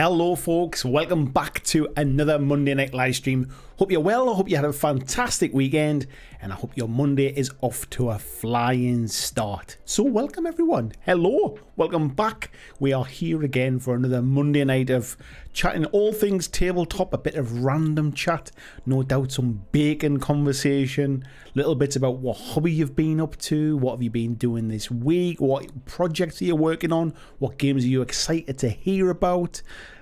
Hello folks, welcome back to another Monday night live stream. Hope you're well, I hope you had a fantastic weekend, and I hope your Monday is off to a flying start. So welcome everyone, hello, welcome back. We are here again for another Monday night of chatting all things tabletop, a bit of random chat, no doubt some bacon conversation, little bits about what hobby you've been up to, what have you been doing this week, what projects are you working on, what games are you excited to hear about.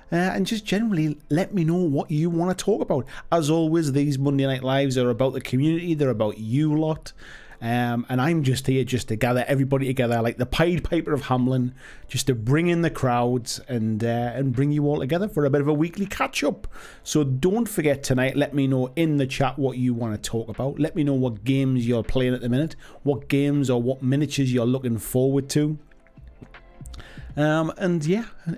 And just generally let me know what you want to talk about. As always, these Monday Night Lives are about the community, they're about you lot. And I'm just here just to gather everybody together like the Pied Piper of Hamelin, just to bring in the crowds and bring you all together for a bit of a weekly catch-up. So don't forget tonight, let me know in the chat what you want to talk about. Let me know what games you're playing at the minute, what games or what miniatures you're looking forward to. And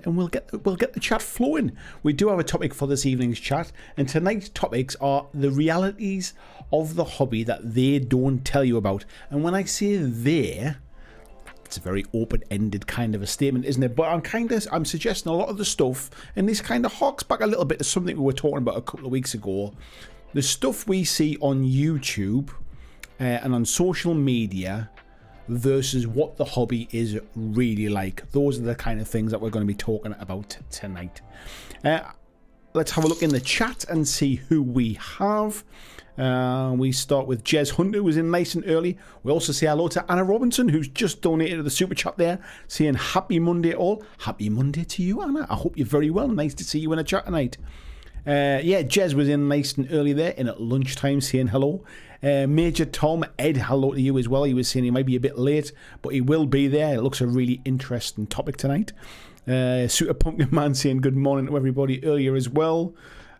we'll get the chat flowing. We do have a topic for this evening's chat, and tonight's topics are the realities of the hobby that they don't tell you about. And when I say they, it's a very open-ended kind of a statement, isn't it? But I'm suggesting a lot of the stuff, and this kind of harks back a little bit to something we were talking about a couple of weeks ago. The stuff we see on YouTube and on social media versus what the hobby is really like. Those are the kind of things that we're going to be talking about tonight. Let's have a look in the chat and see who we have. We start with Jez Hunter, who was in nice and early. We also say hello to Anna Robinson, who's just donated to the super chat there, saying happy Monday all. Happy Monday to you, Anna. I hope you're very well. Nice to see you in the chat tonight. Jez was in nice and early there, in at lunchtime, saying hello. Major Tom, Ed, hello to you as well. He was saying he might be a bit late, but he will be there. It looks a really interesting topic tonight. Suitor Pumpkin Man saying good morning to everybody earlier as well.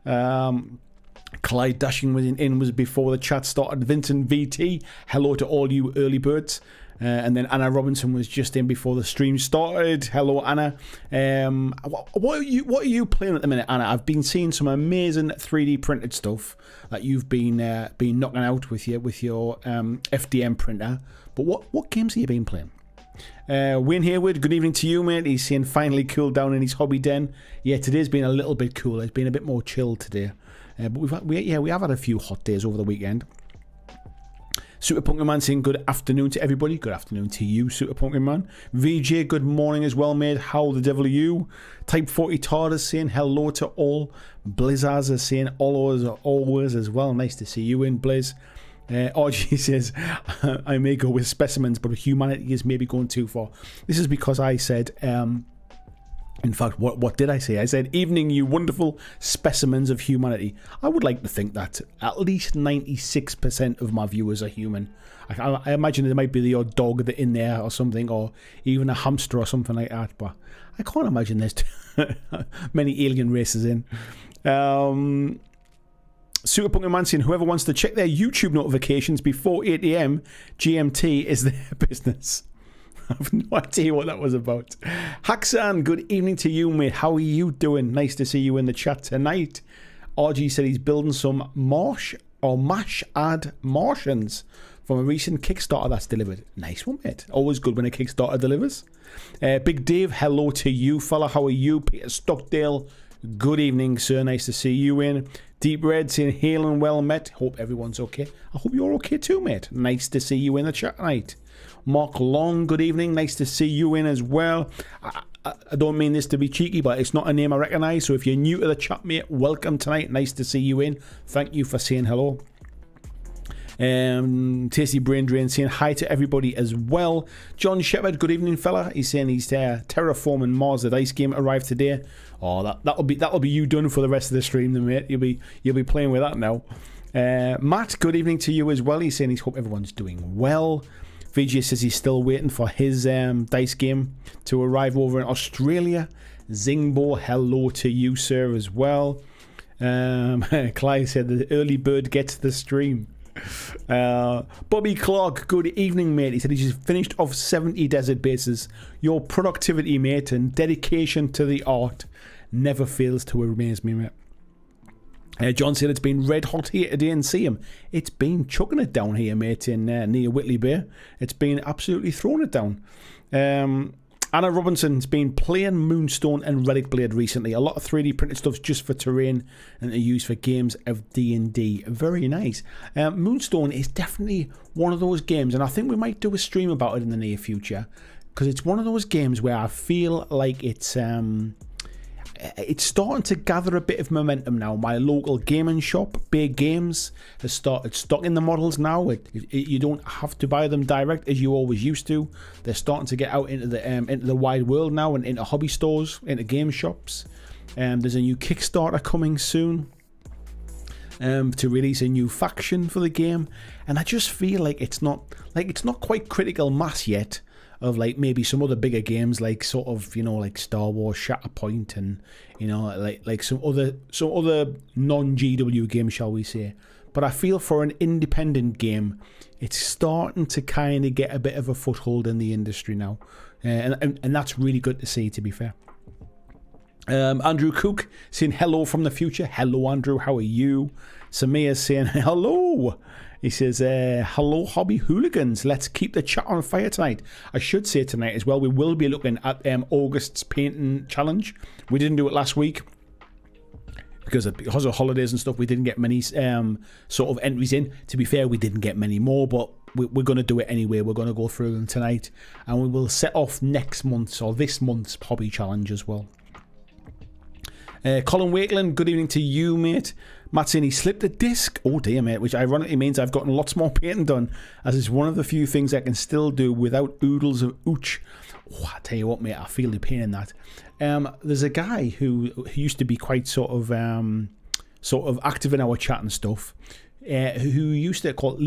Clyde Dashing was before the chat started. Vincent VT, hello to all you early birds. And then Anna Robinson was just in before the stream started. Hello, Anna. What are you playing at the minute, Anna? I've been seeing some amazing 3D printed stuff that you've been knocking out with your FDM printer. But what games have you been playing? Wayne Hayward, good evening to you, mate. He's saying finally cooled down in his hobby den. Yeah, today's been a little bit cooler. It's been a bit more chill today. But we have had a few hot days over the weekend. Super Pumpkin Man saying good afternoon to everybody. Good afternoon to you, Super Pumpkin Man. VJ, good morning as well, mate. How the devil are you? Type 40 Tardis saying hello to all. Blizzards is saying always as well. Nice to see you in, Blizz. RG says, I may go with specimens, but humanity is maybe going too far. This is because I said... in fact, what did I say? I said, evening, you wonderful specimens of humanity. I would like to think that at least 96% of my viewers are human. I imagine there might be the odd dog in there or something, or even a hamster or something like that, but I can't imagine there's many alien races in. Super Pumpkin Man saying, whoever wants to check their YouTube notifications before 8 AM GMT is their business. I have no idea what that was about. Haxan, good evening to you, mate. How are you doing? Nice to see you in the chat tonight. RG said he's building some mash ad Martians from a recent Kickstarter that's delivered. Nice one, mate. Always good when a Kickstarter delivers. Big Dave, hello to you, fella. How are you? Peter Stockdale, good evening, sir. Nice to see you in. Deep Red saying, hail and well met. Hope everyone's okay. I hope you're okay too, mate. Nice to see you in the chat tonight. Mark Long, good evening. Nice to see you in as well. I don't mean this to be cheeky, but it's not a name I recognise. So if you're new to the chat, mate, welcome tonight. Nice to see you in. Thank you for saying hello. Tasty Brain Drain saying hi to everybody as well. John Shepherd, good evening, fella. He's saying he's terraforming Mars. The dice game arrived today. Oh, that'll be you done for the rest of the stream, then, mate. You'll be playing with that now. Matt, good evening to you as well. He's saying he's hope everyone's doing well. VJ says he's still waiting for his dice game to arrive over in Australia. Zingbo, hello to you, sir, as well. Clive said the early bird gets the stream. Bobby Clark, good evening, mate. He said he's just finished off 70 desert bases. Your productivity, mate, and dedication to the art never fails to amaze me, mate. John said it's been red hot here today in Seaham. It's been chucking it down here, mate, in near Whitley Bay. It's been absolutely throwing it down. Anna Robinson's been playing Moonstone and Relic Blade recently. A lot of 3D printed stuff just for terrain and to use for games of D&D. Very nice. Moonstone is definitely one of those games, and I think we might do a stream about it in the near future, because it's one of those games where I feel like it's starting to gather a bit of momentum now. My local gaming shop, Big Games, has started stocking the models now. You don't have to buy them direct as you always used to. They're starting to get out into the wide world now and into hobby stores, into game shops. There's a new Kickstarter coming soon to release a new faction for the game, and I just feel like it's not quite critical mass yet of like maybe some other bigger games, like sort of, you know, like Star Wars Shatterpoint and, you know, like some other non-GW games, shall we say. But I feel for an independent game, it's starting to kind of get a bit of a foothold in the industry now, and that's really good to see, to be fair. Andrew Cook saying hello from the future. Hello, Andrew, how are you? Samir saying hello. He says, hello, hobby hooligans. Let's keep the chat on fire tonight. I should say tonight as well, we will be looking at August's painting challenge. We didn't do it last week because of holidays and stuff. We didn't get many sort of entries in. To be fair, we didn't get many more, but we're going to do it anyway. We're going to go through them tonight, and we will set off next month's or this month's hobby challenge as well. Colin Wakeland, good evening to you, mate. Matt saying he slipped a disc. Oh dear, mate, which ironically means I've gotten lots more painting done, as it's one of the few things I can still do without oodles of ooch. Oh, I tell you what, mate, I feel the pain in that. There's a guy who used to be quite sort of active in our chat and stuff, who used to call it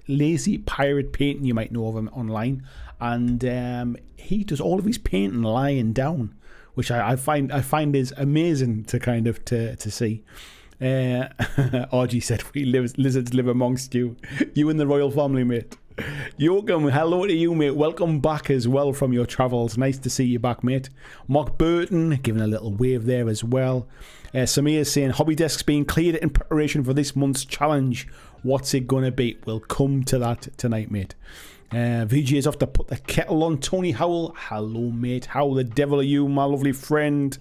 Lazy Pirate Painting. You might know of him online, and he does all of his painting lying down, which I find is amazing to kind of to see. RG said, lizards live amongst you. You and the royal family, mate. Joachim, hello to you, mate. Welcome back as well from your travels. Nice to see you back, mate. Mark Burton giving a little wave there as well. Samir saying, hobby desk's being cleared in preparation for this month's challenge. What's it going to be? We'll come to that tonight, mate. VG is off to put the kettle on. Tony Howell, hello, mate. How the devil are you, my lovely friend?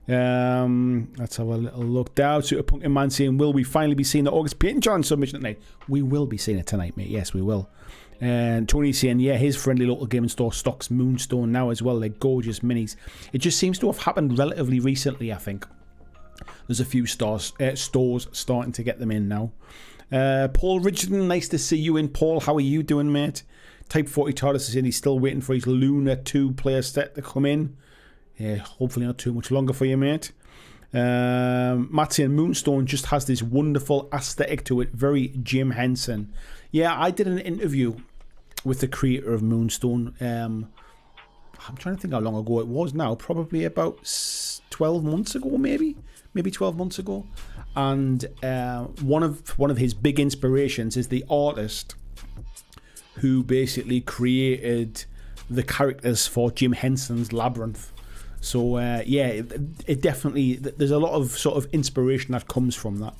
Let's have a little look down. Super Pumpkin Man saying, will we finally be seeing the August Painting Challenge submission tonight? We will be seeing it tonight, mate. Yes, we will. And Tony saying, yeah, his friendly local gaming store stocks Moonstone now as well. They're gorgeous minis. It just seems to have happened relatively recently, I think. There's a few stores starting to get them in now. Paul Richardson, nice to see you in, Paul. How are you doing, mate? Type 40 TARDIS is saying he's still waiting for his Luna 2 player set to come in. Yeah, hopefully not too much longer for you, mate. Matt saying Moonstone just has this wonderful aesthetic to it. Very Jim Henson. Yeah, I did an interview with the creator of Moonstone. I'm trying to think how long ago it was now. Probably about 12 months ago, maybe 12 months ago. And one of his big inspirations is the artist who basically created the characters for Jim Henson's Labyrinth. So yeah, it definitely, there's a lot of sort of inspiration that comes from that.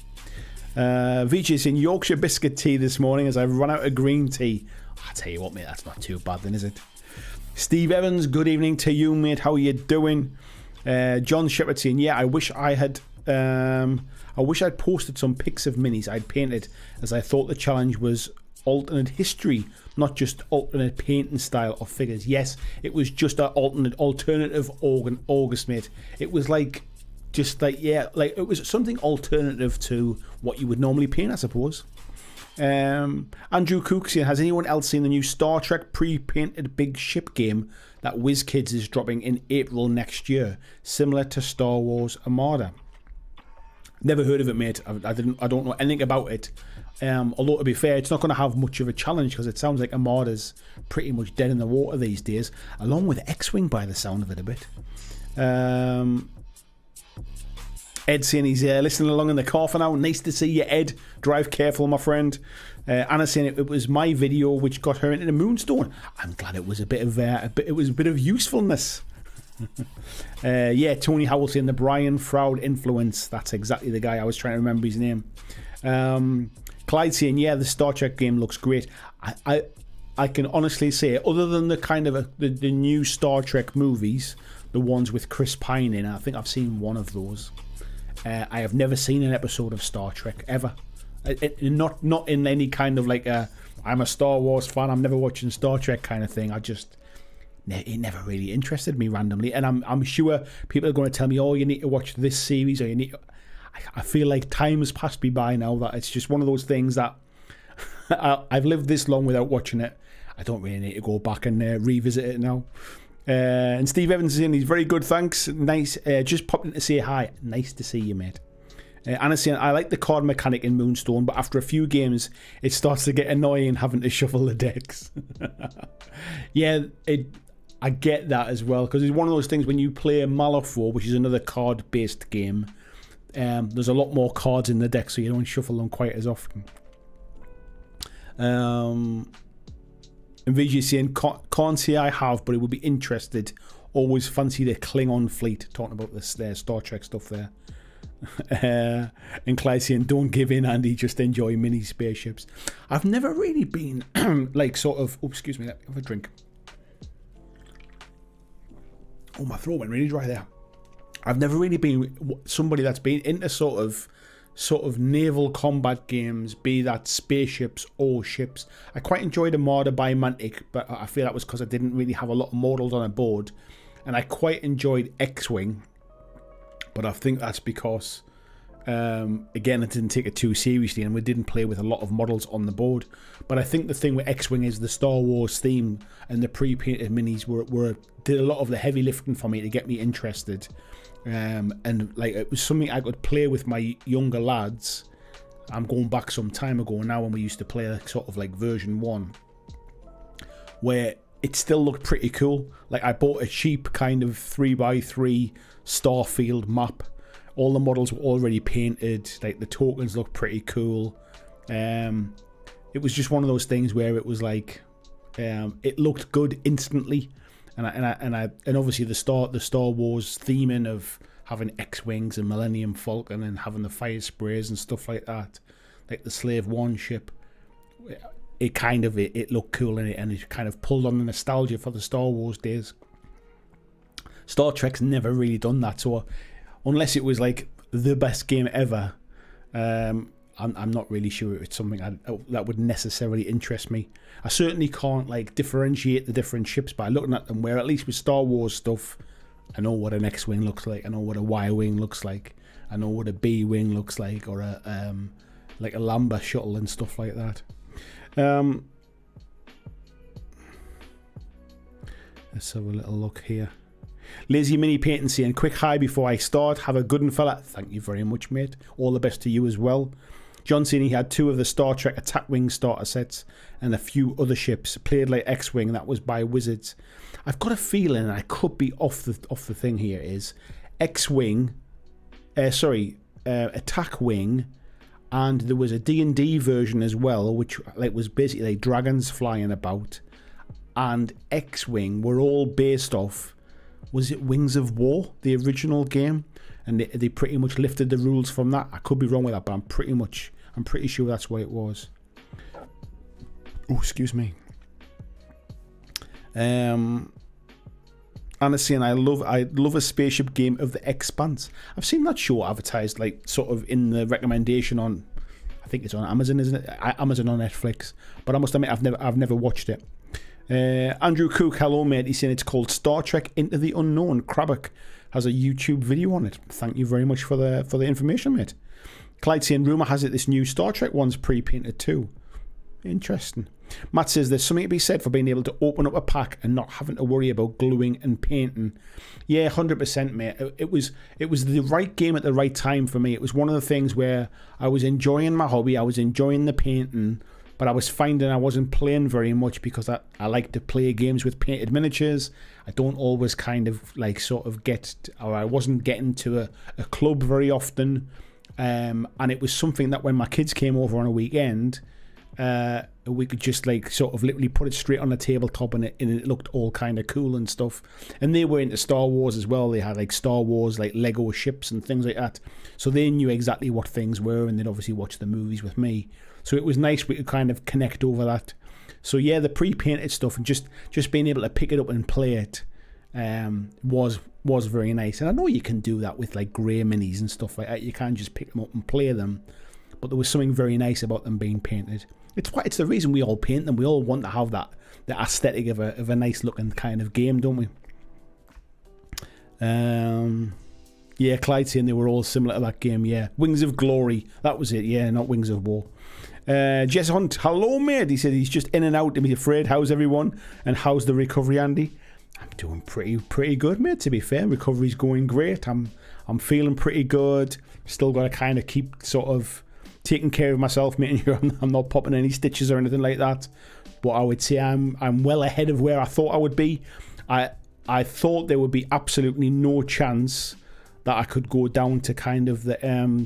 VJ's in Yorkshire biscuit tea this morning as I've run out of green tea. I tell you what, mate, that's not too bad then, is it? Steve Evans, good evening to you, mate. How are you doing? John Shepherd saying, yeah, I wish I'd posted some pics of minis I'd painted, as I thought the challenge was alternate history, not just alternate painting style of figures. Yes, it was just an alternative August, mate. It was like, just like, yeah, like it was something alternative to what you would normally paint, I suppose. Andrew Cook saying, has anyone else seen the new Star Trek pre-painted big ship game that WizKids is dropping in April next year, similar to Star Wars Armada? Never heard of it, mate. I don't know anything about it. Although, to be fair, it's not going to have much of a challenge because it sounds like Armada's pretty much dead in the water these days, along with X-Wing by the sound of it a bit. Ed saying he's listening along in the car for now. Nice to see you, Ed. Drive careful, my friend. Anna saying it was my video which got her into the Moonstone. I'm glad it was a bit of usefulness. Yeah, Tony Howell saying the Brian Froud influence. That's exactly the guy. I was trying to remember his name. Clyde saying, yeah, the Star Trek game looks great. I can honestly say, other than the kind of the new Star Trek movies, the ones with Chris Pine in, I think I've seen one of those. I have never seen an episode of Star Trek ever. Not in any kind of like I'm a Star Wars fan, I'm never watching Star Trek kind of thing. It never really interested me randomly, and I'm sure people are going to tell me, oh, you need to watch this series, or you need. I feel like time has passed me by now, that it's just one of those things that I've lived this long without watching it. I don't really need to go back and revisit it now. And Steve Evans is in. He's very good, thanks. Nice. Just popped in to say hi. Nice to see you, mate. Anna's saying, I like the card mechanic in Moonstone, but after a few games, it starts to get annoying having to shuffle the decks. Yeah, I get that as well, because it's one of those things when you play Malifaux, which is another card-based game, there's a lot more cards in the deck, so you don't shuffle them quite as often. And VG saying, can't say I have, but it would be interested. Always fancy the Klingon fleet. Talking about this there Star Trek stuff there. And Clyde saying, don't give in, Andy, just enjoy mini spaceships. I've never really been like sort of, oh, excuse me, let me have a drink. Oh, my throat went really dry there. I've never really been somebody that's been into sort of naval combat games, be that spaceships or ships. I quite enjoyed Armada by Mantic, but I feel that was because I didn't really have a lot of models on a board. And I quite enjoyed X-Wing, but I think that's because, again, I didn't take it too seriously and we didn't play with a lot of models on the board. But I think the thing with X-Wing is the Star Wars theme and the pre-painted minis did a lot of the heavy lifting for me to get me interested. And like it was something I could play with my younger lads. I'm going back some time ago now when we used to play sort of like version 1, where it still looked pretty cool. Like I bought a cheap kind of 3x3 Starfield map. All the models were already painted. Like the tokens looked pretty cool. It was just one of those things where it was like it looked good instantly. And obviously the Star Wars theming of having X-Wings and Millennium Falcon and having the fire sprays and stuff like that, like the Slave One ship, it looked cool in it, and it kind of pulled on the nostalgia for the Star Wars days. Star Trek's never really done that, so unless it was like the best game ever, I'm not really sure it's something that would necessarily interest me. I certainly can't like differentiate the different ships by looking at them, where at least with Star Wars stuff, I know what an X-Wing looks like, I know what a Y-Wing looks like, I know what a B-Wing looks like, or a like a Lambda shuttle and stuff like that. Let's have a little look here. Lazy Mini Painting saying, quick hi before I start. Have a good one, fella. Thank you very much, mate. All the best to you as well. John saying he had 2 of the Star Trek Attack Wing starter sets and a few other ships. Played like X-Wing. That was by Wizards. I've got a feeling, and I could be off the thing here, is X-Wing, Attack Wing, and there was a D&D version as well, which like was basically like dragons flying about, and X-Wing were all based off, was it Wings of War, the original game? And they pretty much lifted the rules from that. I could be wrong with that, but I'm pretty sure that's what it was. Oh, excuse me. Anna's saying, I love a spaceship game of The Expanse. I've seen that show advertised, like sort of in the recommendation on, I think it's on Amazon, isn't it? Amazon or Netflix. But I must admit, I've never watched it. Andrew Cook, hello mate. He's saying it's called Star Trek Into the Unknown. Krabak has a YouTube video on it. Thank you very much for the information, mate. Clyde saying, rumour has it this new Star Trek one's pre-painted too. Interesting. Matt says there's something to be said for being able to open up a pack and not having to worry about gluing and painting. Yeah, 100%, mate. It was the right game at the right time for me. It was one of the things where I was enjoying my hobby, I was enjoying the painting, but I was finding I wasn't playing very much because I like to play games with painted miniatures. I don't always kind of like sort of I wasn't getting to a club very often. And it was something that when my kids came over on a weekend, we could just like sort of literally put it straight on the tabletop and it looked all kind of cool and stuff. And they were into Star Wars as well. They had like Star Wars, like Lego ships and things like that. So they knew exactly what things were, and they'd obviously watch the movies with me. So it was nice we could kind of connect over that. So yeah, the pre-painted stuff and just being able to pick it up and play it was very nice. And I know you can do that with like grey minis and stuff like that. You can't just pick them up and play them, but there was something very nice about them being painted. It's the reason we all paint them. We all want to have that the aesthetic of a nice looking kind of game, don't we? Yeah, Clyde saying they were all similar to that game. Yeah, Wings of Glory, that was it. Yeah, not Wings of War. Jess Hunt, hello mate. He said he's just in and out to be afraid. How's everyone? And how's the recovery, Andy? I'm doing pretty good, mate. To be fair, recovery's going great. I'm feeling pretty good. Still got to kind of keep sort of taking care of myself, making sure I'm not popping any stitches or anything like that. But I would say I'm well ahead of where I thought I would be. I thought there would be absolutely no chance that I could go down to kind of the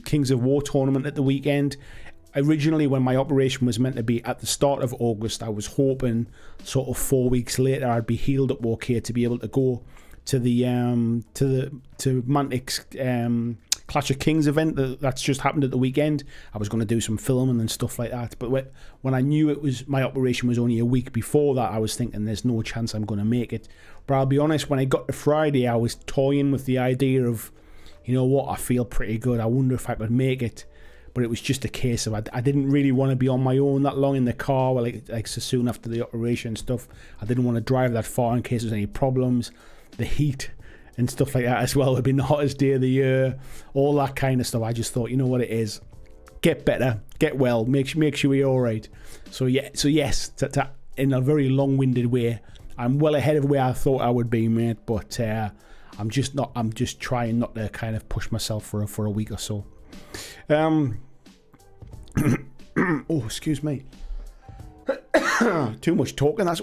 Kings of War tournament at the weekend. Originally, when my operation was meant to be at the start of August, I was hoping sort of 4 weeks later I'd be healed up okay to be able to go to the Mantic's Clash of Kings event that's just happened at the weekend. I was going to do some filming and stuff like that, but when I knew it was my operation was only a week before that, I was thinking there's no chance I'm going to make it. But I'll be honest, when I got to Friday, I was toying with the idea of, you know what, I feel pretty good. I wonder if I could make it. But it was just a case of I didn't really want to be on my own that long in the car, like so soon after the operation and stuff. I didn't want to drive that far in case there's any problems. The heat and stuff like that as well would be the hottest day of the year. All that kind of stuff. I just thought, you know what it is, get better, get well, make sure you're all right. So yes, in a very long-winded way, I'm well ahead of where I thought I would be, mate. But I'm just trying not to kind of push myself for a week or so. Oh, excuse me. Too much talking. That's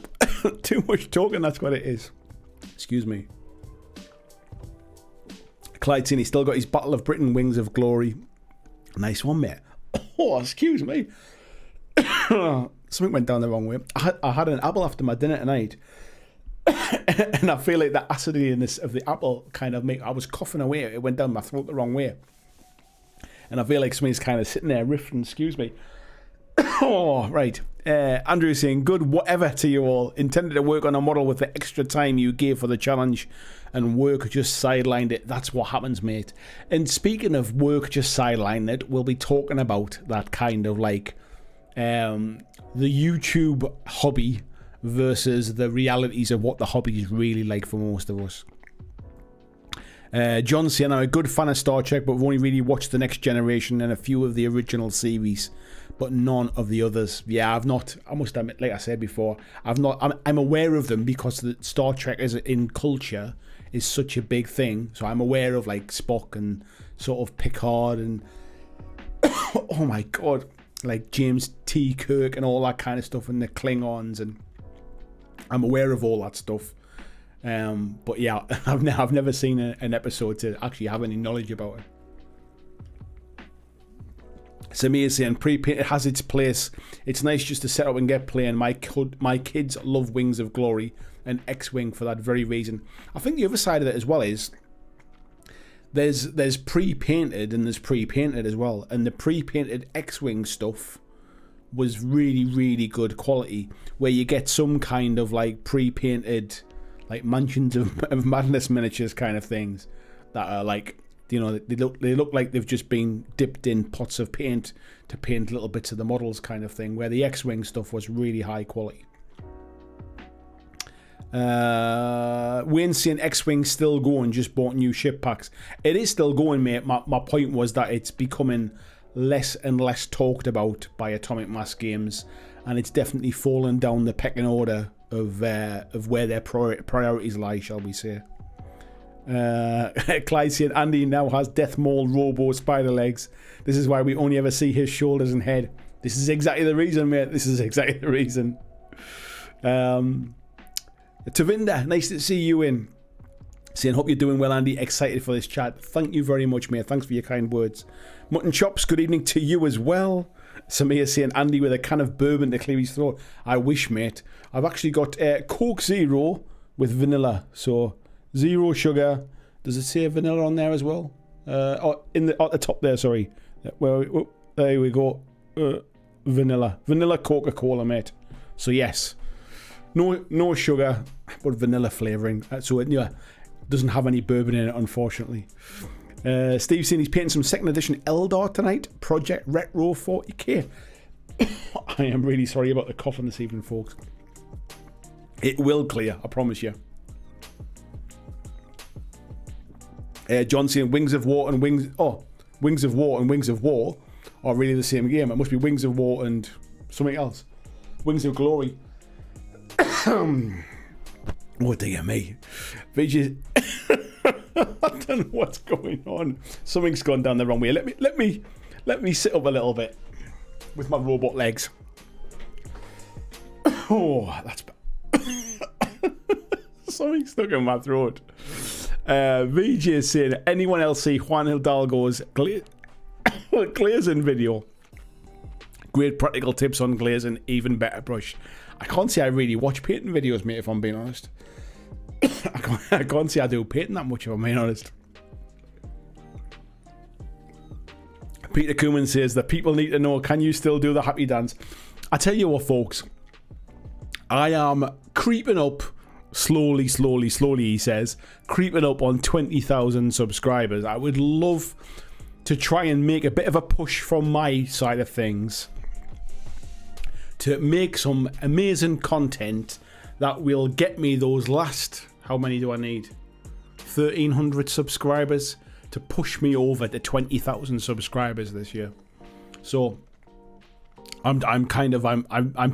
too much talking. That's what it is. Excuse me. Clyde's in. He's still got his Battle of Britain Wings of Glory. Nice one, mate. Oh, excuse me. Something went down the wrong way. I had an apple after my dinner tonight, and I feel like the acidity of the apple kind of I was coughing away. It went down my throat the wrong way. And I feel like somebody's kind of sitting there riffing. Excuse me. Oh, right. Andrew saying, good whatever to you all. Intended to work on a model with the extra time you gave for the challenge, and work just sidelined it. That's what happens, mate. And speaking of work just sidelined it, we'll be talking about that kind of like the YouTube hobby versus the realities of what the hobby is really like for most of us. John saying, I'm a good fan of Star Trek, but we've only really watched The Next Generation and a few of the original series, but none of the others. Yeah, I've not. I must admit, like I said before, I've not. I'm aware of them because the Star Trek in culture is such a big thing. So I'm aware of like Spock and sort of Picard and oh my god, like James T. Kirk and all that kind of stuff, and the Klingons, and I'm aware of all that stuff. But yeah, I've never seen an episode to actually have any knowledge about it. Samir saying, pre-painted has its place. It's nice just to set up and get playing. My kids love Wings of Glory and X-Wing for that very reason. I think the other side of it as well is there's pre-painted and there's pre-painted as well. And the pre-painted X-Wing stuff was really, really good quality, where you get some kind of like pre-painted like Mansions of Madness miniatures kind of things that are like, you know, they look like they've just been dipped in pots of paint to paint little bits of the models kind of thing, where the X-Wing stuff was really high quality. Wayne saying X-Wing still going, just bought new ship packs. It is still going, mate. My point was that it's becoming less and less talked about by Atomic Mass Games, and it's definitely fallen down the pecking order of where their priorities lie, shall we say. Clyde saying Andy now has Death Maul Robo spider legs. This is why we only ever see his shoulders and head. This is exactly the reason, mate. This is exactly the reason. Tavinda, nice to see you in. Saying, hope you're doing well, Andy. Excited for this chat. Thank you very much, mate. Thanks for your kind words. Mutton Chops, good evening to you as well. Samir saying, Andy with a can of bourbon to clear his throat. I wish, mate. I've actually got Coke Zero with vanilla. So, zero sugar. Does it say vanilla on there as well? At the top there, sorry. There we go. Vanilla. Vanilla Coca-Cola, mate. So yes, no sugar, but vanilla flavouring. So it doesn't have any bourbon in it, unfortunately. Steve's saying he's painting some second edition Eldar tonight. Project Retro 40k. I am really sorry about the coughing this evening, folks. It will clear, I promise you. John saying Wings of War and Wings of War are really the same game. It must be Wings of War and something else. Wings of Glory. Oh dear me. VJ, I don't know what's going on. Something's gone down the wrong way. Let me sit up a little bit with my robot legs. Oh, that's bad. Something stuck in my throat. VJ is saying, anyone else see Juan Hidalgo's glazing video? Great practical tips on glazing, even better brush. I can't say I really watch painting videos, mate, if I'm being honest. I can't say I do painting that much, if I'm being honest. Peter Cooman says that people need to know, can you still do the happy dance? I tell you what, folks, I am creeping up slowly, he says, creeping up on 20,000 subscribers. I would love to try and make a bit of a push from my side of things to make some amazing content that will get me those last, how many do I need? 1,300 subscribers to push me over to 20,000 subscribers this year. So I'm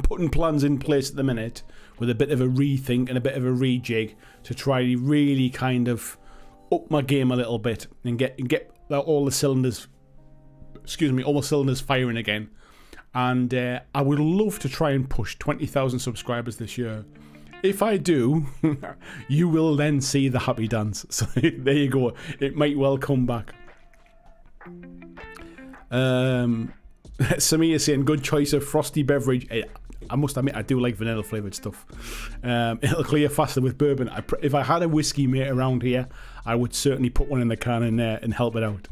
putting plans in place at the minute with a bit of a rethink and a bit of a rejig to try to really kind of up my game a little bit and get all the cylinders firing again. And I would love to try and push 20,000 subscribers this year. If I do, you will then see the happy dance. So there you go. It might well come back. Samir saying, good choice of frosty beverage. I must admit, I do like vanilla flavoured stuff. It'll clear faster with bourbon. If I had a whiskey mate around here, I would certainly put one in the can and help it out.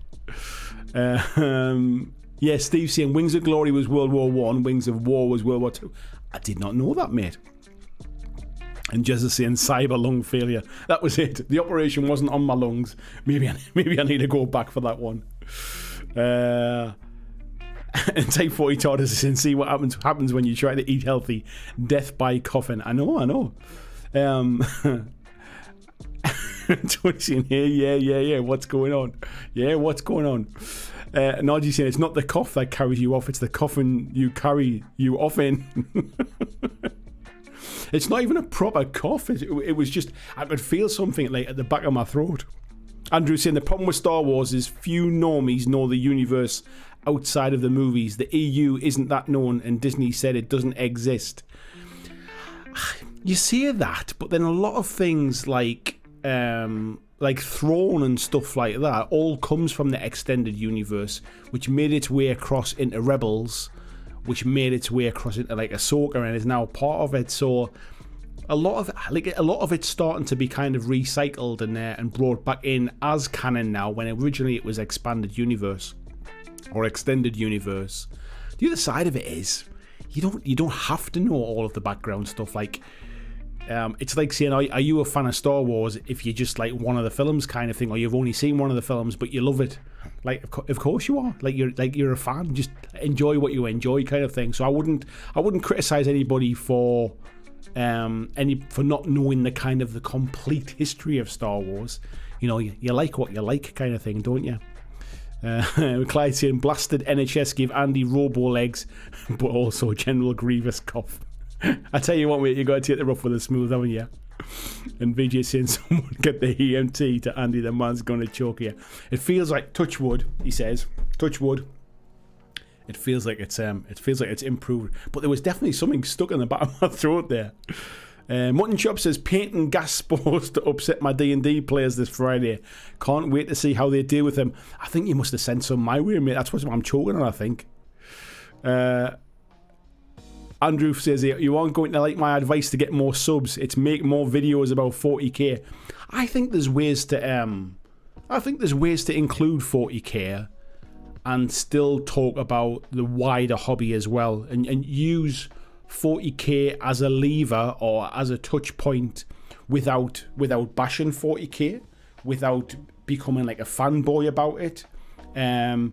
Yeah, Steve saying Wings of Glory was World War I, Wings of War was World War II. I did not know that, mate. And Jezza saying cyber lung failure. That was it. The operation wasn't on my lungs. Maybe I need to go back for that one. And Type 40 Tortoise is saying, see what happens when you try to eat healthy. Death by coughing. I know. Tony saying, yeah. What's going on? Yeah, what's going on? Naji saying, it's not the cough that carries you off, it's the coughing you carry you off in. It's not even a proper cough. It was just, I could feel something like at the back of my throat. Andrew saying, the problem with Star Wars is few normies know the universe outside of the movies. The EU isn't that known, and Disney said it doesn't exist. You say that, but then a lot of things like Thrawn and stuff like that all comes from the extended universe, which made its way across into Rebels, which made its way across into like Ahsoka and is now part of it. So a lot of it's starting to be kind of recycled and brought back in as canon now, when originally it was expanded universe or extended universe. The other side of it is you don't have to know all of the background stuff. Like it's like saying, are you a fan of Star Wars if you just like one of the films kind of thing, or you've only seen one of the films but you love it? Like of course you are. Like you're a fan. Just enjoy what you enjoy, kind of thing. So I wouldn't criticize anybody for not knowing the kind of the complete history of Star Wars. You know, you like what you like, kind of thing, don't you? Clyde saying, blasted NHS give Andy robo legs, but also General Grievous cough. I tell you what, mate, you got to take the rough with the smooth, haven't you? And VJ saying, someone get the EMT to Andy, the man's going to choke you. It feels like, touch wood, he says, touch wood. It feels like it's improved, but there was definitely something stuck in the back of my throat there. Mutton Chop says, painting gas spores to upset my D&D players this Friday. Can't wait to see how they deal with them. I think you must have sent some my way, mate. That's what I'm choking on, I think. Andrew says, you aren't going to like my advice to get more subs. It's make more videos about 40k. I think there's ways to include 40k and still talk about the wider hobby as well, and use 40k as a lever or as a touch point without bashing 40k, without becoming like a fanboy about it. And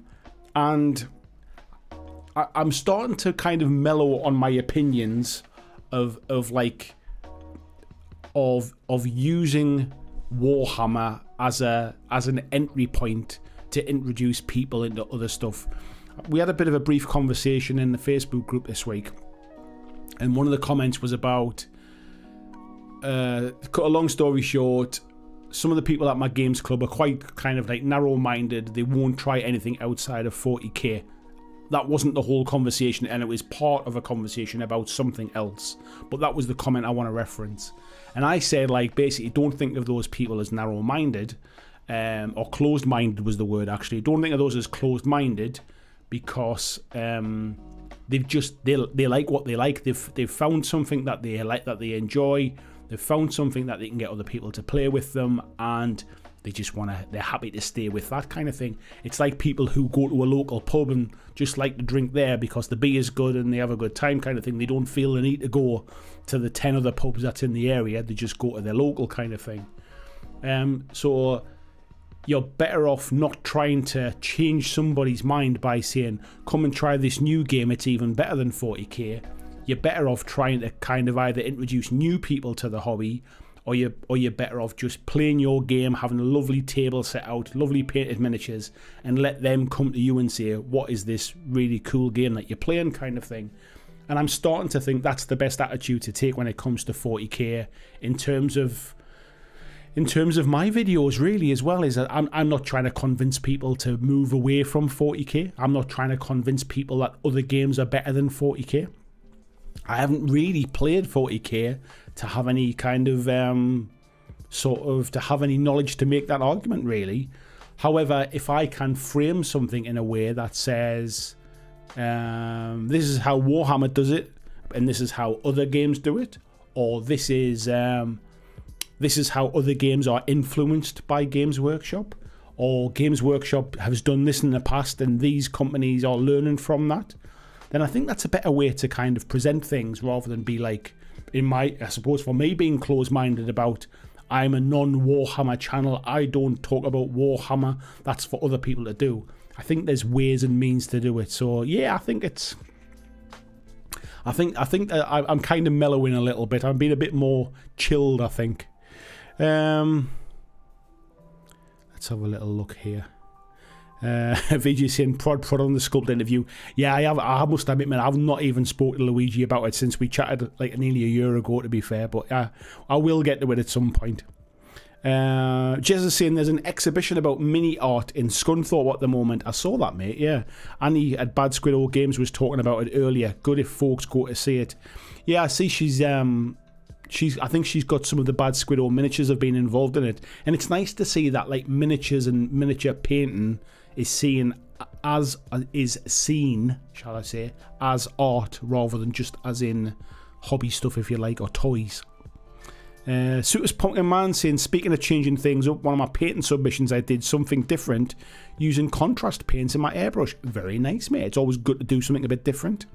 I'm starting to kind of mellow on my opinions of using Warhammer as an entry point to introduce people into other stuff. We had a bit of a brief conversation in the Facebook group this week, and one of the comments was about, cut a long story short, some of the people at my games club are quite kind of like narrow-minded. They won't try anything outside of 40k. That wasn't the whole conversation, and it was part of a conversation about something else. But that was the comment I want to reference. And I said, like, basically, don't think of those people as narrow-minded, or closed-minded was the word, actually. Don't think of those as closed-minded, because they like what they like. They've found something that they like, that they enjoy. They've found something that they can get other people to play with them, and they're happy to stay with that kind of thing. It's like people who go to a local pub and just like to drink there because the beer's good and they have a good time kind of thing. They don't feel the need to go to the 10 other pubs that's in the area. They just go to their local kind of thing. So you're better off not trying to change somebody's mind by saying, come and try this new game, it's even better than 40k. You're better off trying to kind of either introduce new people to the hobby, or you're better off just playing your game, having a lovely table set out, lovely painted miniatures, and let them come to you and say, what is this really cool game that you're playing kind of thing. And I'm starting to think that's the best attitude to take when it comes to 40k in terms of my videos, really, as well. Is that I'm not trying to convince people to move away from 40k. I'm not trying to convince people that other games are better than 40k. I haven't really played 40k to have any kind of to have any knowledge to make that argument, really. However, if I can frame something in a way that says, this is how Warhammer does it, and this is how other games do it, or this is how other games are influenced by Games Workshop, or Games Workshop has done this in the past and these companies are learning from that, then I think that's a better way to kind of present things, rather than be like, I suppose for me, being closed-minded about, I'm a non-Warhammer channel, I don't talk about Warhammer, that's for other people to do. I think there's ways and means to do it. So yeah, I think I'm kind of mellowing a little bit. I'm being a bit more chilled, I think. Let's have a little look here. VG saying prod on the Sculpt interview. Yeah, I must admit, man, I've not even spoken to Luigi about it since we chatted like nearly a year ago, to be fair, but I will get to it at some point. Jez is saying there's an exhibition about mini art in Scunthorpe at the moment. I saw that, mate. Yeah, Annie at Bad Squid Games was talking about it earlier. Good if folks go to see it. Yeah, I see I think she's got some of the Bad Squid miniatures have been involved in it, and it's nice to see that like miniatures and miniature painting is seen, shall I say, as art rather than just as in hobby stuff, if you like, or toys. Suitors Pumpkin Man saying, speaking of changing things up, one of my painting submissions I did something different using contrast paints in my airbrush. Very nice, mate. It's always good to do something a bit different.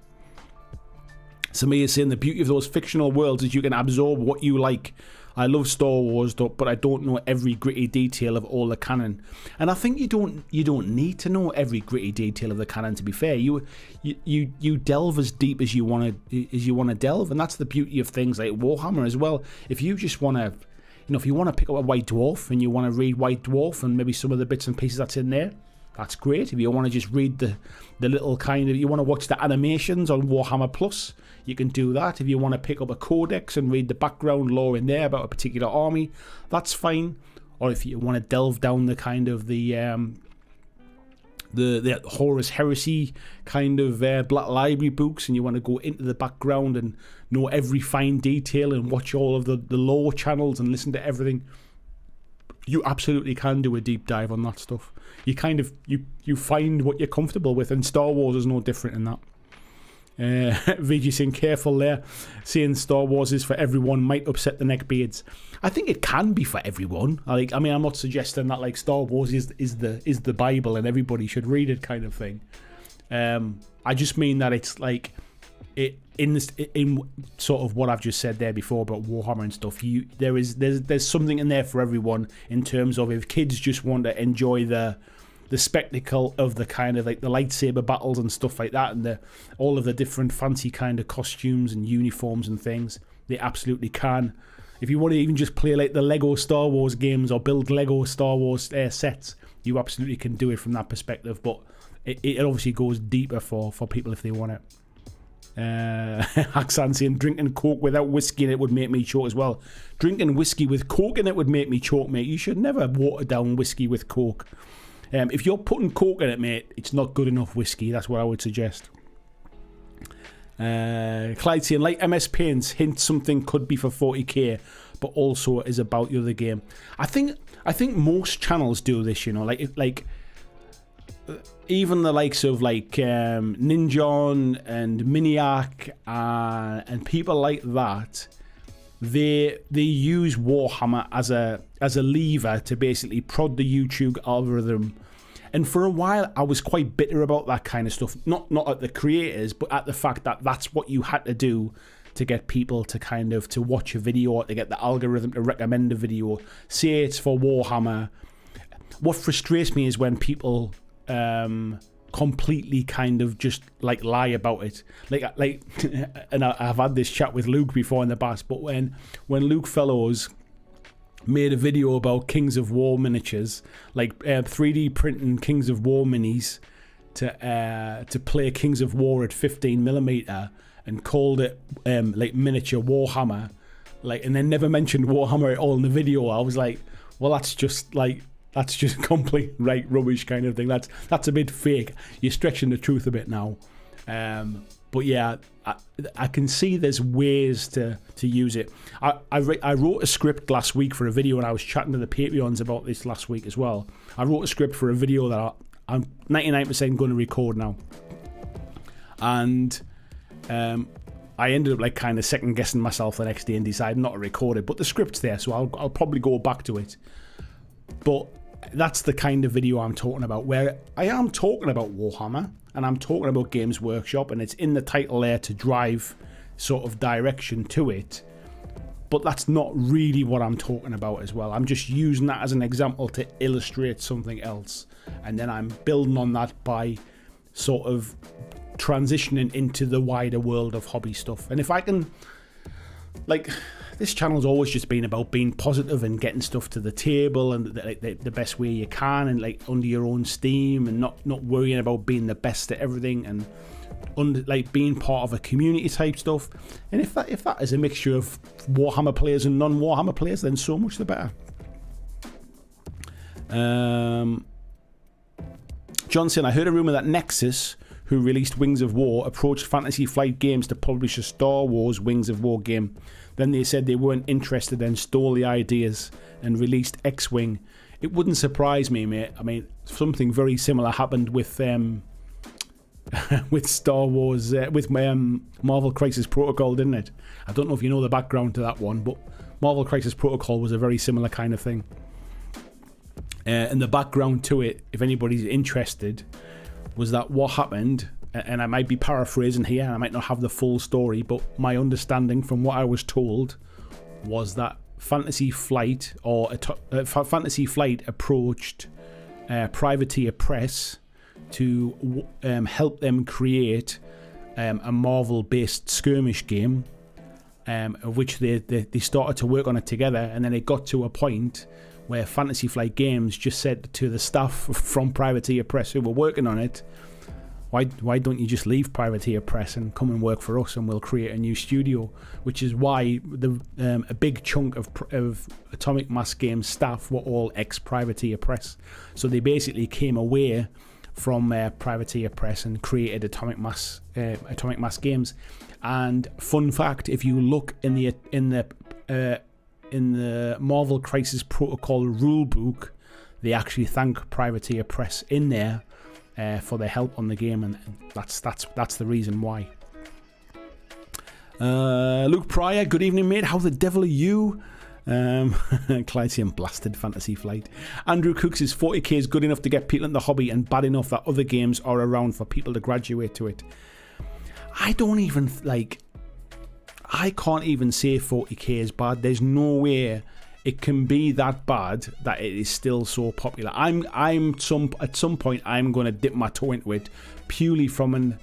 Samir is saying the beauty of those fictional worlds is you can absorb what you like. I love Star Wars, but I don't know every gritty detail of all the canon. And I think you don't need to know every gritty detail of the canon. To be fair, you delve as deep as you want to delve, and that's the beauty of things like Warhammer as well. If you just want to, if you want to pick up a White Dwarf and you want to read White Dwarf and maybe some of the bits and pieces that's in there, that's great. If you want to just read the little kind of, you want to watch the animations on Warhammer Plus, you can do that. If you want to pick up a codex and read the background lore in there about a particular army, that's fine. Or if you want to delve down the kind of the Horus Heresy kind of Black Library books, and you want to go into the background and know every fine detail and watch all of the lore channels and listen to everything, you absolutely can do a deep dive on that stuff. You kind of you find what you're comfortable with, and Star Wars is no different in that. VG saying careful there, saying Star Wars is for everyone might upset the neckbeards. I think it can be for everyone. I'm not suggesting that like Star Wars is the Bible and everybody should read it kind of thing. I just mean that it's like in this, in sort of what I've just said there before about Warhammer and stuff, there's something in there for everyone, in terms of if kids just want to enjoy the spectacle of the kind of like the lightsaber battles and stuff like that, and all of the different fancy kind of costumes and uniforms and things, they absolutely can. If you want to even just play like the Lego Star Wars games or build Lego Star Wars sets, you absolutely can do it from that perspective. But it obviously goes deeper for people if they want it. Haxan saying drinking Coke without whiskey in it would make me choke as well. Drinking whiskey with Coke in it would make me choke, mate. You should never water down whiskey with Coke. If you're putting Coke in it, mate, it's not good enough whiskey. That's what I would suggest. Clyde saying, like MS Paint's hint something could be for 40k, but also is about the other game. I think most channels do this, you know, like even the likes of like Ninjon and Miniac and people like that. They use Warhammer as a lever to basically prod the YouTube algorithm. And for a while, I was quite bitter about that kind of stuff. Not at the creators, but at the fact that that's what you had to do to get people to kind of to watch a video, or to get the algorithm to recommend a video. Say it's for Warhammer. What frustrates me is when people completely kind of just like lie about it. Like, and I've had this chat with Luke before in the past, but when Luke Fellows made a video about Kings of War miniatures, like 3D printing Kings of War minis to play Kings of War at 15mm, and called it like miniature Warhammer, like, and then never mentioned Warhammer at all in the video. I was like, well, that's just complete right rubbish kind of thing. That's a bit fake. You're stretching the truth a bit now. But yeah, I can see there's ways to use it. I wrote a script last week for a video, and I was chatting to the Patreons about this last week as well. I wrote a script for a video that I'm 99% going to record now. And I ended up like kind of second guessing myself the next day and decided not to record it. But the script's there, so I'll probably go back to it. But that's the kind of video I'm talking about, where I am talking about Warhammer and I'm talking about Games Workshop, and it's in the title there to drive sort of direction to it. But that's not really what I'm talking about as well. I'm just using that as an example to illustrate something else, and then I'm building on that by sort of transitioning into the wider world of hobby stuff. And if I can, like, this channel's always just been about being positive and getting stuff to the table and the best way you can, and like under your own steam, and not worrying about being the best at everything, and like being part of a community type stuff. And if that is a mixture of Warhammer players and non-Warhammer players, then so much the better. Johnson, I heard a rumour that Nexus, who released Wings of War, approached Fantasy Flight Games to publish a Star Wars Wings of War game. Then they said they weren't interested and stole the ideas and released X-Wing. It wouldn't surprise me, mate. I mean, something very similar happened with with Star Wars, with Marvel Crisis Protocol, didn't it? I don't know if you know the background to that one, but Marvel Crisis Protocol was a very similar kind of thing. And the background to it, if anybody's interested, was that what happened, and I might be paraphrasing here, and I might not have the full story, but my understanding from what I was told was that Fantasy Flight approached Privateer Press to help them create a Marvel-based skirmish game, of which they started to work on it together, and then it got to a point where Fantasy Flight Games just said to the staff from Privateer Press who were working on it, why don't you just leave Privateer Press and come and work for us, and we'll create a new studio? Which is why a big chunk of Atomic Mass Games staff were all ex-Privateer Press. So they basically came away from Privateer Press and created Atomic Mass Games. And fun fact, if you look in the Marvel Crisis Protocol rulebook, they actually thank Privateer Press in there for their help on the game, and that's the reason why. Luke Pryor, good evening, mate. How the devil are you? Clydean blasted Fantasy Flight. Andrew Cooks is 40k is good enough to get people in the hobby and bad enough that other games are around for people to graduate to it. I don't even like. I can't even say 40k is bad. There's no way it can be that bad that it is still so popular. At some point I'm going to dip my toe into it purely from a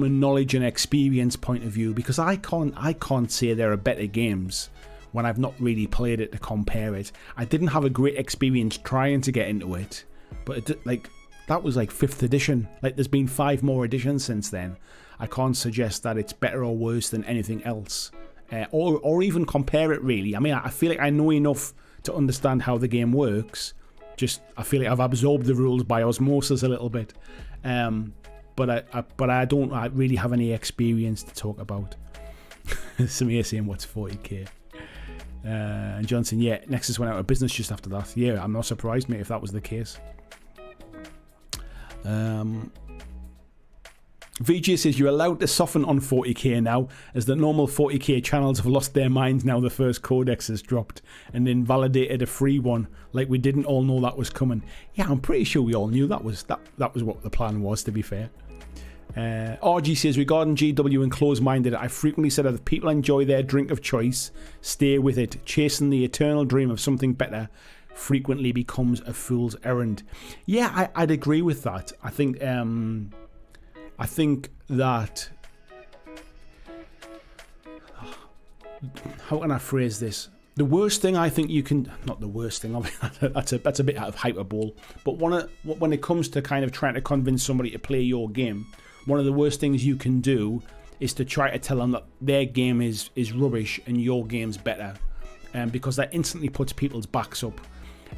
knowledge and experience point of view, because I can't say there are better games when I've not really played it to compare it. I didn't have a great experience trying to get into it, but that was like 5th edition. Like, there's been 5 more editions since then. I can't suggest that it's better or worse than anything else. Or even compare it, really. I mean, I feel like I know enough to understand how the game works. Just, I feel like I've absorbed the rules by osmosis a little bit. But I don't really have any experience to talk about. Somebody saying, what's 40k? And Johnson, yeah, Nexus went out of business just after that. Yeah, I'm not surprised, mate, if that was the case. VJ says you're allowed to soften on 40k now, as the normal 40k channels have lost their minds now the first codex has dropped and invalidated a free one, like we didn't all know that was coming. Yeah, I'm pretty sure we all knew that was what the plan was, to be fair. RG says, regarding GW and close-minded, I frequently said that if people enjoy their drink of choice, stay with it. Chasing the eternal dream of something better frequently becomes a fool's errand. Yeah, I'd agree with that. I think that, how can I phrase this? The worst thing I think you can, not the worst thing, that's a bit out of hyperbole, but when it comes to kind of trying to convince somebody to play your game, one of the worst things you can do is to try to tell them that their game is rubbish and your game's better, because that instantly puts people's backs up.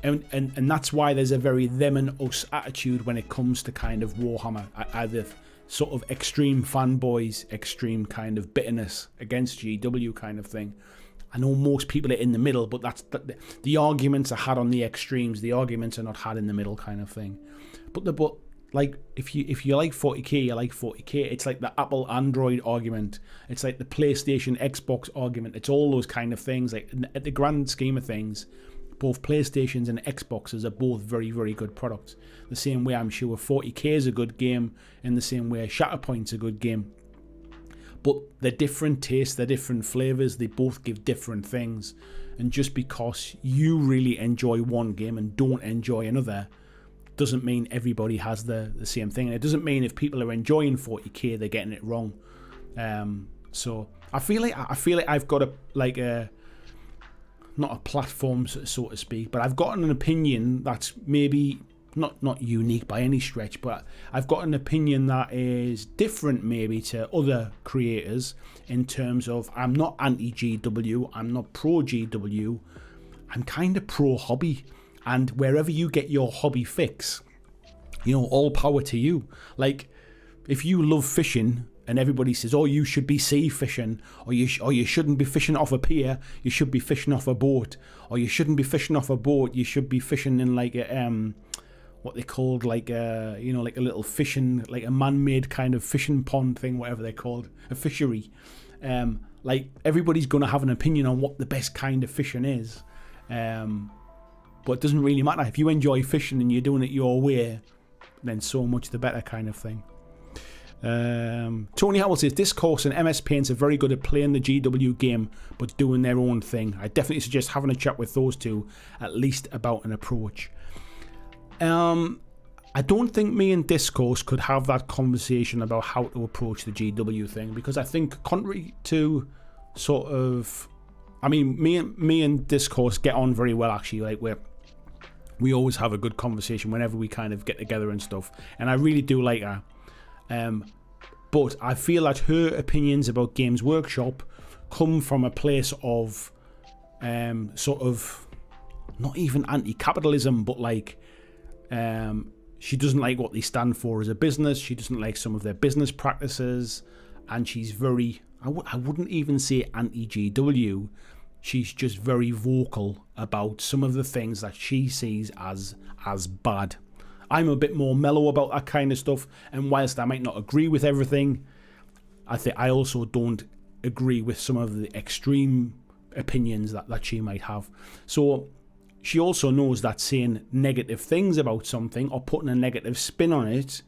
And that's why there's a very them and us attitude when it comes to kind of Warhammer. Either sort of extreme fanboys, extreme kind of bitterness against GW kind of thing. I know most people are in the middle, but that's the arguments are had on the extremes. The arguments are not had in the middle kind of thing. But like if you like 40k, you like 40k. It's like the Apple Android argument. It's like the PlayStation Xbox argument. It's all those kind of things. Like, at the grand scheme of things, both PlayStations and Xboxes are both very, very good products. The same way I'm sure 40k is a good game, in the same way Shatterpoint's a good game. But they're different tastes, they're different flavours, they both give different things. And just because you really enjoy one game and don't enjoy another, doesn't mean everybody has the same thing. And it doesn't mean if people are enjoying 40k, they're getting it wrong. So I feel like I've got not a platform, so to speak, but I've got an opinion that's maybe not unique by any stretch, but I've got an opinion that is different maybe to other creators in terms of I'm not anti-GW, I'm not pro-GW, I'm kind of pro-hobby, and wherever you get your hobby fix, all power to you. Like, if you love fishing, and everybody says, oh, you should be sea fishing, or you shouldn't be fishing off a pier, you should be fishing off a boat, or you shouldn't be fishing off a boat, you should be fishing in like a what they called, like a like a little fishing, like a man-made kind of fishing pond thing, whatever they're called, a fishery. Like, everybody's going to have an opinion on what the best kind of fishing is, but it doesn't really matter. If you enjoy fishing and you're doing it your way, then so much the better kind of thing. Tony Howell says Discourse and MS Paints are very good at playing the GW game but doing their own thing. I definitely suggest having a chat with those two, at least about an approach. I don't think me and Discourse could have that conversation about how to approach the GW thing, because I think, contrary to sort of, I mean, me and Discourse get on very well, actually. Like, we always have a good conversation whenever we kind of get together and stuff, and I really do like her. But I feel that her opinions about Games Workshop come from a place of sort of not even anti-capitalism, but like she doesn't like what they stand for as a business. She doesn't like some of their business practices, and she's very, I wouldn't even say anti-GW. She's just very vocal about some of the things that she sees as bad. I'm a bit more mellow about that kind of stuff, and whilst I might not agree with everything, I think I also don't agree with some of the extreme opinions that she might have. So she also knows that saying negative things about something or putting a negative spin on it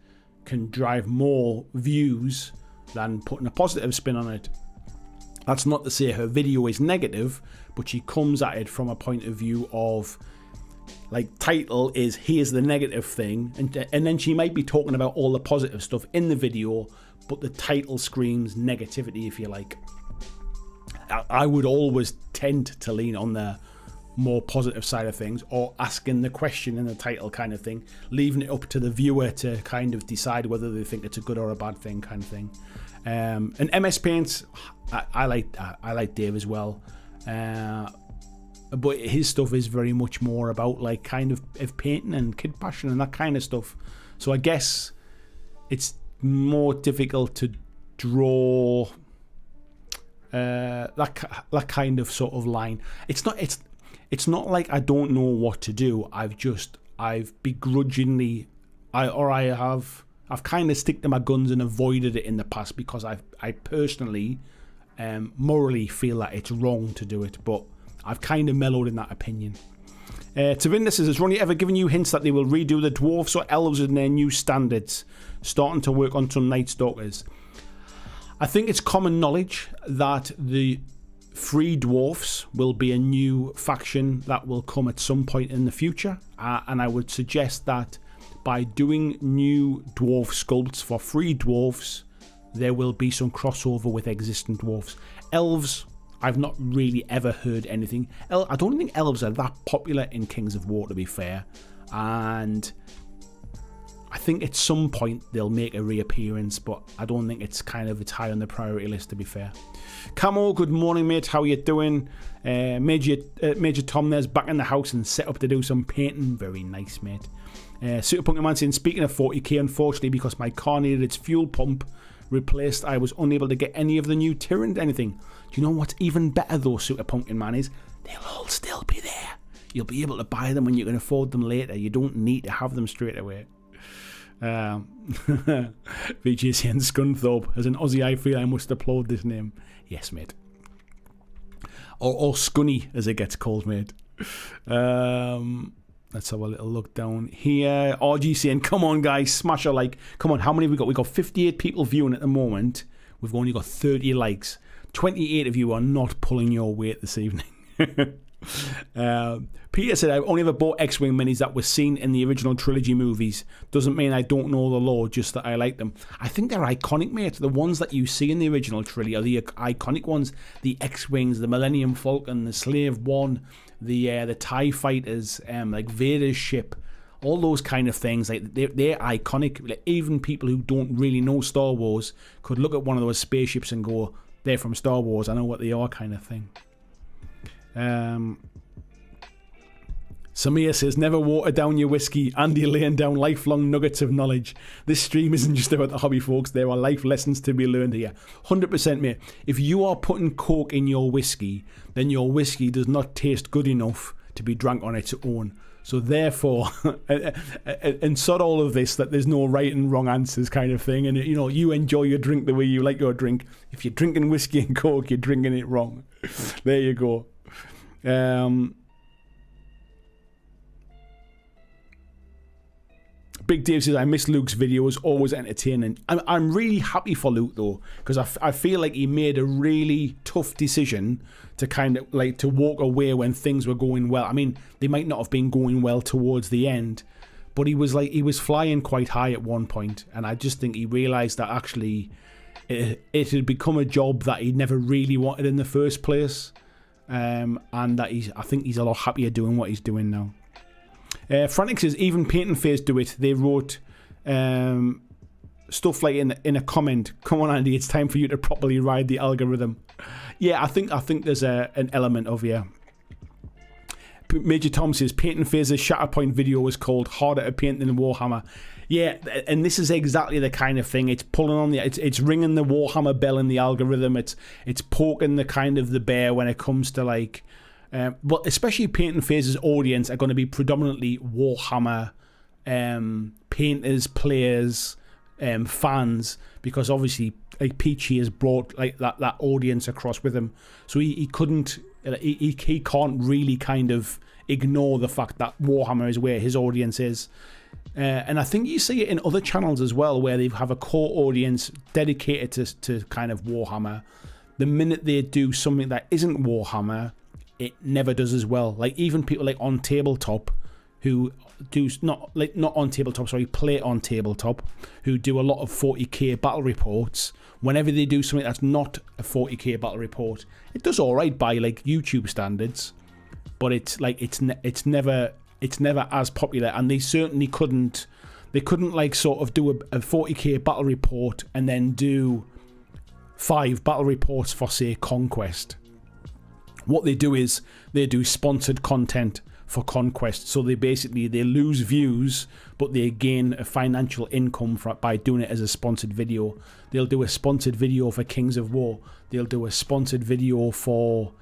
can drive more views than putting a positive spin on it. That's not to say her video is negative, but she comes at it from a point of view of, like, title is here's the negative thing, and then she might be talking about all the positive stuff in the video, but the title screams negativity, if you like. I would always tend to lean on the more positive side of things, or asking the question in the title kind of thing, leaving it up to the viewer to kind of decide whether they think it's a good or a bad thing kind of thing. And MS Paint, I like Dave as well, but his stuff is very much more about like kind of painting and kid passion and that kind of stuff. So I guess it's more difficult to draw that kind of sort of line. It's not like I don't know what to do. I've begrudgingly I've kind of stick to my guns and avoided it in the past because I personally morally feel that it's wrong to do it, but I've kind of mellowed in that opinion. Tavinda says, has Ronnie ever given you hints that they will redo the dwarves or elves in their new standards, starting to work on some Night Stalkers? I think it's common knowledge that the Free Dwarfs will be a new faction that will come at some point in the future, and I would suggest that by doing new dwarf sculpts for Free Dwarfs, there will be some crossover with existing dwarfs. Elves, I've not really ever heard anything. I don't think elves are that popular in Kings of War, to be fair, and I think at some point they'll make a reappearance, but I don't think it's high on the priority list, to be fair. Camo, good morning, mate. How you doing? Major Tom there's back in the house and set up to do some painting. Very nice, mate. Super Punk Man saying, speaking of 40k, unfortunately, because my car needed its fuel pump replaced, I was unable to get any of the new Tyrant anything. Do you know what's even better though, Super Pumpkin Man, is they'll all still be there. You'll be able to buy them when you can afford them later. You don't need to have them straight away. VJ saying Scunthorpe. As an Aussie, I feel I must applaud this name. Yes, mate. Or Scunny, as it gets called, mate. Let's have a little look down here. RG saying, come on, guys, smash a like. Come on, how many have we got? We've got 58 people viewing at the moment. We've only got 30 likes. 28 of you are not pulling your weight this evening. Peter said, I've only ever bought X-Wing minis that were seen in the original trilogy movies. Doesn't mean I don't know the lore, just that I like them. I think they're iconic, mate. The ones that you see in the original trilogy are the iconic ones. The X-Wings, the Millennium Falcon, the Slave One, the TIE Fighters, like Vader's ship, all those kind of things. Like they're iconic. Like, even people who don't really know Star Wars could look at one of those spaceships and go, they're from Star Wars, I know what they are, kind of thing. Samir says, never water down your whiskey. Andy laying down lifelong nuggets of knowledge. This stream isn't just about the hobby, folks. There are life lessons to be learned here. 100%, mate. If you are putting coke in your whiskey, then your whiskey does not taste good enough to be drunk on its own. So therefore, and sort all of this, that there's no right and wrong answers kind of thing. And, you know, you enjoy your drink the way you like your drink. If you're drinking whiskey and coke, you're drinking it wrong. There you go. Big Dave says, I miss Luke's videos, always entertaining. I'm really happy for Luke though, because I feel like he made a really tough decision to kind of like to walk away when things were going well. I mean, they might not have been going well towards the end, but he was flying quite high at one point, and I just think he realised that actually it had become a job that he never really wanted in the first place, and that I think he's a lot happier doing what he's doing now. Frantic says, even Painting Face do it. They wrote stuff like in a comment, come on Andy, it's time for you to properly ride the algorithm. Yeah, I think there's an element of, yeah. Major Tom says, Painting Face's Shatterpoint video was called Harder to Paint than Warhammer. Yeah, and this is exactly the kind of thing. It's pulling on it's ringing the Warhammer bell in the algorithm. It's poking the kind of the bear when it comes to like, but especially Painting Face's audience are going to be predominantly Warhammer painters, players, fans, because obviously like Peachy has brought like that audience across with him, so he can't really kind of ignore the fact that Warhammer is where his audience is. And I think you see it in other channels as well, where they have a core audience dedicated to kind of Warhammer. the minute they do something that isn't Warhammer, it never does as well. Like even people like on tabletop who do not on tabletop, sorry, play on tabletop, who do a lot of 40k battle reports. Whenever they do something that's not a 40k battle report, it does all right by like YouTube standards, but it's like it's never as popular. And they certainly couldn't. They couldn't like sort of do a 40k battle report and then do 5 battle reports for, say, Conquest. What they do is they do sponsored content for Conquest. So they lose views, but they gain a financial income by doing it as a sponsored video. They'll do a sponsored video for Kings of War. They'll do a sponsored video for,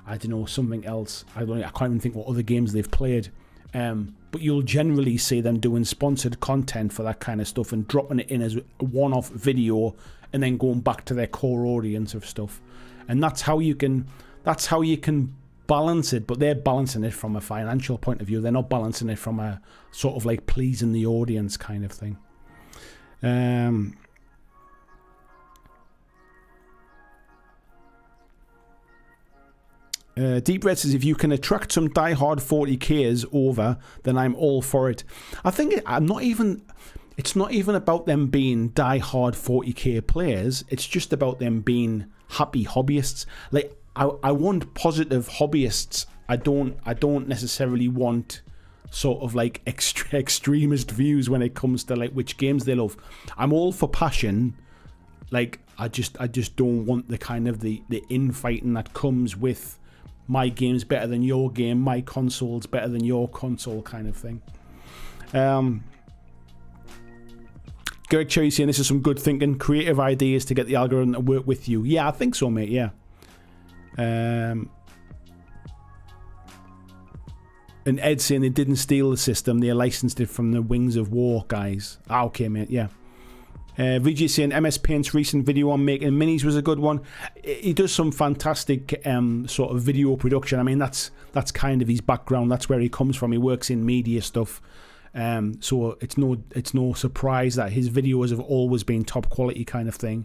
I don't know, something else. I can't even think what other games they've played. But you'll generally see them doing sponsored content for that kind of stuff and dropping it in as a one-off video and then going back to their core audience of stuff. And that's how you can balance it, but they're balancing it from a financial point of view. They're not balancing it from a sort of like pleasing the audience kind of thing. Deep Red says, if you can attract some diehard 40kers over, then I'm all for it. I think it's not even about them being diehard 40k players. It's just about them being happy hobbyists. Like I want positive hobbyists. I don't necessarily want sort of like extremist views when it comes to like which games they love. I'm all for passion. Like I just don't want the kind of the infighting that comes with my game's better than your game, my console's better than your console kind of thing. Greg Cherry saying this is some good thinking, creative ideas to get the algorithm to work with you. Yeah, I think so, mate. Yeah. And Ed saying they didn't steal the system, they licensed it from the Wings of War guys. Okay, mate. Yeah. VJ saying MS Paint's recent video on making minis was a good one. He does some fantastic sort of video production. I mean, that's kind of his background. That's where he comes from. He works in media stuff. So it's no surprise that his videos have always been top quality kind of thing.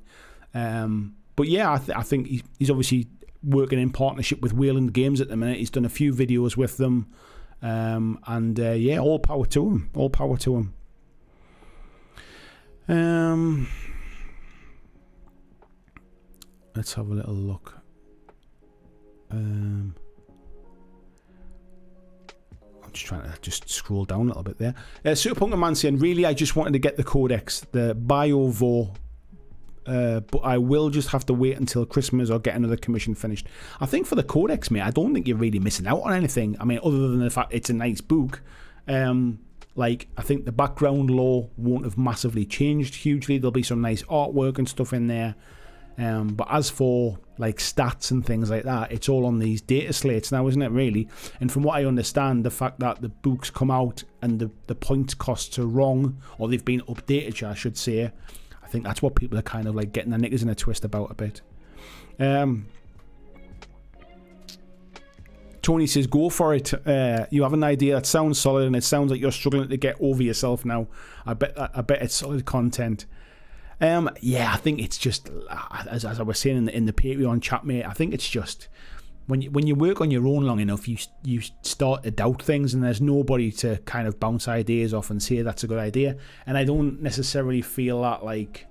But yeah, I think he's obviously working in partnership with Wayland Games at the minute. He's done a few videos with them. And yeah, all power to him. All power to him. Let's have a little look. I'm just trying to scroll down a little bit there. Superpunker Man saying, really, I just wanted to get the Codex, the BioVo, but I will just have to wait until Christmas or get another commission finished. I think for the Codex, mate, I don't think you're really missing out on anything. I mean, other than the fact it's a nice book. Like, I think the background lore won't have massively changed hugely. There'll be some nice artwork and stuff in there. But as for, like, stats and things like that, it's all on these data slates now, isn't it, really? And from what I understand, the fact that the books come out and the point costs are wrong, or they've been updated, I should say, I think that's what people are kind of, like, getting their knickers in a twist about a bit. Tony says, go for it. You have an idea that sounds solid, and it sounds like you're struggling to get over yourself now. I bet it's solid content. Yeah, I think it's just, as I was saying in the Patreon chat, mate, I think it's just, when you work on your own long enough, you start to doubt things, and there's nobody to kind of bounce ideas off and say that's a good idea. And I don't necessarily feel that, like,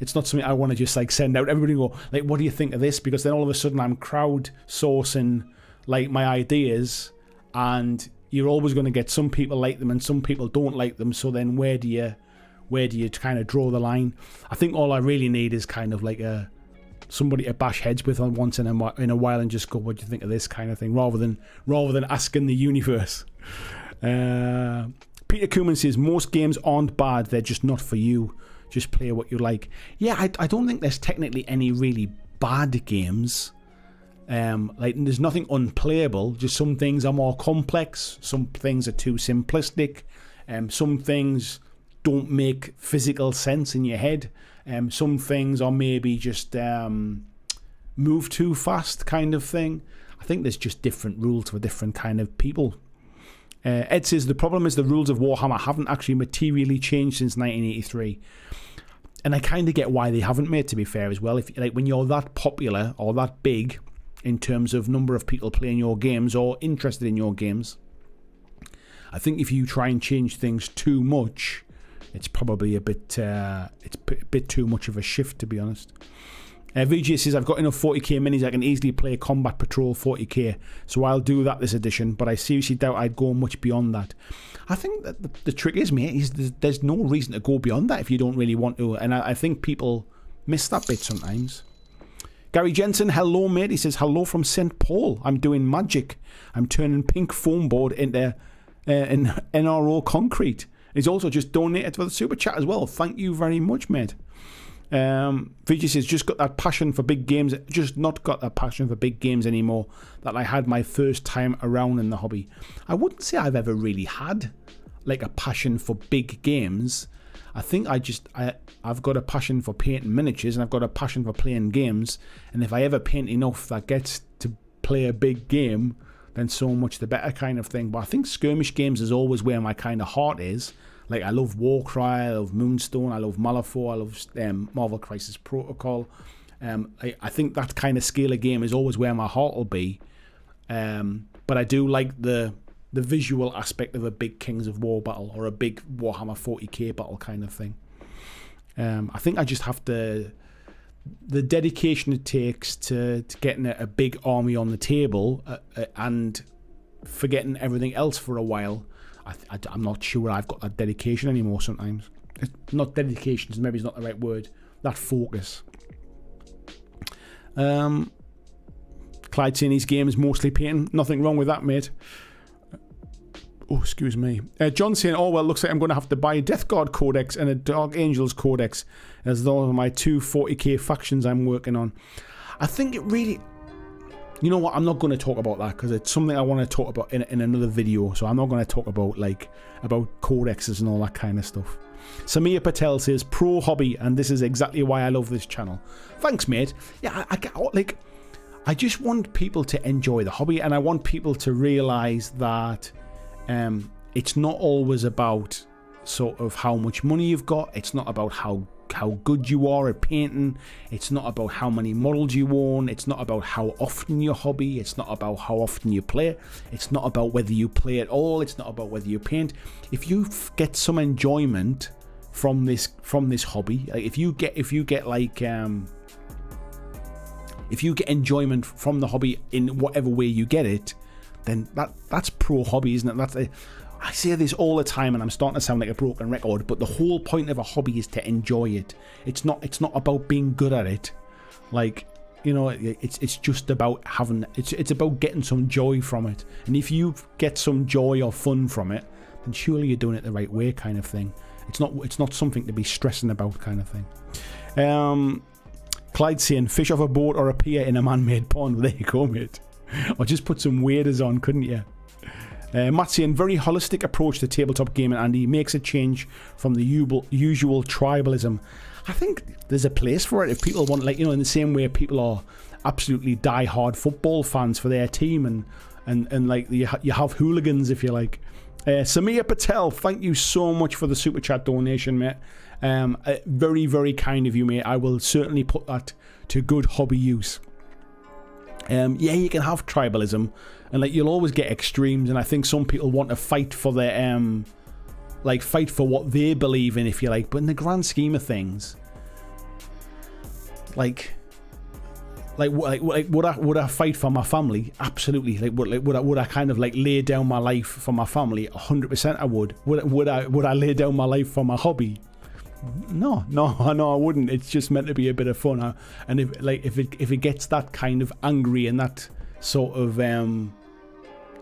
it's not something I want to just, like, send out everybody and go, like, what do you think of this? Because then all of a sudden I'm crowdsourcing, like, my ideas, and you're always going to get some people like them and some people don't like them. So then where do you kind of draw the line? I think all I really need is kind of like somebody to bash heads with on once in a while and just go, what do you think of this kind of thing, rather than asking the universe. Peter Kuman says, most games aren't bad, they're just not for you. Just play what you like. Yeah, I don't think there's technically any really bad games. Like, there's nothing unplayable, just some things are more complex, some things are too simplistic, some things don't make physical sense in your head, some things are maybe just move too fast kind of thing. I think there's just different rules for different kind of people. Ed says, the problem is the rules of Warhammer haven't actually materially changed since 1983. And I kind of get why they haven't, mate, to be fair as well. If like when you're that popular or that big in terms of number of people playing your games or interested in your games, I think if you try and change things too much, it's probably a bit too much of a shift, to be honest. VJ says, I've got enough 40k minis, I can easily play Combat Patrol 40k, so I'll do that this edition, but I seriously doubt I'd go much beyond that. I think that the trick is, mate, there's no reason to go beyond that if you don't really want to, and I think people miss that bit sometimes. Gary Jensen, hello, mate. He says, hello from St. Paul. I'm doing magic. I'm turning pink foam board into NRO concrete. He's also just donated for the super chat as well. Thank you very much, mate. VJ says, just got that passion for big games, just not got that passion for big games anymore that I had my first time around in the hobby. I wouldn't say I've ever really had like a passion for big games. I think I've got a passion for painting miniatures, and I've got a passion for playing games, and if I ever paint enough that gets to play a big game, then so much the better kind of thing. But I think skirmish games is always where my kind of heart is. Like, I love Warcry, I love Moonstone, I love Malifaux, I love Marvel Crisis Protocol. I think that kind of scale of game is always where my heart will be. But I do like the visual aspect of a big Kings of War battle or a big Warhammer 40k battle kind of thing. I think I just have the dedication it takes to getting a big army on the table and forgetting everything else for a while. I'm not sure I've got that dedication anymore sometimes. Not dedication, maybe it's not the right word. That focus. Clyde saying his game is mostly painting. Nothing wrong with that, mate. Oh, excuse me. John saying, oh, well, looks like I'm going to have to buy a Death Guard Codex and a Dark Angels Codex, as those are my two 40k factions I'm working on. I think it really... You know what, I'm not going to talk about that because it's something I want to talk about in another video, so I'm not going to talk about codexes and all that kind of stuff. Samir Patel says, pro hobby, and this is exactly why I love this channel. Thanks, mate. Yeah, I just want people to enjoy the hobby, and I want people to realise that it's not always about sort of how much money you've got. It's not about how good you are at painting. It's not about how many models you own. It's not about how often you hobby. It's not about how often you play. It's not about whether you play at all. It's not about whether you paint. If you get some enjoyment from this hobby, like if you get enjoyment from the hobby in whatever way you get it, then that's pro hobby, isn't it? I say this all the time, and I'm starting to sound like a broken record, but the whole point of a hobby is to enjoy it. It's not about being good at it. Like, you know, it's just about it's about getting some joy from it. And if you get some joy or fun from it, then surely you're doing it the right way, kind of thing. It's not something to be stressing about, kind of thing. Clyde saying, fish off a boat or appear in a man-made pond. There you go, mate. Or just put some waders on, couldn't you? Matt saying, very holistic approach to tabletop gaming, and he makes a change from the usual tribalism. I think there's a place for it if people want, like, you know, in the same way people are absolutely die-hard football fans for their team, and like you have hooligans, if you like. Samir Patel, thank you so much for the super chat donation, mate. Very, very kind of you, mate. I will certainly put that to good hobby use. Yeah, you can have tribalism, and like you'll always get extremes, and I think some people want to fight for their fight for what they believe in, if you like. But in the grand scheme of things, like would I fight for my family? Absolutely. Would I kind of like lay down my life for my family? 100% I would. Would I lay down my life for my hobby? No, I wouldn't. It's just meant to be a bit of fun. And if it gets that kind of angry and that sort of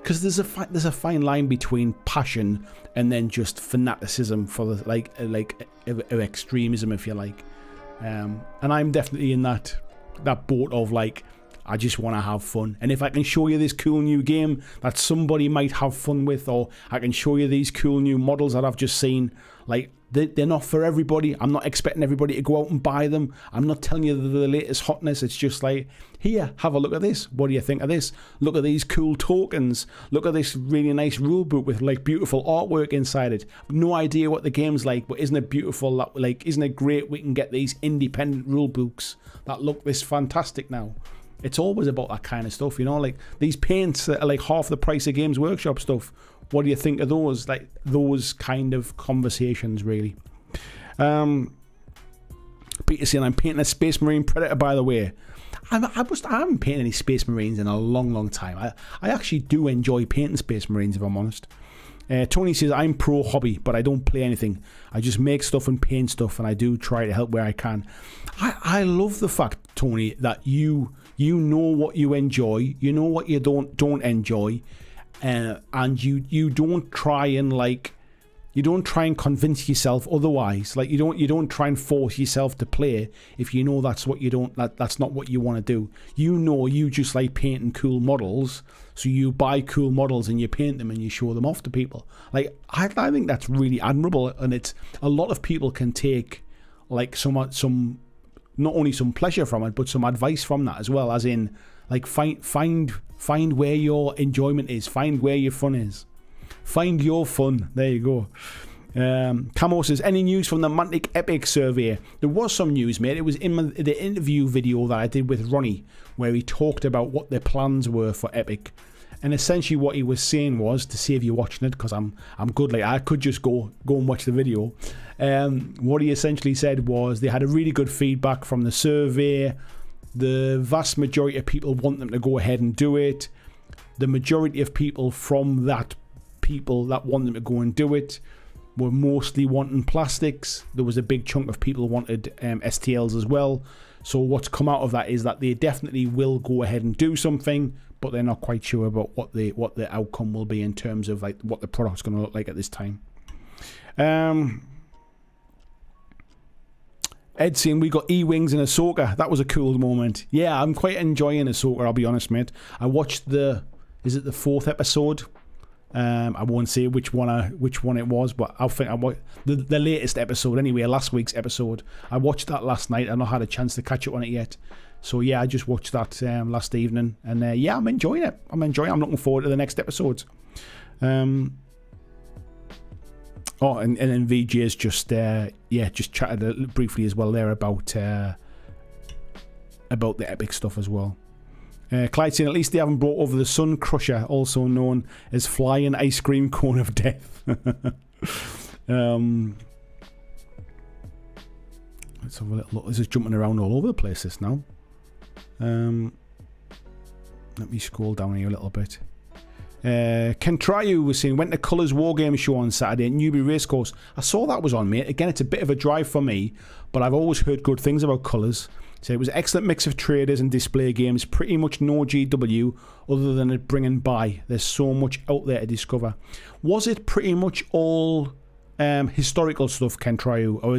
because there's a fine line between passion and then just fanaticism for the like extremism, if you like. And I'm definitely in that boat of like I just want to have fun. And if I can show you this cool new game that somebody might have fun with, or I can show you these cool new models that I've just seen, like, they're not for everybody. I'm not expecting everybody to go out and buy them. I'm not telling you the latest hotness. It's just like, here, have a look at this. What do you think of this? Look at these cool tokens. Look at this really nice rulebook with like beautiful artwork inside it. No idea what the game's like, but isn't it beautiful? Like, isn't it great we can get these independent rulebooks that look this fantastic now? It's always about that kind of stuff, you know, like these paints that are like half the price of Games Workshop stuff. What do you think of those? Like those kind of conversations, really. Peter saying, I'm painting a Space Marine Predator, by the way. I haven't painted any Space Marines in a long time. I actually do enjoy painting Space Marines, if I'm honest. Tony says, I'm pro hobby, but I don't play anything. I just make stuff and paint stuff, and I do try to help where I can. I love the fact, Tony, that you know what you enjoy, you know what you don't enjoy, and you don't try and convince yourself otherwise. Like you don't try and force yourself to play if you know that's not what you want to do. You know you just like painting cool models, so you buy cool models and you paint them and you show them off to people. Like I think that's really admirable, and it's a lot of people can take like some not only some pleasure from it, but some advice from that as well, as in like find where your enjoyment is, find where your fun is. Find your fun. There you go. Camo says, any news from the Mantic Epic survey? There was some news, mate. It was in the interview video that I did with Ronnie, where he talked about what their plans were for Epic. And essentially what he was saying was, to save you watching it, because I'm good, like I could just go and watch the video. What he essentially said was they had a really good feedback from the survey. The vast majority of people want them to go ahead and do it. The majority of people that want them to go and do it were mostly wanting plastics. There was a big chunk of people who wanted STLs as well. So what's come out of that is that they definitely will go ahead and do something, but they're not quite sure about what the outcome will be in terms of like what the product's going to look like at this time. Ed saying, we got E-Wings and Ahsoka. That was a cool moment. Yeah, I'm quite enjoying Ahsoka, I'll be honest, mate. I watched is it the 4th episode? I won't say which one it was, but I think I watched the latest episode anyway, last week's episode. I watched that last night. I've not had a chance to catch up on it yet. So yeah, I just watched that last evening, and yeah, I'm enjoying it. I'm looking forward to the next episodes. And then VJ's just chatted briefly as well there about the Epic stuff as well. Clyde saying, at least they haven't brought over the Sun Crusher, also known as Flying Ice Cream Cone of Death. Let's have a little look. This is jumping around all over the place, this now. Let me scroll down here a little bit. Kentryu was saying, went to Colours Wargame show on Saturday at Newbury Racecourse. I saw that was on, mate. Again, it's a bit of a drive for me, but I've always heard good things about Colours. So it was an excellent mix of traders and display games. Pretty much no GW other than it bringing by. There's so much out there to discover. Was it pretty much all historical stuff, Kentryu, or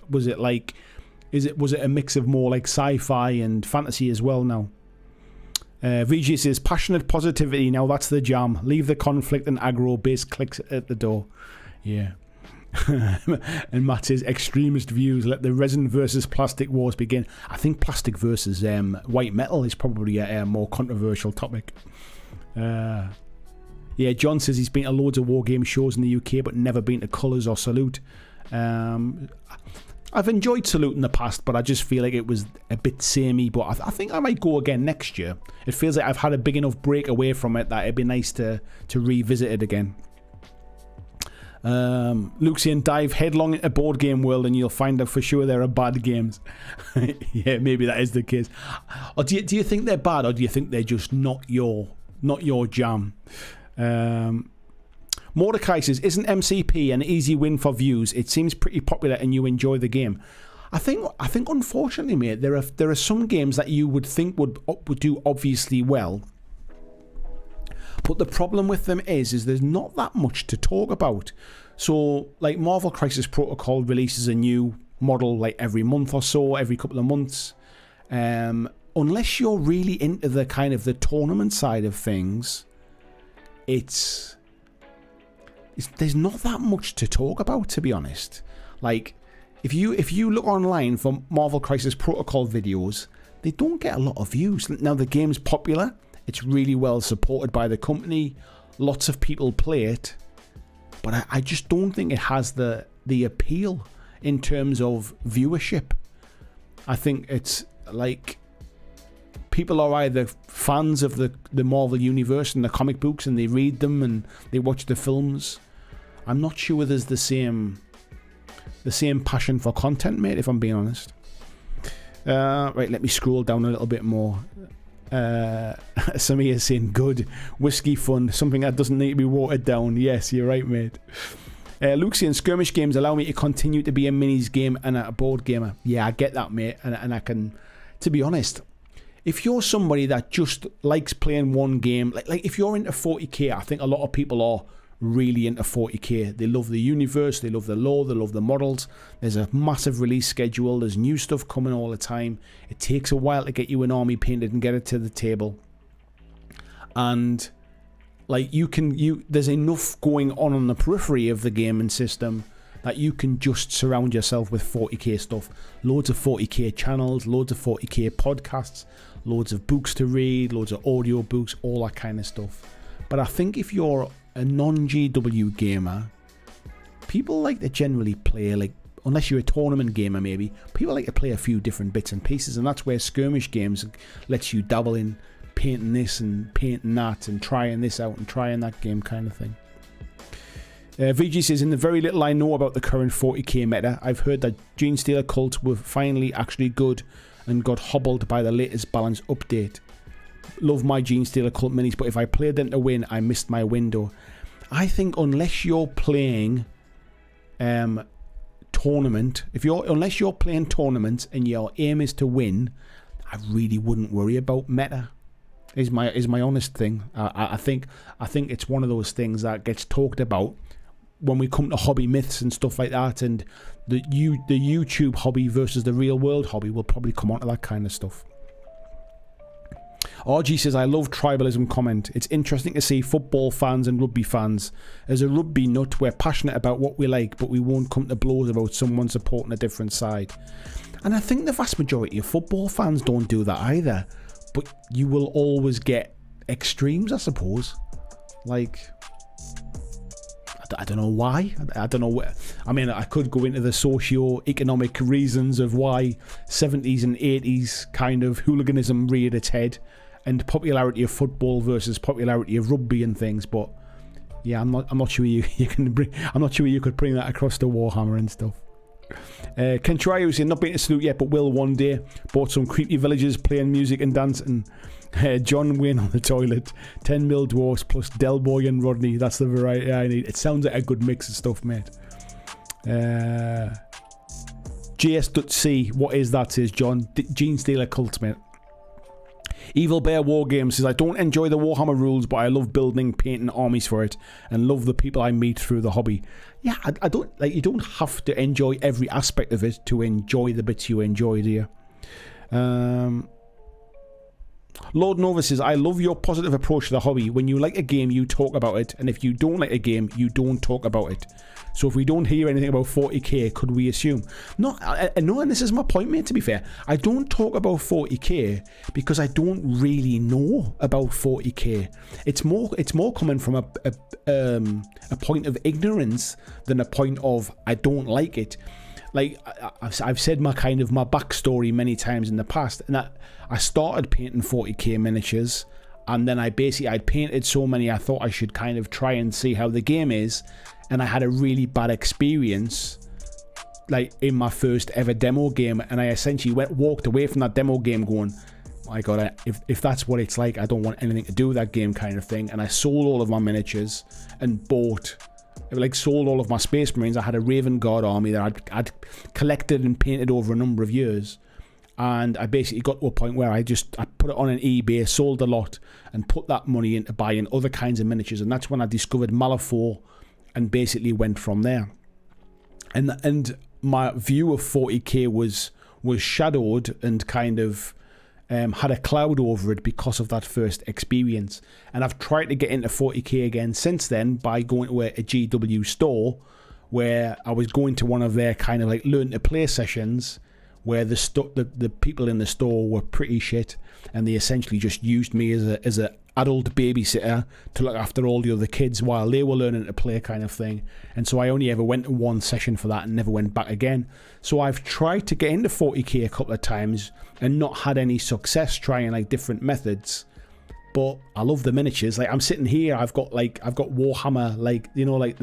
was it a mix of more like sci-fi and fantasy as well now? VG says, passionate positivity, now that's the jam. Leave the conflict and aggro-based clicks at the door. Yeah. And Matt says, extremist views, let the resin versus plastic wars begin. I think plastic versus white metal is probably a more controversial topic. Yeah, John says he's been to loads of wargame shows in the UK but never been to Colours or Salute. I've enjoyed Salute in the past, but I just feel like it was a bit samey. But I think I might go again next year. It feels like I've had a big enough break away from it that it'd be nice to revisit it again. Lucian, dive headlong into board game world and you'll find out for sure there are bad games. Yeah, maybe that is the case. Or do you think they're bad, or do you think they're just not your jam? Mordecai says, isn't MCP an easy win for views? It seems pretty popular and you enjoy the game. I think unfortunately, mate, there are some games that you would think would do obviously well. But the problem with them is there's not that much to talk about. So, like, Marvel Crisis Protocol releases a new model like every month or so, every couple of months. unless you're really into the kind of the tournament side of things, there's not that much to talk about, to be honest. Like, if you look online for Marvel Crisis Protocol videos, they don't get a lot of views. Now, the game's popular. It's really well supported by the company. Lots of people play it. But I just don't think it has the appeal in terms of viewership. I think it's like people are either fans of the Marvel Universe and the comic books and they read them and they watch the films. I'm not sure there's the same passion for content, mate, if I'm being honest. Right, let me scroll down a little bit more. Samir is saying, good. Whiskey fun, something that doesn't need to be watered down. Yes, you're right, mate. Luke saying, skirmish games allow me to continue to be a minis game and a board gamer. Yeah, I get that, mate. And I can, to be honest, if you're somebody that just likes playing one game, like if you're into 40k, I think a lot of people are really into 40k. They love the universe, they love the lore, they love the models. There's a massive release schedule, there's new stuff coming all the time. It takes a while to get you an army painted and get it to the table. And like there's enough going on the periphery of the gaming system that you can just surround yourself with 40k stuff. Loads of 40k channels, loads of 40k podcasts, loads of books to read, loads of audio books, all that kind of stuff. But I think if you're a non-GW gamer, people like to generally play, like, unless you're a tournament gamer maybe, people like to play a few different bits and pieces, and that's where skirmish games lets you dabble in painting this and painting that and trying this out and trying that game kind of thing. VG says, in the very little I know about the current 40k meta, I've heard that Genestealer cults were finally actually good and got hobbled by the latest balance update. Love my Genestealer cult minis, but if I played them to win, I missed my window. I think unless you're playing tournament, unless you're playing tournaments and your aim is to win, I really wouldn't worry about meta. Is my honest thing. I think it's one of those things that gets talked about when we come to hobby myths and stuff like that, and the YouTube hobby versus the real world hobby will probably come onto that kind of stuff. RG says, I love tribalism comment. It's interesting to see football fans and rugby fans. As a rugby nut, we're passionate about what we like, but we won't come to blows about someone supporting a different side. And I think the vast majority of football fans don't do that either. But you will always get extremes, I suppose. Like, I don't know why. I don't know where. I mean, I could go into the socio-economic reasons of why 70s and 80s kind of hooliganism reared its head, and popularity of football versus popularity of rugby and things. But yeah, I'm not sure you can bring. I'm not sure you could bring that across to Warhammer and stuff. Ken Trios saying, not been to Salute yet, but will one day. Bought some creepy villagers playing music and dancing. John Wayne on the toilet. 10 mil dwarfs plus Del Boy and Rodney. That's the variety I need. It sounds like a good mix of stuff, mate. JS.C, what is that, says John. Genestealer cult, mate. Evil Bear War Games says, I don't enjoy the Warhammer rules, but I love building, painting armies for it, and love the people I meet through the hobby. Yeah, I don't like. You don't have to enjoy every aspect of it to enjoy the bits you enjoy, do you? Lord Nova says, I love your positive approach to the hobby. When you like a game, you talk about it, and if you don't like a game, you don't talk about it. So if we don't hear anything about 40k, could we assume? No, and this is my point, mate, to be fair. I don't talk about 40k because I don't really know about 40k. It's more coming from a point of ignorance than a point of I don't like it. Like, I've said my backstory many times in the past, and I started painting 40k miniatures, and then I'd painted so many I thought I should kind of try and see how the game is, and I had a really bad experience, like in my first ever demo game, and I essentially walked away from that demo game going, my God, if that's what it's like, I don't want anything to do with that game kind of thing. And I sold all of my miniatures and sold all of my Space Marines. I had a Raven Guard army that I'd collected and painted over a number of years, and I basically got to a point where I put it on an eBay, sold a lot, and put that money into buying other kinds of miniatures. And that's when I discovered Malifaux, and basically went from there. And my view of 40k was shadowed and kind of had a cloud over it because of that first experience. And I've tried to get into 40k again since then by going to a GW store, where I was going to one of their kind of like learn to play sessions, where the people in the store were pretty shit, and they essentially just used me as a adult babysitter to look after all the other kids while they were learning to play, kind of thing. And so I only ever went to one session for that and never went back again. So I've tried to get into 40k a couple of times and not had any success trying like different methods. But I love the miniatures. Like, I'm sitting here, I've got Warhammer, like, you know, like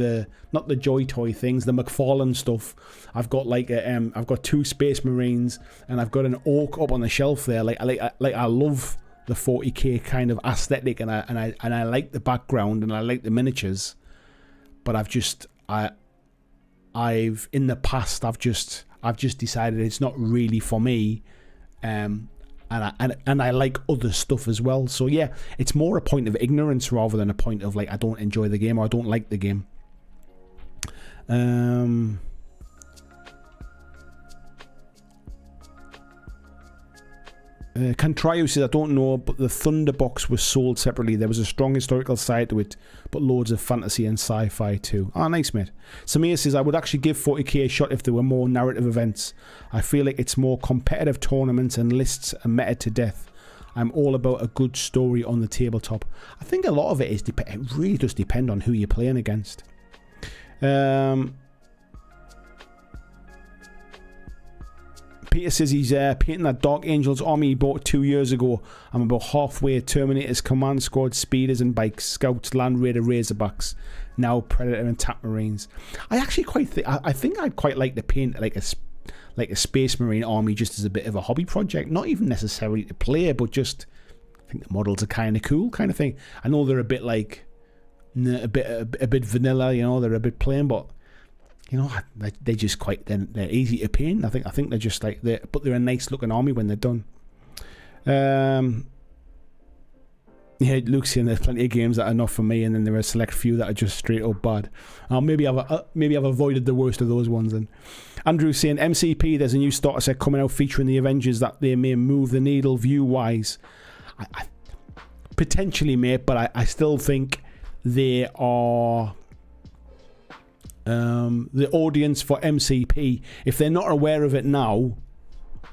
not the Joy Toy things, the McFarlane stuff. I've got like I've got 2 Space Marines, and I've got an Orc up on the shelf there. I love the 40k kind of aesthetic, and I like the background, and I like the miniatures. But I've in the past I've just decided it's not really for me. And I like other stuff as well. So yeah, it's more a point of ignorance rather than a point of like I don't enjoy the game or I don't like the game. Cantryo says, I don't know, but the Thunderbox was sold separately. There was a strong historical side to it, but loads of fantasy and sci-fi too. Oh, nice, mate. Samir says, I would actually give 40k a shot if there were more narrative events. I feel like it's more competitive tournaments and lists are meta to death. I'm all about a good story on the tabletop. I think a lot of it it really does depend on who you're playing against. Peter says he's painting that Dark Angels army he bought 2 years ago. I'm about halfway. Terminators, Command Squad, Speeders and Bikes, Scouts, Land Raider, Razorbacks, now Predator and Tap Marines. I actually I think I'd quite like to paint like a Space Marine army just as a bit of a hobby project. Not even necessarily to play, but just I think the models are kind of cool, kind of thing. I know they're a bit like a bit vanilla, you know, they're a bit plain, but you know, they're just they're easy to paint. I think they're just like but they're a nice looking army when they're done. Yeah, Luke's saying there's plenty of games that are not for me, and then there are a select few that are just straight up bad. Maybe I've avoided the worst of those ones. And Andrew's saying MCP, there's a new starter set coming out featuring the Avengers that they may move the needle view wise. I potentially, mate, but I still think they are. The audience for MCP, if they're not aware of it now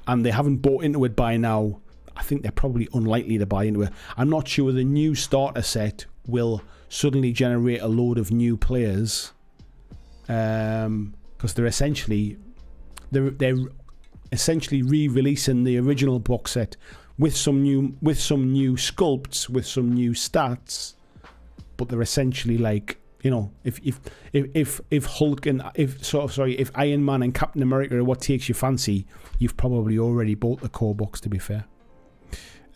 and they haven't bought into it by now, I think they're probably unlikely to buy into it. I'm not sure the new starter set will suddenly generate a load of new players, because they're essentially re-releasing the original box set with some new sculpts, with some new stats, but they're essentially like, you know, if Hulk and if Iron Man and Captain America are what takes your fancy, you've probably already bought the core box, to be fair.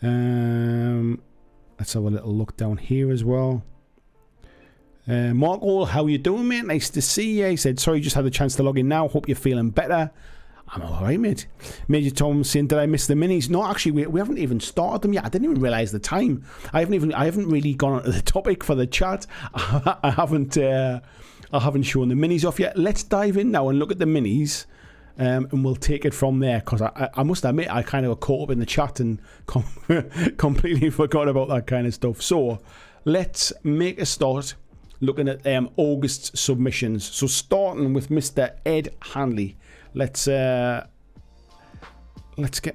Let's have a little look down here as well. Mark All, how you doing, mate? Nice to see you. He said, sorry, just had the chance to log in now. Hope you're feeling better. I'm alright, mate. Major Tom saying, did I miss the minis? No, actually, we haven't even started them yet. I didn't even realise the time. I haven't really gone onto the topic for the chat. I haven't shown the minis off yet. Let's dive in now and look at the minis, and we'll take it from there. Because I must admit, I kind of got caught up in the chat and completely forgot about that kind of stuff. So let's make a start looking at August's submissions. So starting with Mr. Ed Hanley. Let's get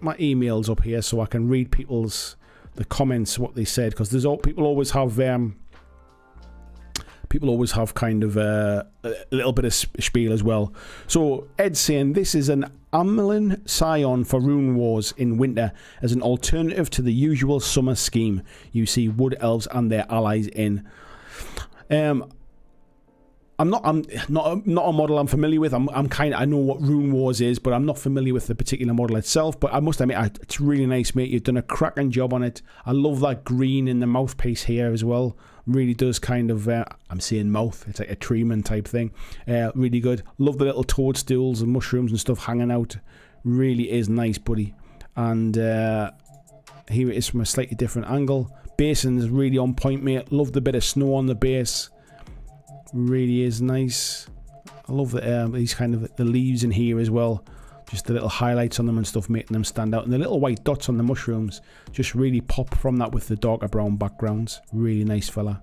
my emails up here so I can read the comments, what they said, because people always have kind of a little bit of spiel as well. So Ed's saying, this is an Amelin Scion for Rune Wars in winter as an alternative to the usual summer scheme you see Wood Elves and their allies in. I'm not a model I'm familiar with. I know what Rune Wars is, but I'm not familiar with the particular model itself. But I must admit, it's really nice, mate. You've done a cracking job on it. I love that green in the mouthpiece here as well. Really does kind of, I'm saying mouth, it's like a treeman type thing. Really good. Love the little toadstools and mushrooms and stuff hanging out. Really is nice, buddy. And here it is from a slightly different angle. Basin is really on point, mate. Love the bit of snow on the base. Really is nice. I love these kind of the leaves in here as well. Just the little highlights on them and stuff, making them stand out. And the little white dots on the mushrooms just really pop from that with the darker brown backgrounds. Really nice fella.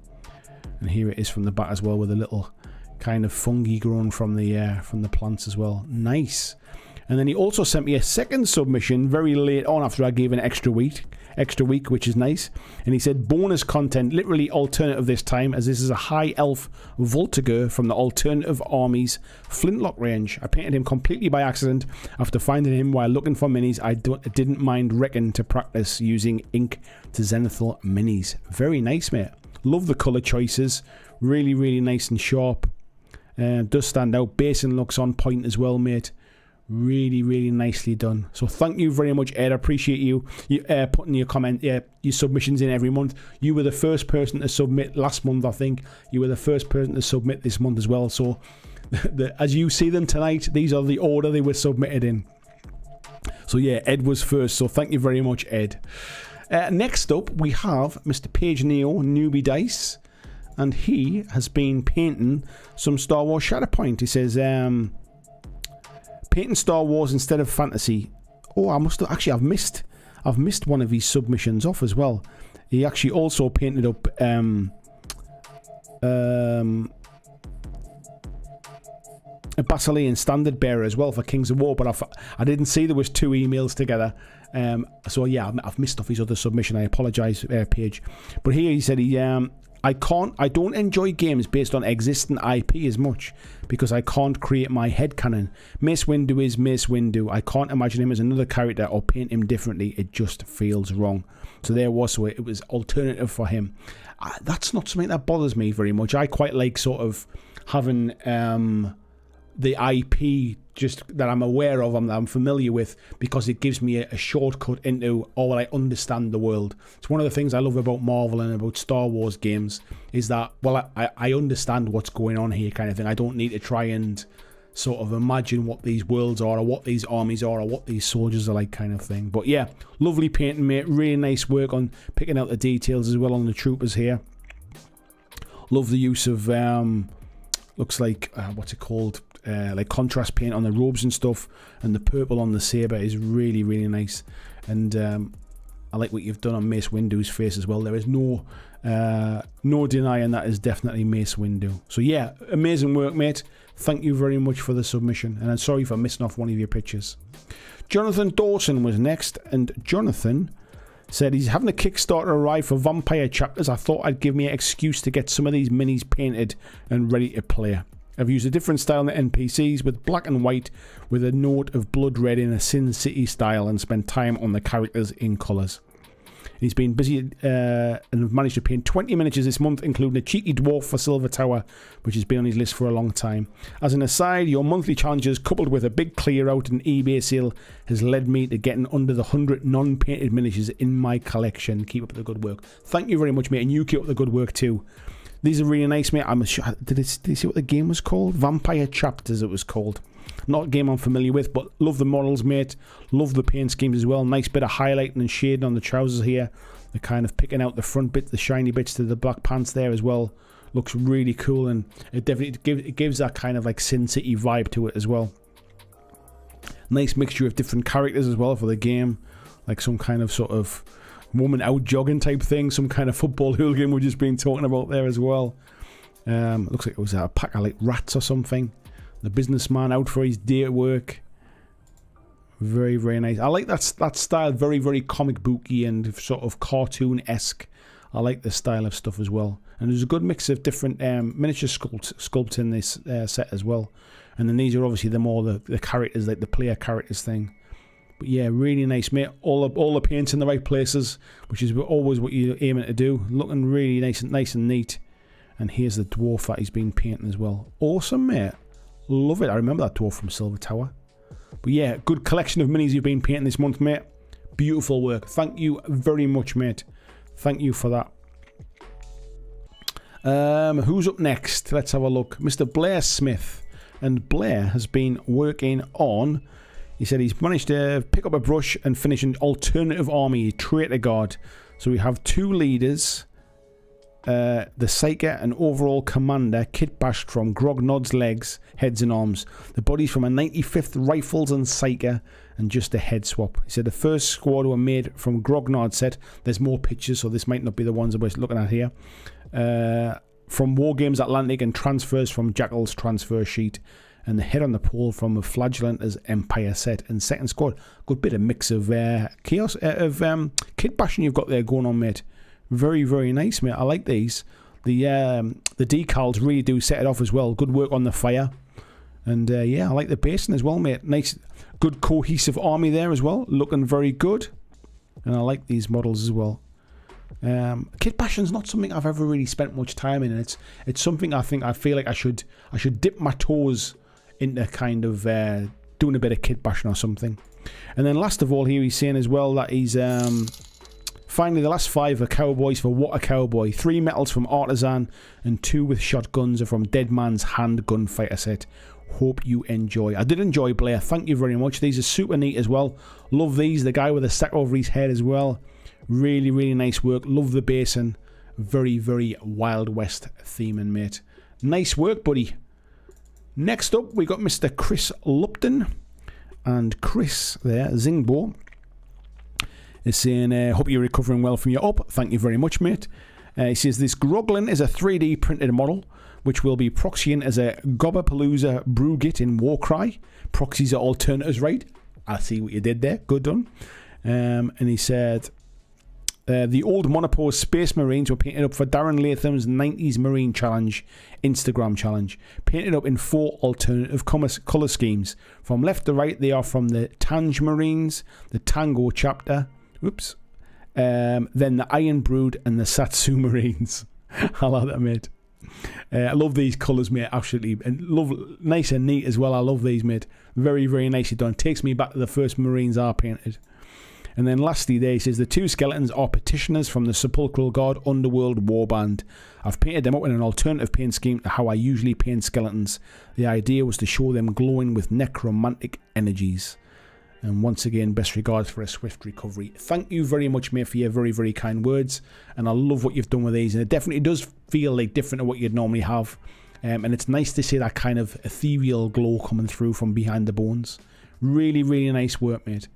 And here it is from the back as well, with a little kind of fungi growing from the plants as well. Nice. And then he also sent me a second submission very late on after I gave an extra week, which is nice. And he said bonus content, literally alternative this time, as this is a high elf Voltigeur from the Alternative Armies Flintlock range. I painted him completely by accident after finding him while looking for minis. I didn't mind wrecking to practice using ink to zenithal minis. Very nice, mate. Love the colour choices. Really, really nice and sharp. Does stand out. Basin looks on point as well, mate. Really, really nicely done. So thank you very much, Ed. I appreciate you putting your your submissions in every month. You were the first person to submit last month, I think. You were the first person to submit this month as well. So as you see them tonight, these are the order they were submitted in. So yeah, Ed was first. So thank you very much, Ed. Next up, we have Mr. Page Neo, Newbie Dice. And he has been painting some Star Wars Shatterpoint. He says, painting Star Wars instead of fantasy. Oh, I must have actually I've missed one of his submissions off as well. He actually also painted up a Basilean Standard Bearer as well for Kings of War, but I didn't see there was two emails together. So yeah, I've missed off his other submission. I apologise, Paige. But here he said I don't enjoy games based on existing IP as much because I can't create my headcanon. Mace Windu is Mace Windu. I can't imagine him as another character or paint him differently. It just feels wrong. So there was, so it was alternative for him. That's not something that bothers me very much. I quite like sort of having the IP just that I'm aware of, that I'm familiar with, because it gives me a shortcut into, I understand the world. It's one of the things I love about Marvel and about Star Wars games, is that, I understand what's going on here kind of thing. I don't need to try and sort of imagine what these worlds are, or what these armies are, or what these soldiers are like kind of thing. But yeah, lovely painting, mate. Really nice work on picking out the details as well on the troopers here. Love the use of, looks like, what's it called? Like contrast paint on the robes and stuff, and the purple on the saber is really, really nice. And I like what you've done on Mace Windu's face as well. There is no denying that is definitely Mace Windu. So yeah, amazing work, mate. Thank you very much for the submission, and I'm sorry for missing off one of your pictures. Jonathan Dawson was next, and Jonathan said he's having a Kickstarter arrive for Vampire chapters. I thought I'd give me an excuse to get some of these minis painted and ready to play. I've used a different style in the NPCs with black and white with a note of blood red in a Sin City style, and spent time on the characters in colours. He's been busy and managed to paint 20 miniatures this month, including a cheeky dwarf for Silver Tower, which has been on his list for a long time. As an aside, your monthly challenges coupled with a big clear out and eBay sale has led me to getting under the 100 non-painted miniatures in my collection. Keep up the good work. Thank you very much, mate, and you keep up the good work too. These are really nice, mate. Did you see what the game was called? Vampire Chapters it was called. Not a game I'm familiar with, but love the models, mate. Love the paint schemes as well. Nice bit of highlighting and shading on the trousers here. They're kind of picking out the front bit, the shiny bits to the black pants there as well. Looks really cool, and it definitely gives that kind of like Sin City vibe to it as well. Nice mixture of different characters as well for the game. Like some kind of sort of woman out jogging type thing, some kind of football hooligan we've just been talking about there as well. Looks like it was a pack of like rats or something. The businessman out for his day at work. Very, very nice. I like that style, very, very comic booky and sort of cartoon-esque. I like the style of stuff as well. And there's a good mix of different miniature sculpts in this set as well. And then these are obviously the characters, like the player characters thing. But yeah, really nice, mate. All the paints in the right places, which is always what you're aiming to do. Looking really nice and neat. And here's the dwarf that he's been painting as well. Awesome, mate. Love it. I remember that dwarf from Silver Tower. But yeah, good collection of minis you've been painting this month, mate. Beautiful work. Thank you very much, mate. Thank you for that. Who's up next? Let's have a look. Mr. Blair Smith. And Blair has been working on... He said he's managed to pick up a brush and finish an alternative army, Traitor Guard. So we have 2 leaders the Psyker and overall commander kit bashed from Grognod's legs, heads and arms. The bodies from a 95th Rifles and Psyker and just a head swap. He said the first squad were made from Grognard set. There's more pictures, so this might not be the ones that we're looking at here. From War Games Atlantic and transfers from Jackal's transfer sheet. And the head on the pole from a Flagellanter's Empire set. And second squad, good bit of mix of chaos, kit bashing you've got there going on, mate. Very, very nice, mate. I like these. The decals really do set it off as well. Good work on the fire. And yeah, I like the basing as well, mate. Nice, good cohesive army there as well. Looking very good. And I like these models as well. Kit bashing's not something I've ever really spent much time in. And it's something I feel like I should dip my toes into kind of doing a bit of kit bashing or something. And then last of all here he's saying as well that he's finally the last 5 are cowboys for What a Cowboy. 3 medals from Artisan and 2 with shotguns are from Dead Man's Hand Gunfighter set. Hope you enjoy. I did enjoy, Blair. Thank you very much. These are super neat as well. Love these. The guy with the stack over his head as well. Really, really nice work. Love the basin. Very, very Wild West theming, mate. Nice work, buddy. Next up, we got Mr. Chris Lupton. And Chris there, Zingbo, is saying, hope you're recovering well from your up. Thank you very much, mate. He says, this Groglin is a 3D printed model, which will be proxying as a Gobberpalooza Brugit in Warcry. Proxies are alternatives, right? I see what you did there. Good done. And he said, the old Monopore Space Marines were painted up for Darren Latham's 90s Marine Challenge Instagram challenge. Painted up in 4 alternative colour schemes. From left to right, they are from the Tange Marines, the Tango chapter, then the Iron Brood and the Satsu Marines. I like that, mate. I love these colours, mate, absolutely. And love, nice and neat as well. I love these, mate. Very, very nicely done. Takes me back to the first Marines I painted. And then lastly there, he says, the 2 skeletons are petitioners from the Sepulchral God Underworld Warband. I've painted them up in an alternative paint scheme to how I usually paint skeletons. The idea was to show them glowing with necromantic energies. And once again, best regards for a swift recovery. Thank you very much, mate, for your very, very kind words. And I love what you've done with these. And it definitely does feel like different to what you'd normally have. And it's nice to see that kind of ethereal glow coming through from behind the bones. Really, really nice work, mate.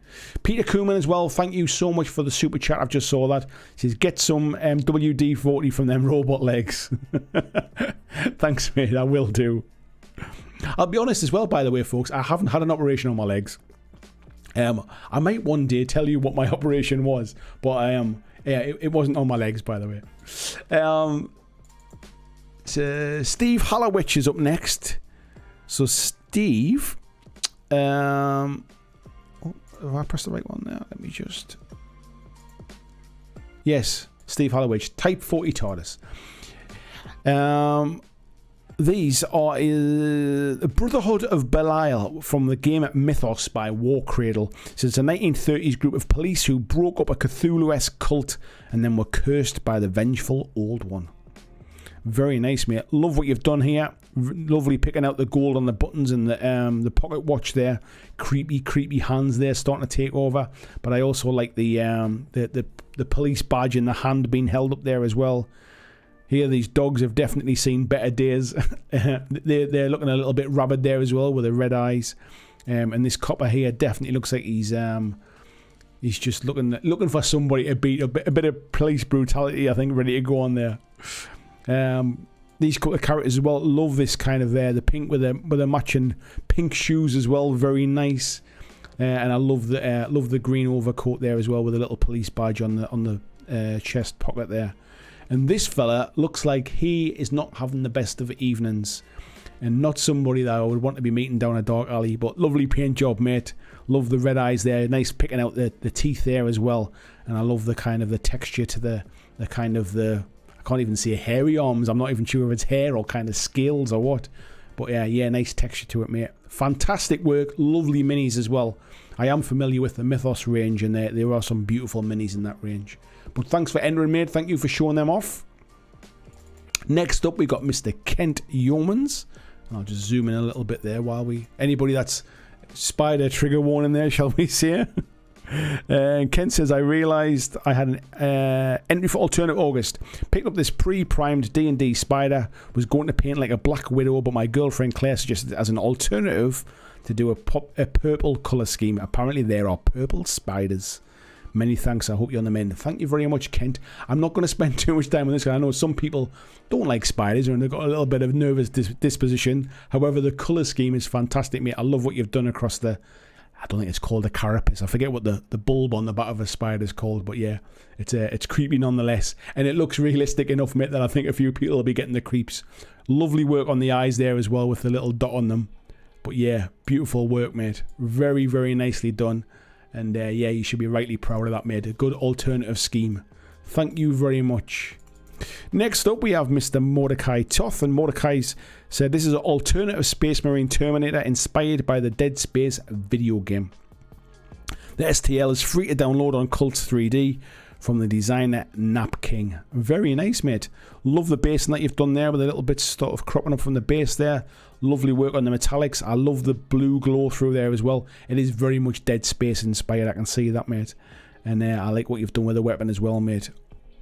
Peter Koeman as well, thank you so much for the super chat. I've just saw that. He says, get some WD-40 from them robot legs. Thanks, mate. I will do. I'll be honest as well, by the way, folks. I haven't had an operation on my legs. I might one day tell you what my operation was. But yeah, it wasn't on my legs, by the way. So Steve Hallowich is up next. So Steve... have I pressed the right one there? Let me just... Yes, Steve Hallowich, Type 40 TARDIS. These are the Brotherhood of Belial from the game Mythos by War Cradle. So it's a 1930s group of police who broke up a Cthulhu-esque cult and then were cursed by the vengeful Old One. Very nice, mate. Love what you've done here. Lovely picking out the gold on the buttons and the pocket watch there. Creepy, creepy hands there starting to take over. But I also like the police badge in the hand being held up there as well. Here, these dogs have definitely seen better days. They're looking a little bit rabid there as well with the red eyes. And this copper here definitely looks like he's just looking for somebody to beat a bit of police brutality. I think ready to go on there. These couple of characters as well. Love this kind of the pink with the matching pink shoes as well. Very nice. And I love the green overcoat there as well with a little police badge on the chest pocket there. And this fella looks like he is not having the best of evenings, and not somebody that I would want to be meeting down a dark alley. But lovely paint job, mate. Love the red eyes there. Nice picking out the teeth there as well. And I love the kind of the texture to the kind of the... I can't even see hairy arms. I'm not even sure if it's hair or kind of scales or what. But yeah, nice texture to it, mate. Fantastic work. Lovely minis as well. I am familiar with the Mythos range, and there are some beautiful minis in that range. But thanks for entering, mate. Thank you for showing them off. Next up, we got Mr. Kent Yeomans. I'll just zoom in a little bit there while we... Anybody that's spider trigger warning there, shall we say? Ken says, I realised I had an entry for Alternate August. Picked up this pre-primed D&D spider. Was going to paint like a Black Widow, but my girlfriend Claire suggested as an alternative to do a purple colour scheme. Apparently there are purple spiders. Many thanks. I hope you're on the mend. Thank you very much, Kent. I'm not going to spend too much time on this because I know some people don't like spiders and they've got a little bit of nervous disposition. However, the colour scheme is fantastic, mate. I love what you've done across the... I don't think it's called a carapace. I forget what the bulb on the back of a spider is called. But yeah, it's creepy nonetheless. And it looks realistic enough, mate, that I think a few people will be getting the creeps. Lovely work on the eyes there as well with the little dot on them. But yeah, beautiful work, mate. Very, very nicely done. And yeah, you should be rightly proud of that, mate. A good alternative scheme. Thank you very much. Next up, we have Mr. Mordecai Toth. And Mordecai's said, this is an alternative Space Marine Terminator inspired by the Dead Space video game. The STL is free to download on Cults 3D from the designer Nap King. Very nice, mate. Love the basing that you've done there with a little bit sort of cropping up from the base there. Lovely work on the metallics. I love the blue glow through there as well. It is very much Dead Space inspired. I can see that, mate. And I like what you've done with the weapon as well, mate.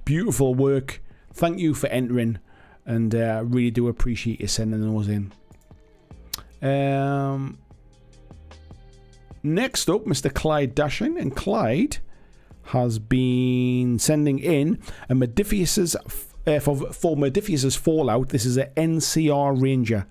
Beautiful work. Thank you for entering. And I really do appreciate you sending those in. Next up, Mr. Clyde Dashing. And Clyde has been sending in a Modifius's for Modifius's Fallout. This is an NCR Ranger.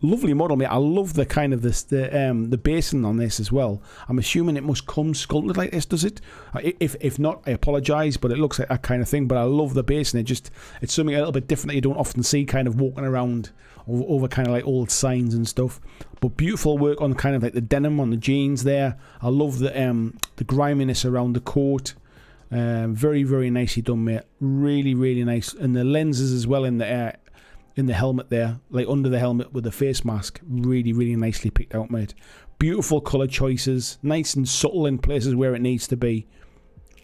Lovely model, mate. I love the kind of the basing on this as well. I'm assuming it must come sculpted like this, does it? If not, I apologise, but it looks like that kind of thing. But I love the basing. It's something a little bit different that you don't often see, kind of walking around over kind of like old signs and stuff. But beautiful work on kind of like the denim on the jeans there. I love the griminess around the coat. Very, very nicely done, mate. Really, really nice. And the lenses as well in the helmet there, like under the helmet with the face mask. Really, really nicely picked out, mate. Beautiful colour choices. Nice and subtle in places where it needs to be.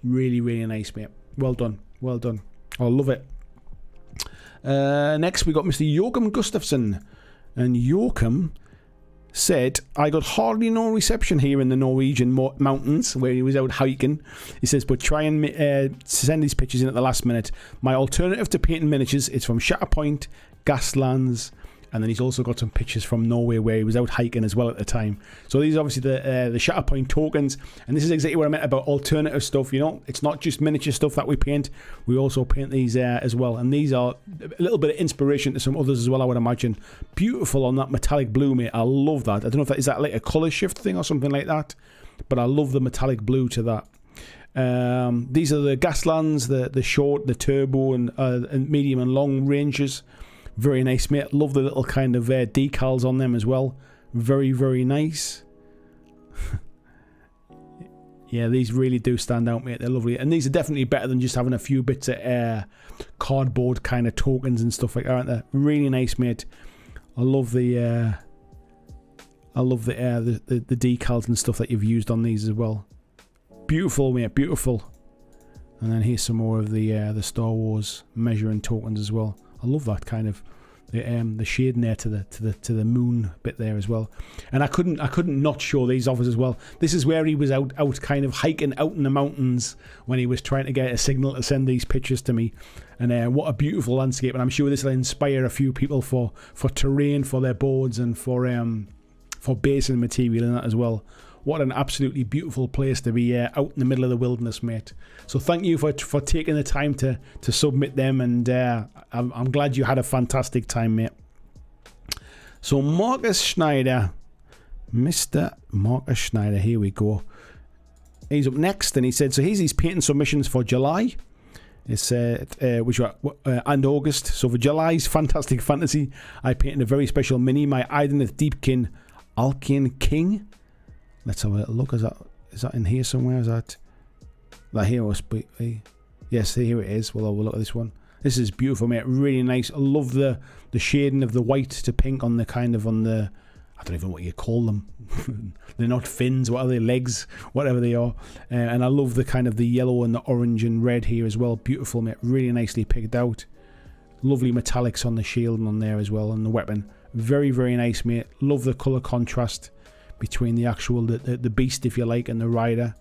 Really, really nice, mate. Well done. Well done. I love it. Next, we got Mr. Joachim Gustafsson. And Joachim said, I got hardly no reception here in the Norwegian mountains where he was out hiking. He says, but try and send these pictures in at the last minute. My alternative to painting miniatures is from Shatterpoint, Gaslands, and then he's also got some pictures from Norway where he was out hiking as well at the time. So these are obviously the Shatterpoint tokens, and this is exactly what I meant about alternative stuff. You know, it's not just miniature stuff that we paint. We also paint these as well, and these are a little bit of inspiration to some others as well, I would imagine. Beautiful on that metallic blue, mate. I love that. I don't know if that is that like a colour shift thing or something like that, but I love the metallic blue to that. These are the Gaslands, the short, the turbo, and medium and long ranges. Very nice, mate. Love the little kind of decals on them as well. Very, very nice. Yeah, these really do stand out, mate. They're lovely. And these are definitely better than just having a few bits of cardboard kind of tokens and stuff like that, aren't they? Really nice, mate. I love the decals and stuff that you've used on these as well. Beautiful, mate. Beautiful. And then here's some more of the Star Wars measuring tokens as well. I love that kind of the shading there to the moon bit there as well. And I couldn't not show these off as well. This is where he was out kind of hiking out in the mountains when he was trying to get a signal to send these pictures to me. And what a beautiful landscape. And I'm sure this will inspire a few people for terrain for their boards and for basing material and that as well. What an absolutely beautiful place to be out in the middle of the wilderness, mate. So thank you for taking the time to submit them, and I'm glad you had a fantastic time, mate. So Marcus Schneider, Mr. Marcus Schneider, here we go. He's up next, and he said, so here's his painting submissions for July. It's and August. So for July's Fantastic Fantasy, I painted a very special mini, my Ideneth Deepkin Alkian King. Let's have a little look. Is that in here somewhere? Is that here must be? Yes, here it is. We'll have a look at this one. This is beautiful, mate. Really nice. I love the shading of the white to pink on the kind of on the, I don't even know what you call them. They're not fins. What are they? Legs? Whatever they are. And I love the kind of the yellow and the orange and red here as well. Beautiful, mate. Really nicely picked out. Lovely metallics on the shield and on there as well, and the weapon. Very, very nice, mate. Love the colour contrast between the actual the beast, if you like, and the rider.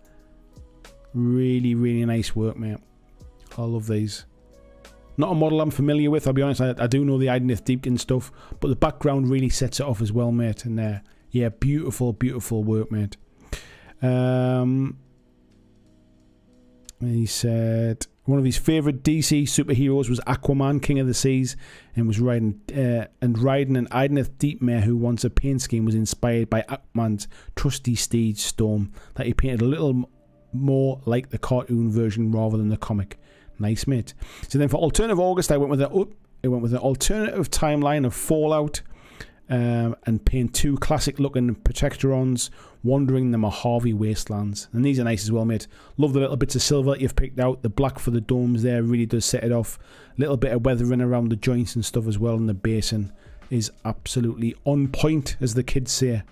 Really, really nice work, mate. I love these. Not a model I'm familiar with, I'll be honest. I do know the Idoneth Deepkin stuff, but the background really sets it off as well, mate. And yeah, beautiful, beautiful work, mate. He said one of his favourite DC superheroes was Aquaman, King of the Seas, and was riding an Idoneth Deepmare who wants a paint scheme was inspired by Aquaman's trusty steed Storm that he painted a little more like the cartoon version rather than the comic. Nice, mate. So then for alternative August, I went with an alternative timeline of Fallout, and paint 2 classic looking Protectorons wandering the Mojave wastelands. And these are nice as well, mate. Love the little bits of silver that you've picked out. The black for the domes there really does set it off. Little bit of weathering around the joints and stuff as well, and the basin is absolutely on point, as the kids say.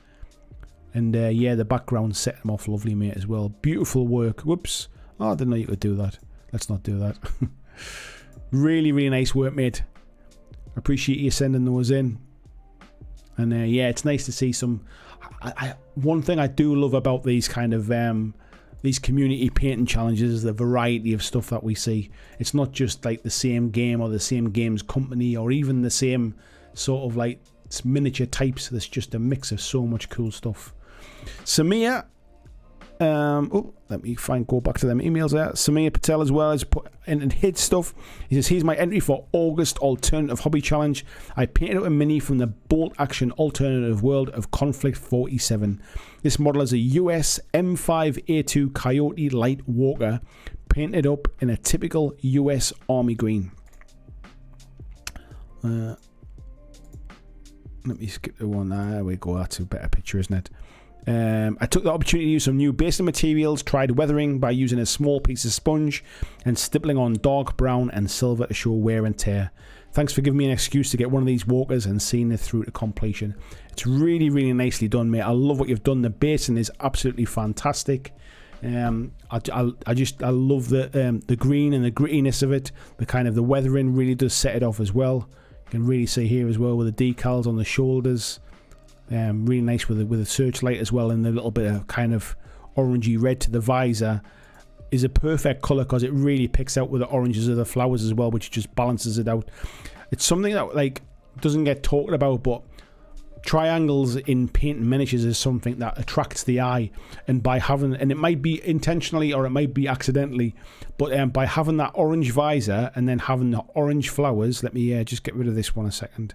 And yeah, the background set them off lovely, mate, as well. Beautiful work. Whoops. Oh, I didn't know you could do that. Let's not do that. Really, really nice work, mate. Appreciate you sending those in. And yeah, it's nice to see some. One thing I do love about these kind of these community painting challenges is the variety of stuff that we see. It's not just like the same game or the same game's company or even the same sort of like miniature types. There's just a mix of so much cool stuff. Samir, let me go back to them emails there. Samir Patel as well has put in his stuff. He says, here's my entry for August Alternative Hobby Challenge. I painted out a mini from the bolt action alternative world of Conflict 47. This model is a US M5A2 Coyote Light Walker painted up in a typical US Army green. Let me skip the one. There we go. That's a better picture, isn't it? I took the opportunity to use some new basing materials, tried weathering by using a small piece of sponge and stippling on dark brown and silver to show wear and tear. Thanks for giving me an excuse to get one of ththese walkers and seeing it through to completion. It's really, really nicely done, mate. I love what you've done. The basing is absolutely fantastic. I love the green and the grittiness of it. The kind of the weathering really does set it off as well. You can really see here as well with the decals on the shoulders. Really nice with the searchlight as well, and the little bit of kind of orangey red to the visor is a perfect colour because it really picks out with the oranges of the flowers as well, which just balances it out. It's something that like doesn't get talked about, but triangles in painting miniatures is something that attracts the eye, and by having, and it might be intentionally or it might be accidentally, but by having that orange visor and then having the orange flowers, let me just get rid of this one a second.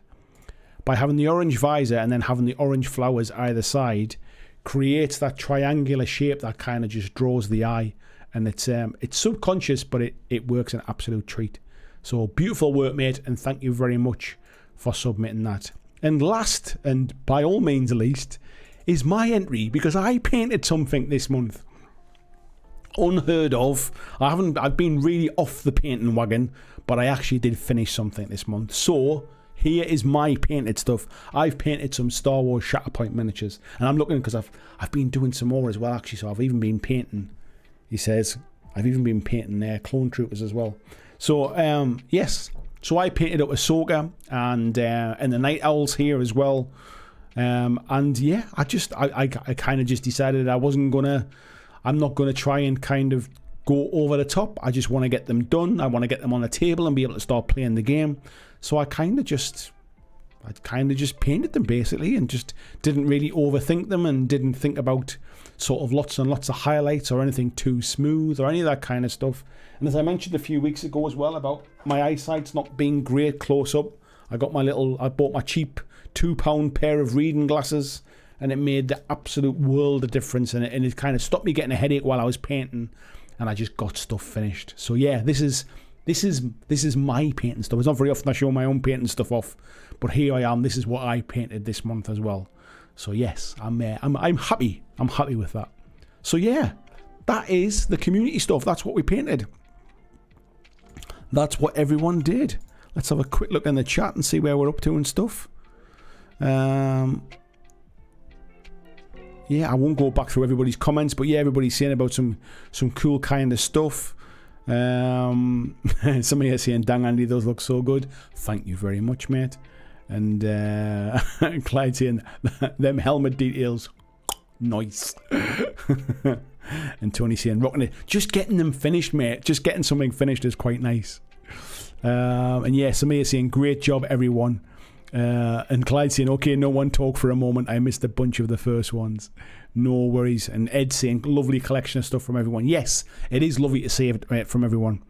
By having the orange visor and then having the orange flowers either side creates that triangular shape that kind of just draws the eye, and it's subconscious, but it works an absolute treat. So beautiful work, mate, and thank you very much for submitting that. And last, and by all means least, is my entry, because I painted something this month unheard of. I've been really off the painting wagon, but I actually did finish something this month. So here is my painted stuff. I've painted some Star Wars Shatterpoint miniatures, and I'm looking because I've been doing some more as well, actually. So I've even been painting. He says I've even been painting their clone troopers as well. So yes, so I painted up Ahsoka and the Night Owls here as well. And yeah, I kind of just decided I'm not gonna try and kind of go over the top. I just want to get them done. I want to get them on the table and be able to start playing the game. So I kind of just painted them basically, and just didn't really overthink them, and didn't think about sort of lots and lots of highlights or anything too smooth or any of that kind of stuff. And as I mentioned a few weeks ago as well about my eyesight's not being great close up, I bought my cheap £2 pair of reading glasses, and it made the absolute world of difference, and it kind of stopped me getting a headache while I was painting, and I just got stuff finished. So yeah, this is my painting stuff. It's not very often I show my own painting stuff off, but here I am. This is what I painted this month as well. So yes, I'm happy. I'm happy with that. So yeah, that is the community stuff. That's what we painted. That's what everyone did. Let's have a quick look in the chat and see where we're up to and stuff. Yeah, I won't go back through everybody's comments, but yeah, everybody's saying about some cool kind of stuff. Somebody is saying, "Dang Andy, those look so good." Thank you very much, mate. And Clyde saying, "Them helmet details, Nice. And Tony saying, rocking it. Just getting them finished, mate. Just getting something finished is quite nice. And yeah, Samir saying, great job, everyone. And Clyde saying, okay, no one talk for a moment. I missed a bunch of the first ones. No worries. And Ed saying, lovely collection of stuff from everyone. Yes, it is lovely to see it from everyone.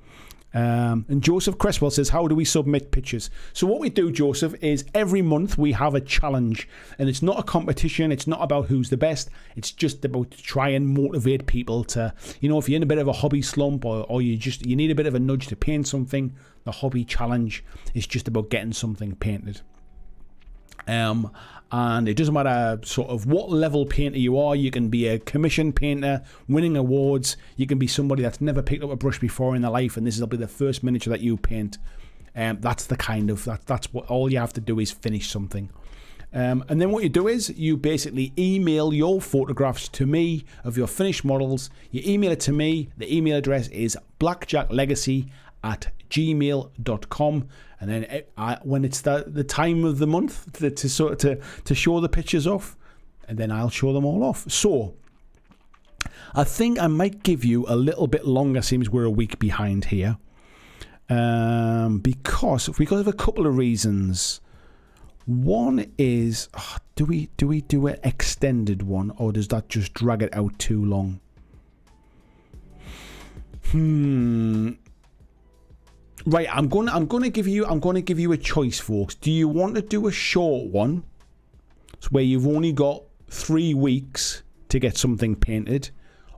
And Joseph Cresswell says, how do we submit pictures? So what we do, Joseph, is every month we have a challenge, and it's not a competition. It's not about who's the best. It's just about to try and motivate people to, you know, if you're in a bit of a hobby slump, or you need a bit of a nudge to paint something, the hobby challenge is just about getting something painted. And it doesn't matter sort of what level painter you are. You can be a commission painter winning awards. You can be somebody that's never picked up a brush before in their life, and this will be the first miniature that you paint. That's the kind of that's what all you have to do is finish something. And then what you do is you basically email your photographs to me of your finished models. You email it to me. The email address is blackjacklegacy@gmail.com. And then when it's the time of the month to show the pictures off, and then I'll show them all off. So I think I might give you a little bit longer. Seems we're a week behind here, because of a couple of reasons. One is, do we do an extended one, or does that just drag it out too long? Right, I'm gonna give you a choice, folks. Do you want to do a short one, where you've only got 3 weeks to get something painted,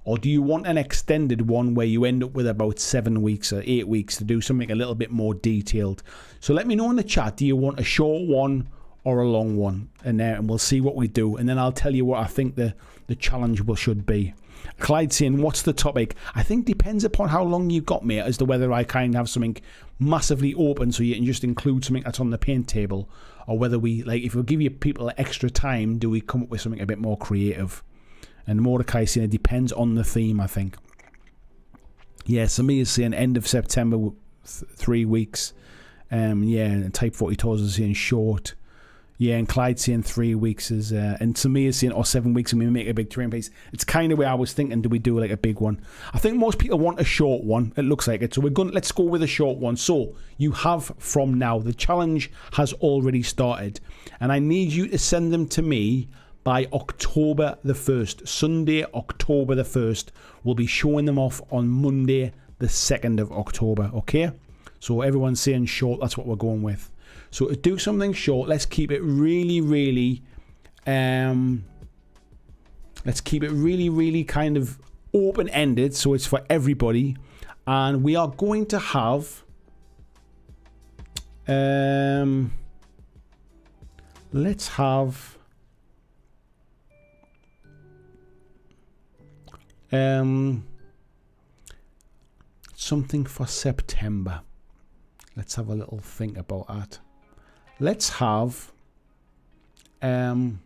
or do you want an extended one where you end up with about 7 weeks or 8 weeks to do something a little bit more detailed? So let me know in the chat. Do you want a short one or a long one? And we'll see what we do, and then I'll tell you what I think the challenge should be. Clyde saying, what's the topic? I think depends upon how long you've got, mate, as to whether I kind of have something massively open so you can just include something that's on the paint table, or whether if we give you people extra time, do we come up with something a bit more creative? And Mordecai saying it depends on the theme, I think. Yeah, Samir is saying end of September, 3 weeks. And Type 40 Tours is saying short. Yeah, and Clyde saying 3 weeks is, and Samir is saying 7 weeks, and we make a big terrain piece. It's kind of where I was thinking, do we do like a big one? I think most people want a short one. It looks like it, so let's go with a short one. So you have from now. The challenge has already started, and I need you to send them to me by October the 1st. Sunday, October the 1st. We'll be showing them off on Monday, the 2nd of October. Okay, so everyone's saying short. That's what we're going with. So to do something short, let's keep it really, really kind of open-ended, so it's for everybody. And we are going to have let's have something for September. Let's have a little think about that. Let's have, I'll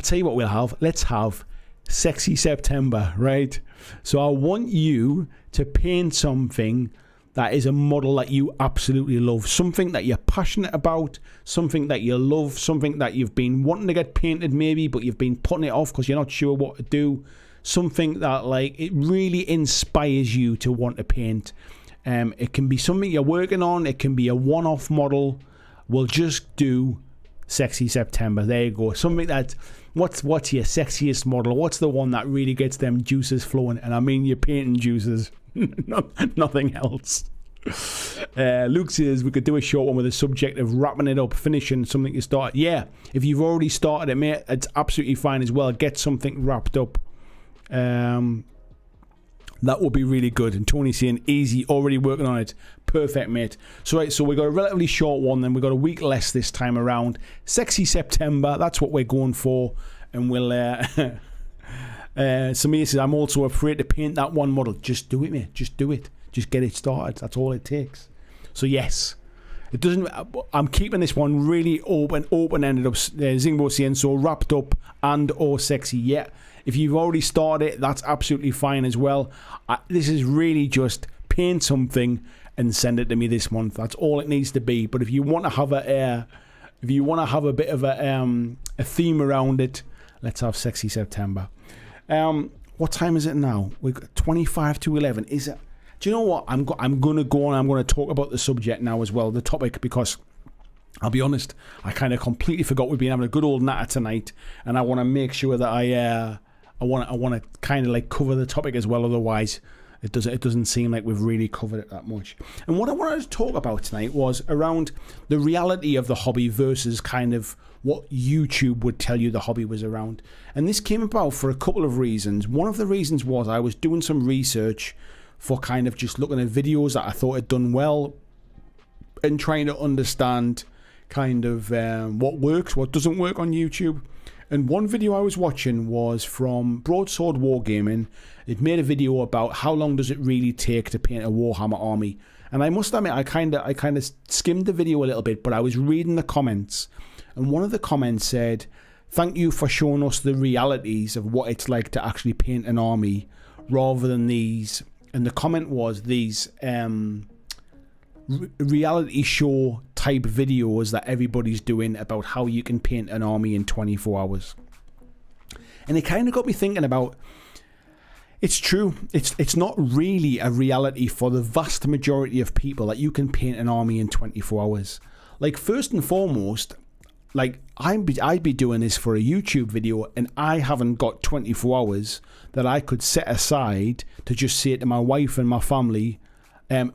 tell you what we'll have. Let's have Sexy September, right? So I want you to paint something that is a model that you absolutely love. Something that you're passionate about, something that you love, something that you've been wanting to get painted maybe, but you've been putting it off because you're not sure what to do. Something that it really inspires you to want to paint. It can be something you're working on. It can be a one-off model. We'll just do Sexy September. There you go. Something that, what's your sexiest model? What's the one that really gets them juices flowing? And I mean your painting juices, nothing else. Luke says we could do a short one with a subject of wrapping it up, finishing something you started. Yeah, if you've already started it, mate, it's absolutely fine as well. Get something wrapped up. That would be really good. And Tony's saying easy, already working on it. Perfect, mate. So we got a relatively short one, then we got a week less this time around. Sexy September, that's what we're going for. And we'll Samir says, I'm also afraid to paint that one model. Just do it, mate. Just do it. Just get it started. That's all it takes. So yes, it doesn't. I'm keeping this one really open-ended up. Zingbo saying so wrapped up and or sexy. Yeah. If you've already started it, that's absolutely fine as well. This is really just paint something and send it to me this month. That's all it needs to be. But if you want to have a bit of a theme around it, Let's have sexy September. What time is it now? We've got 25 to 11. Is it? Do you know what? I'm going to go on. I'm going to talk about the subject now as well, the topic, because I'll be honest, I kind of completely forgot we've been having a good old natter tonight, and I want to make sure that I want to kind of like cover the topic as well. Otherwise, it doesn't seem like we've really covered it that much. And what I wanted to talk about tonight was around the reality of the hobby versus kind of what YouTube would tell you the hobby was around. And this came about for a couple of reasons. One of the reasons was I was doing some research for kind of just looking at videos that I thought had done well and trying to understand kind of what works, what doesn't work on YouTube. And one video I was watching was from Broadsword Wargaming. It made a video about how long does it really take to paint a Warhammer army. And I must admit, I kind of skimmed the video a little bit, but I was reading the comments, and one of the comments said, "Thank you for showing us the realities of what it's like to actually paint an army, rather than these." And the comment was these reality show type videos that everybody's doing about how you can paint an army in 24 hours. And it kind of got me thinking about, it's true, it's not really a reality for the vast majority of people that you can paint an army in 24 hours. Like, first and foremost, like I'd be doing this for a YouTube video, and I haven't got 24 hours that I could set aside to just say to my wife and my family,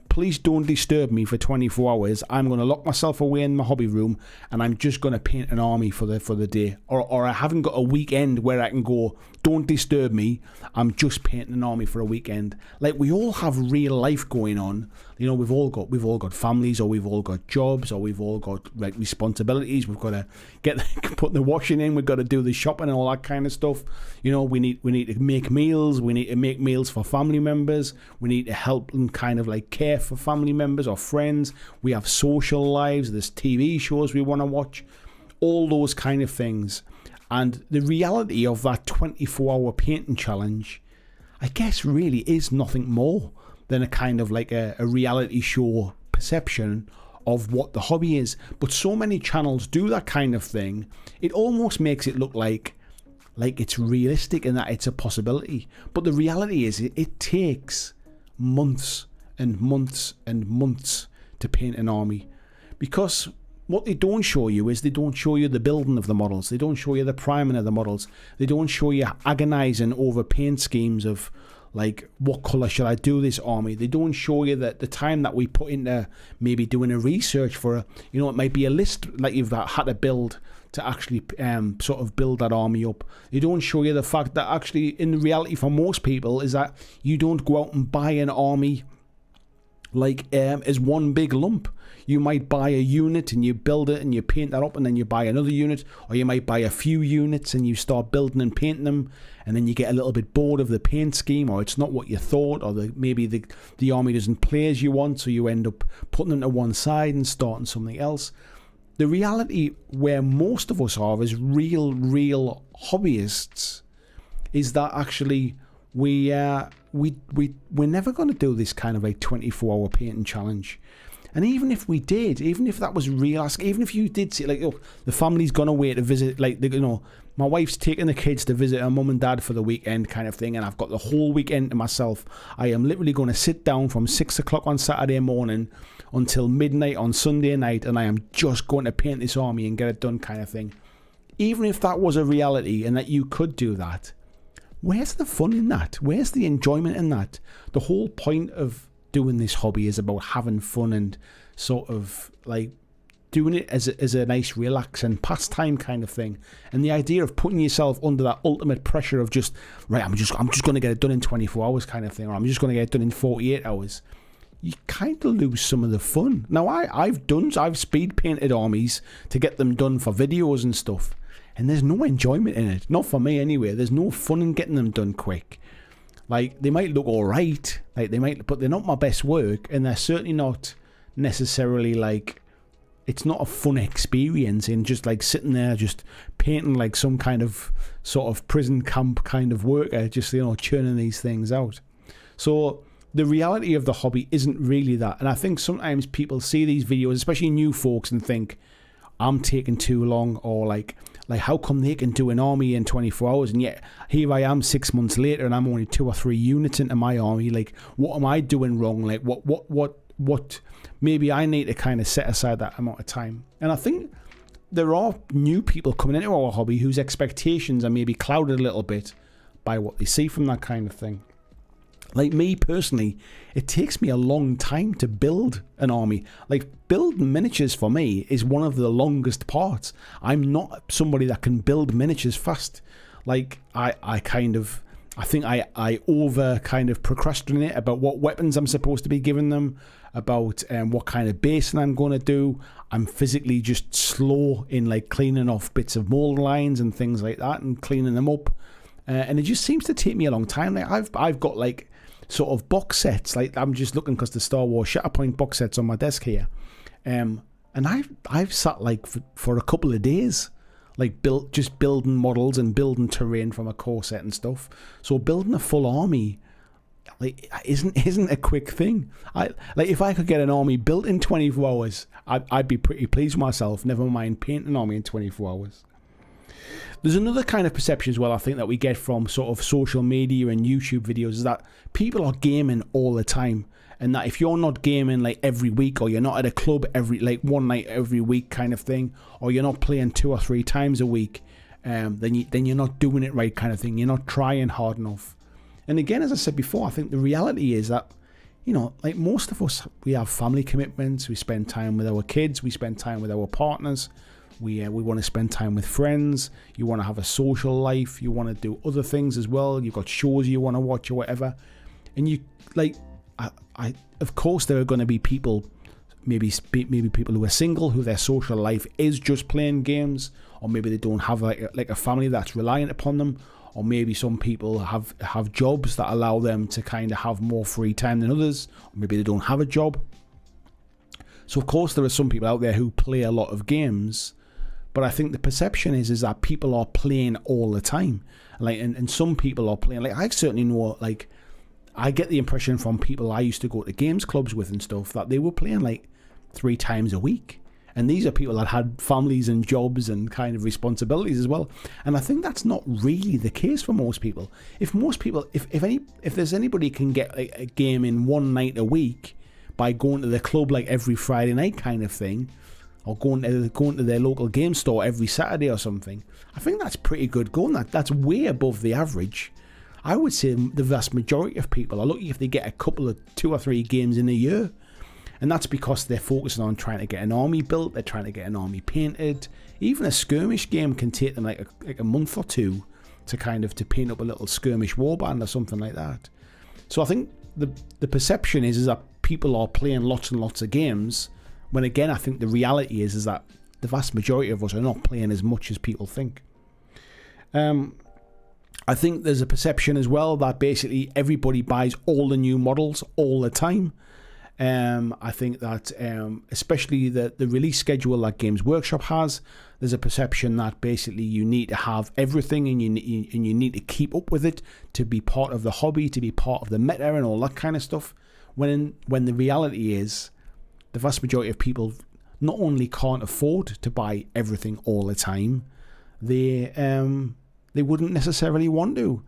please don't disturb me for 24 hours. I'm going to lock myself away in my hobby room, and I'm just going to paint an army for the day. Or I haven't got a weekend where I can go, don't disturb me, I'm just painting an army for a weekend. Like, we all have real life going on. You know, we've all got families, or we've all got jobs, or we've all got like responsibilities. We've got to put the washing in, we've got to do the shopping and all that kind of stuff. You know, we need to make meals, we need to make meals for family members, we need to help and kind of like care for family members or friends. We have social lives, there's TV shows we want to watch, all those kind of things. And the reality of that 24-hour painting challenge, I guess, really is nothing more than a kind of like a reality show perception of what the hobby is. But so many channels do that kind of thing, it almost makes it look like it's realistic and that it's a possibility. But the reality is it takes months and months and months to paint an army, because what they don't show you is they don't show you the building of the models, they don't show you the priming of the models, they don't show you agonizing over paint schemes of like, what colour should I do this army. They don't show you that the time that we put into maybe doing a research for it might be a list like you've had to build to actually sort of build that army up. They don't show you the fact that actually in reality for most people is that you don't go out and buy an army like as one big lump. You might buy a unit and you build it and you paint that up, and then you buy another unit, or you might buy a few units and you start building and painting them, and then you get a little bit bored of the paint scheme, or it's not what you thought, or maybe the army doesn't play as you want, so you end up putting them to one side and starting something else. The reality where most of us are as real hobbyists is that actually we're never going to do this kind of like 24-hour painting challenge. And even if we did, even if that was real, even if you did see, like, oh, the family's gone away to visit, like, my wife's taking the kids to visit her mum and dad for the weekend kind of thing, and I've got the whole weekend to myself. I am literally going to sit down from 6 o'clock on Saturday morning until midnight on Sunday night, and I am just going to paint this army and get it done kind of thing. Even if that was a reality and that you could do that, where's the fun in that? Where's the enjoyment in that? The whole point of doing this hobby is about having fun and sort of like doing it as a nice relax and pastime kind of thing. And the idea of putting yourself under that ultimate pressure of just, right, I'm just going to get it done in 24 hours kind of thing, or I'm just going to get it done in 48 hours. You kind of lose some of the fun. Now, I've speed painted armies to get them done for videos and stuff, and there's no enjoyment in it. Not for me anyway. There's no fun in getting them done quick. Like, they might look all right, but they're not my best work, and they're certainly not necessarily like, it's not a fun experience in just like sitting there just painting like some kind of sort of prison camp kind of worker, just churning these things out. So the reality of the hobby isn't really that. And I think sometimes people see these videos, especially new folks, and think, I'm taking too long, or like Like, how come they can do an army in 24 hours, and yet here I am 6 months later, and I'm only 2 or 3 units into my army? Like, what am I doing wrong? Like, what? Maybe I need to kind of set aside that amount of time. And I think there are new people coming into our hobby whose expectations are maybe clouded a little bit by what they see from that kind of thing. Like me personally, it takes me a long time to build an army. Like, building miniatures for me is one of the longest parts. I'm not somebody that can build miniatures fast. Like, I think I over kind of procrastinate about what weapons I'm supposed to be giving them, about what kind of basing I'm going to do. I'm physically just slow in like cleaning off bits of mold lines and things like that and cleaning them up. And it just seems to take me a long time. Like, I've got like sort of box sets. Like, I'm just looking because the Star Wars Shatterpoint box sets on my desk here. And I've sat like for a couple of days, like just building models and building terrain from a core set and stuff. So building a full army, like, isn't a quick thing. Like, if I could get an army built in 24 hours, I'd be pretty pleased with myself. Never mind painting an army in 24 hours. There's another kind of perception as well, I think, that we get from sort of social media and YouTube videos, is that people are gaming all the time, and that if you're not gaming like every week, or you're not at a club every like one night every week kind of thing, or you're not playing 2 or 3 times a week, then you're not doing it right kind of thing. You're not trying hard enough. And again, as I said before, I think the reality is that, you know, like most of us, we have family commitments. We spend time with our kids. We spend time with our partners. We want to spend time with friends. You want to have a social life. You want to do other things as well. You've got shows you want to watch or whatever. And you like, I of course there are going to be people, maybe people who are single, who their social life is just playing games, or maybe they don't have like a family that's reliant upon them, or maybe some people have jobs that allow them to kind of have more free time than others, or maybe they don't have a job. So of course there are some people out there who play a lot of games. But I think the perception is that people are playing all the time. Like, and some people are playing, like, I certainly know, like, I get the impression from people I used to go to games clubs with and stuff, that they were playing like 3 times a week. And these are people that had families and jobs and kind of responsibilities as well. And I think that's not really the case for most people. If most people, if there's anybody can get like a game in one night a week by going to the club like every Friday night kind of thing, or going to their local game store every Saturday or something, I think that's pretty good going. That's way above the average. I would say the vast majority of people are lucky if they get a couple of 2 or 3 games in a year. And that's because they're focusing on trying to get an army built, they're trying to get an army painted. Even a skirmish game can take them like a month or 2 to kind of to paint up a little skirmish warband or something like that. So I think the perception is that people are playing lots and lots of games, when again I think the reality is that the vast majority of us are not playing as much as people think. I think there's a perception as well that basically everybody buys all the new models all the time. I think that especially the release schedule that Games Workshop has, there's a perception that basically you need to have everything and you need to keep up with it to be part of the hobby, to be part of the meta and all that kind of stuff. When the reality is, the vast majority of people not only can't afford to buy everything all the time, they wouldn't necessarily want to.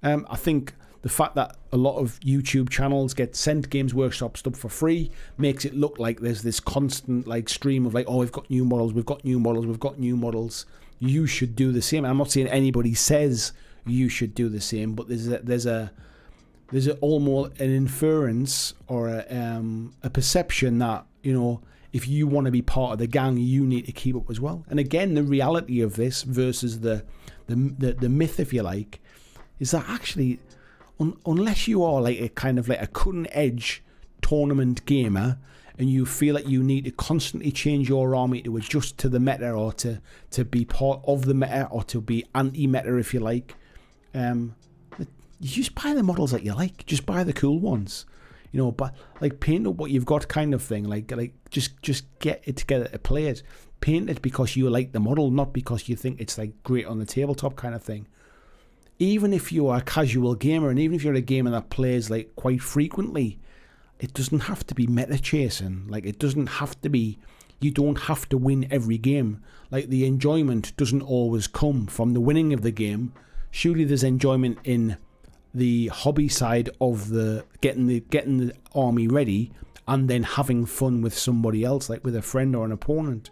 I think the fact that a lot of YouTube channels get sent Games Workshop stuff for free makes it look like there's this constant like stream of like, oh, we've got new models, we've got new models, we've got new models. You should do the same. I'm not saying anybody says you should do the same, but there's almost an inference or a perception that, you know, if you want to be part of the gang, you need to keep up as well. And again, the reality of this versus the myth, if you like, is that actually, unless you are like a kind of like a cutting edge tournament gamer and you feel like you need to constantly change your army to adjust to the meta or to be part of the meta or to be anti-meta, if you like, you just buy the models that you like. Just buy the cool ones, you know. But like, paint up what you've got, kind of thing. Like just get it together to play it. Paint it because you like the model, not because you think it's like great on the tabletop, kind of thing. Even if you are a casual gamer, and even if you're a gamer that plays like quite frequently, it doesn't have to be meta chasing. Like, it doesn't have to be you don't have to win every game. Like, the enjoyment doesn't always come from the winning of the game. Surely there's enjoyment in the hobby side of the getting the army ready and then having fun with somebody else, like with a friend or an opponent.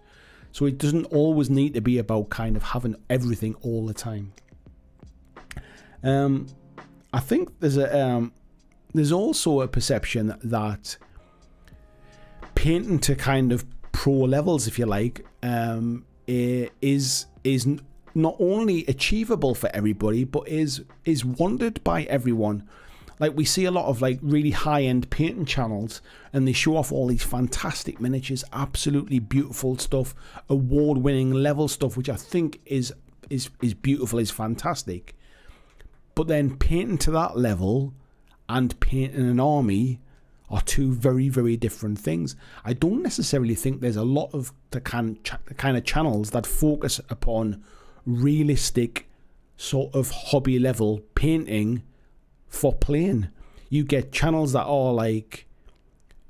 So it doesn't always need to be about kind of having everything all the time. I think there's also a perception that painting to kind of pro levels, if you like, is not only achievable for everybody, but is wanted by everyone. Like, we see a lot of like really high-end painting channels, and they show off all these fantastic miniatures, absolutely beautiful stuff, award-winning level stuff, which I think is beautiful, is fantastic. But then painting to that level and painting an army are two very, very different things. I don't necessarily think there's a lot of the kind of channels that focus upon realistic sort of hobby level painting for playing. You get channels that are like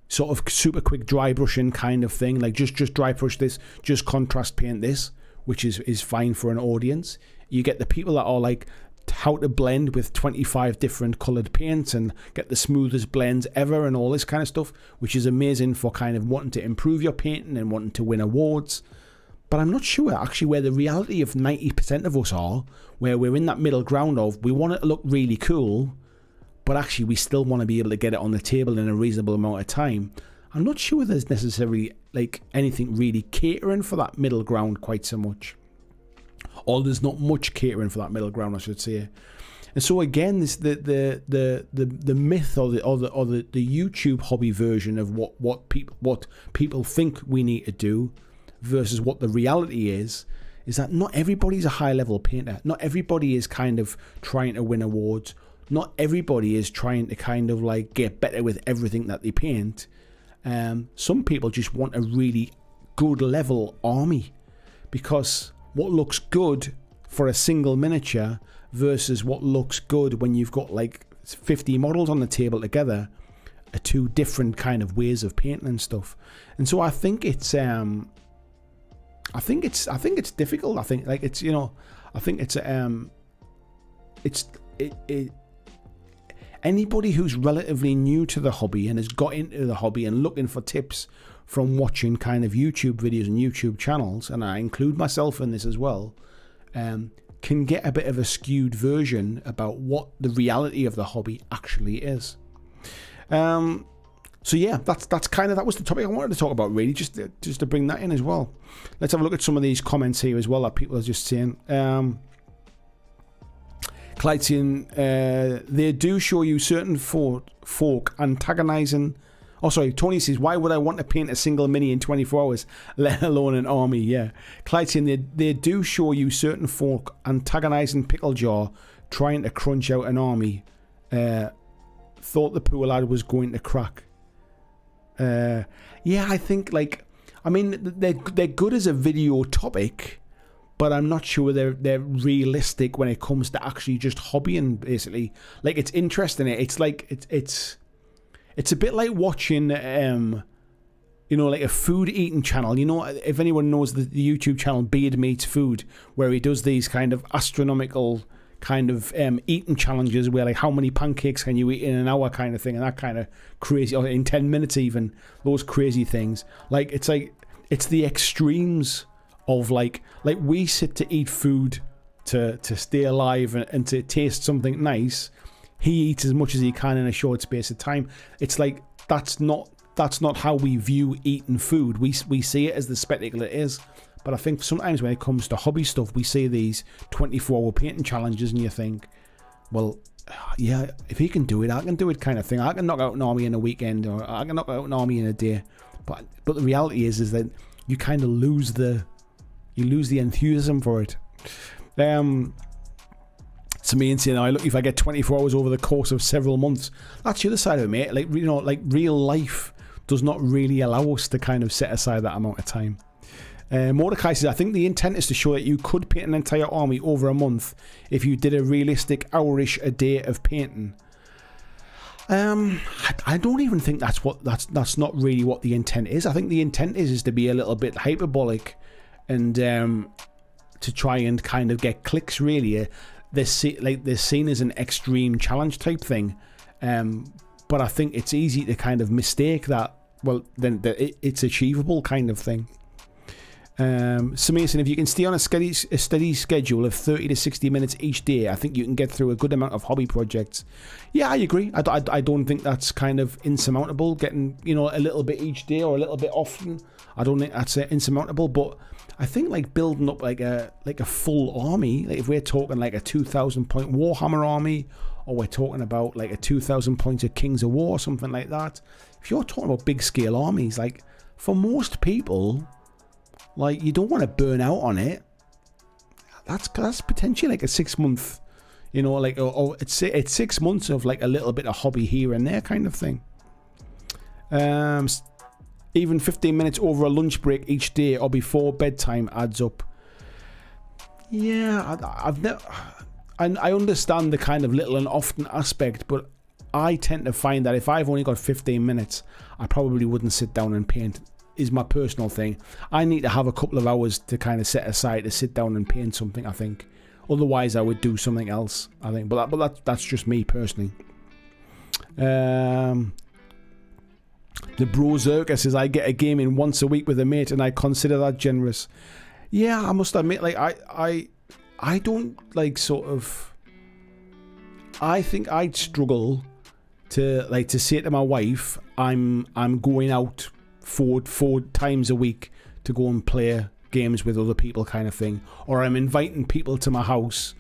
sort of super quick dry brushing kind of thing, like just dry brush this, just contrast paint this, which is fine for an audience. You get the people that are like how to blend with 25 different coloured paints and get the smoothest blends ever and all this kind of stuff, which is amazing for kind of wanting to improve your painting and wanting to win awards. But I'm not sure actually where the reality of 90% of us are, where we're in that middle ground of we want it to look really cool, but actually we still want to be able to get it on the table in a reasonable amount of time. I'm not sure there's necessarily like anything really catering for that middle ground quite so much. Or there's not much catering for that middle ground, I should say. And so again, this the myth or the YouTube hobby version of what people think we need to do versus what the reality is that not everybody's a high level painter. Not everybody is kind of trying to win awards. Not everybody is trying to kind of like get better with everything that they paint. Some people just want a really good level army, because what looks good for a single miniature versus what looks good when you've got like 50 models on the table together are two different kind of ways of painting and stuff. And so I think it's difficult. I think like it's, you know, I think it's anybody who's relatively new to the hobby and has got into the hobby and looking for tips from watching kind of YouTube videos and YouTube channels, and I include myself in this as well, can get a bit of a skewed version about what the reality of the hobby actually is. So yeah, that was the topic I wanted to talk about, really, just to bring that in as well. Let's have a look at some of these comments here as well that people are just saying. Clyde's saying, they do show you certain folk antagonizing. Oh, sorry, Tony says, why would I want to paint a single mini in 24 hours, let alone an army? Yeah. Clyde saying, they do show you certain folk antagonizing Picklejaw, trying to crunch out an army. Thought the poor lad was going to crack. Yeah, I think, like, I mean, they're good as a video topic, but I'm not sure they're realistic when it comes to actually just hobbying, basically. Like, it's interesting. It's like, it's a bit like watching, you know, like a food eating channel. You know, if anyone knows the YouTube channel Beard Meats Food, where he does these kind of astronomical kind of eating challenges where like how many pancakes can you eat in an hour kind of thing, and that kind of crazy, or in 10 minutes even, those crazy things. Like it's the extremes of like we sit to eat food to stay alive and to taste something nice. He eats as much as he can in a short space of time. It's like that's not how we view eating food. We see it as the spectacle it is. But I think sometimes when it comes to hobby stuff, we see these 24-hour painting challenges and you think, well, yeah, if he can do it, I can do it kind of thing. I can knock out an army in a weekend, or I can knock out an army in a day. But the reality is that you kind of lose the enthusiasm for it. To me and saying, "I look, if I get 24 hours over the course of several months," that's the other side of it, mate. Like, you know, like real life does not really allow us to kind of set aside that amount of time. Mordecai says, I think the intent is to show that you could paint an entire army over a month if you did a realistic hour-ish a day of painting. I don't even think that's not really what the intent is. I think the intent is to be a little bit hyperbolic and to try and kind of get clicks. Really, they're seen as an extreme challenge type thing, but I think it's easy to kind of mistake that. Well, then it's achievable kind of thing. So Mason, if you can stay on a steady schedule of 30 to 60 minutes each day, I think you can get through a good amount of hobby projects. Yeah, I agree. I don't think that's kind of insurmountable, getting, a little bit each day or a little bit often. I don't think that's insurmountable, but I think like building up like a full army, like if we're talking like a 2,000 point Warhammer army, or we're talking about like a 2,000 points of Kings of War or something like that. If you're talking about big scale armies, like for most people, like you don't want to burn out on it. That's potentially like a 6 month, or it's 6 months of like a little bit of hobby here and there kind of thing. Even 15 minutes over a lunch break each day or before bedtime adds up. Yeah, I've never. I understand the kind of little and often aspect, but I tend to find that if I've only got 15 minutes, I probably wouldn't sit down and paint. Is my personal thing. I need to have a couple of hours to kind of set aside to sit down and paint something, I think. Otherwise, I would do something else, I think. But that's just me personally. The Bro Zerka says, I get a game in once a week with a mate and I consider that generous. Yeah, I must admit, like I don't like sort of. I think I'd struggle to say to my wife, I'm going out four times a week to go and play games with other people kind of thing, or I'm inviting people to my house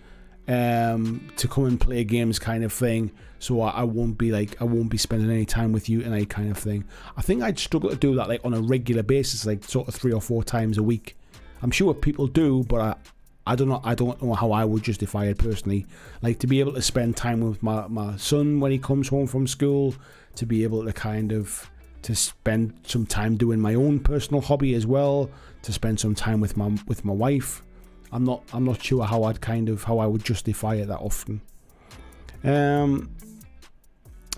to come and play games kind of thing, so I won't be spending any time with you tonight kind of thing. I think I'd struggle to do that like on a regular basis, like sort of 3 or 4 times a week. I'm sure people do, but I don't know how I would justify it personally. Like to be able to spend time with my son when he comes home from school, to be able to kind of to spend some time doing my own personal hobby as well, to spend some time with my wife. I'm not sure how I would justify it that often.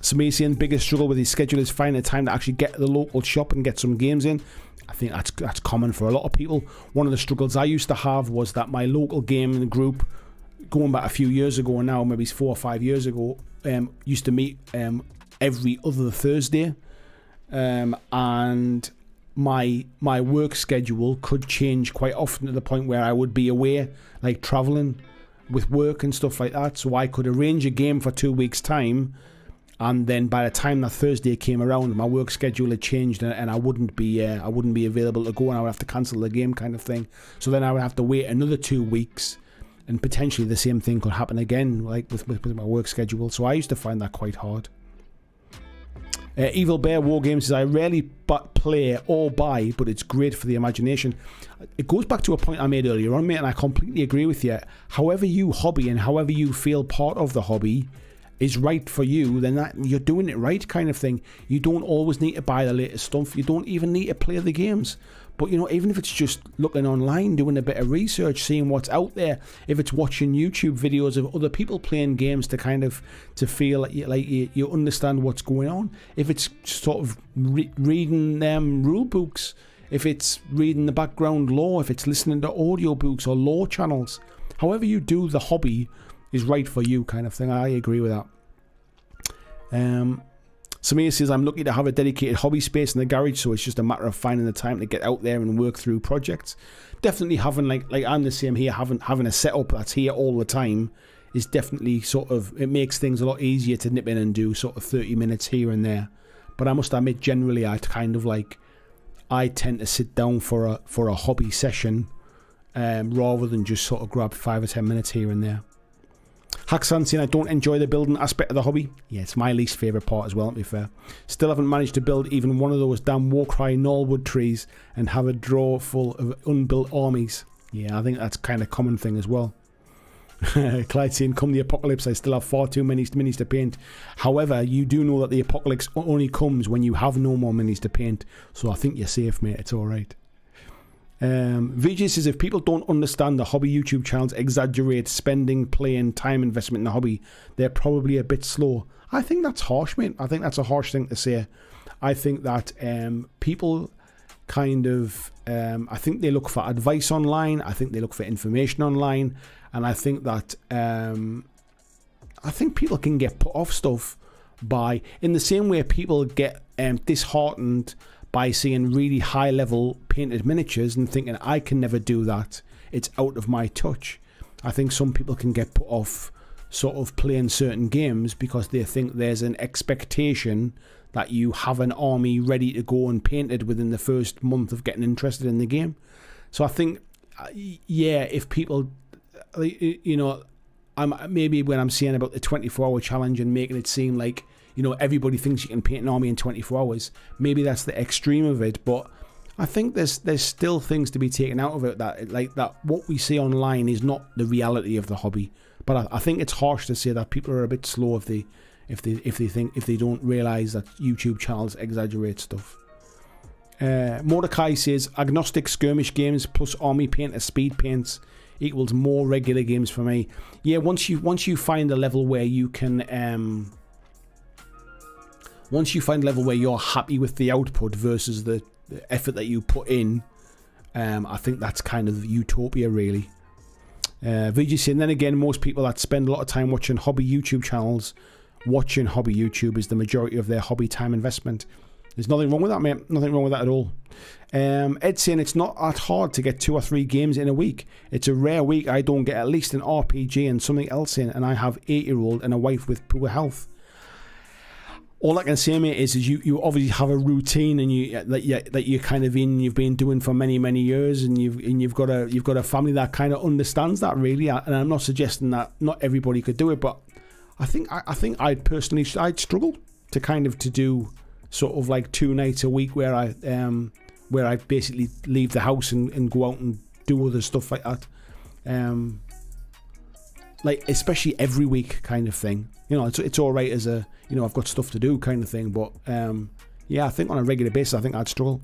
Samasian, biggest struggle with his schedule is finding the time to actually get to the local shop and get some games in. I think that's common for a lot of people. One of the struggles I used to have was that my local gaming group, going back a few years ago now, maybe 4 or 5 years ago, used to meet every other Thursday. And my work schedule could change quite often to the point where I would be away, like traveling with work and stuff like that. So I could arrange a game for 2 weeks' time, and then by the time that Thursday came around, my work schedule had changed, and I wouldn't be available to go, and I would have to cancel the game kind of thing. So then I would have to wait another 2 weeks, and potentially the same thing could happen again, like with my work schedule. So I used to find that quite hard. Evil Bear War Games says, I rarely play or buy, but it's great for the imagination. It goes back to a point I made earlier on, mate, and I completely agree with you. However you hobby and however you feel part of the hobby is right for you, then that you're doing it right kind of thing. You don't always need to buy the latest stuff. You don't even need to play the games. But, even if it's just looking online, doing a bit of research, seeing what's out there, if it's watching YouTube videos of other people playing games to feel like you understand what's going on, if it's sort of reading rule books, if it's reading the background lore, if it's listening to audiobooks or lore channels, however you do the hobby is right for you kind of thing. I agree with that. Samir says, I'm lucky to have a dedicated hobby space in the garage, so it's just a matter of finding the time to get out there and work through projects. Definitely having, like I'm the same here, having a setup that's here all the time is definitely it makes things a lot easier to nip in and do sort of 30 minutes here and there. But I must admit, generally, I tend to sit down for a hobby session rather than just sort of grab 5 or 10 minutes here and there. Hacksan saying, I don't enjoy the building aspect of the hobby. Yeah, it's my least favourite part as well, to be fair. Still haven't managed to build even one of those damn Warcry Norwood trees and have a drawer full of unbuilt armies. Yeah, I think that's kind of common thing as well. Clyde saying, come the apocalypse, I still have far too many minis to paint. However, you do know that the apocalypse only comes when you have no more minis to paint. So I think you're safe, mate. It's alright. VJ says, if people don't understand the hobby YouTube channels exaggerate spending, playing, time investment in the hobby, they're probably a bit slow. I think that's harsh, mate. I think that's a harsh thing to say. I think that people kind of, I think they look for advice online. I think they look for information online. And I think that, I think people can get put off stuff by, in the same way people get disheartened by seeing really high level painted miniatures and thinking, I can never do that, it's out of my touch. I think some people can get put off sort of playing certain games because they think there's an expectation that you have an army ready to go and painted within the first month of getting interested in the game. So I think, yeah, if people, you know, maybe when I'm saying about the 24-hour challenge and making it seem like, you know, everybody thinks you can paint an army in 24 hours. Maybe that's the extreme of it, but I think there's still things to be taken out of it, that like that what we see online is not the reality of the hobby. But I think it's harsh to say that people are a bit slow if they don't realise that YouTube channels exaggerate stuff. Mordecai says agnostic skirmish games plus army paint or speed paints equals more regular games for me. Yeah, once you find a level where you can once you find a level where you're happy with the output versus the effort that you put in, I think that's kind of utopia, really. VGC, and then again, most people that spend a lot of time watching hobby YouTube channels, watching hobby YouTube is the majority of their hobby time investment. There's nothing wrong with that, mate. Nothing wrong with that at all. Ed's saying it's not that hard to get 2 or 3 games in a week. It's a rare week I don't get at least an RPG and something else in, and I have 8-year-old and a wife with poor health. All I can say, mate, is you obviously have a routine and that you kind of you've been doing for many years, and you've got a family that kind of understands that, really. And I'm not suggesting that not everybody could do it, but I think I'd personally struggle to do sort of like 2 nights a week where I basically leave the house and go out and do other stuff like that. Like especially every week kind of thing. You know, it's all right as a, you know, I've got stuff to do kind of thing, but yeah, I think on a regular basis I think I'd struggle.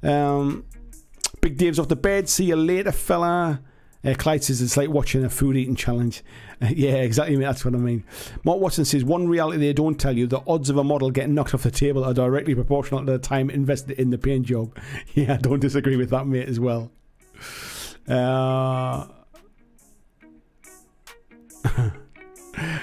Big Dave's off the bed. See you later, fella. Clyde says it's like watching a food eating challenge. Yeah, exactly, mate, that's what I mean. Mark Watson says, one reality they don't tell you, the odds of a model getting knocked off the table are directly proportional to the time invested in the paint job. Yeah, I don't disagree with that, mate, as well.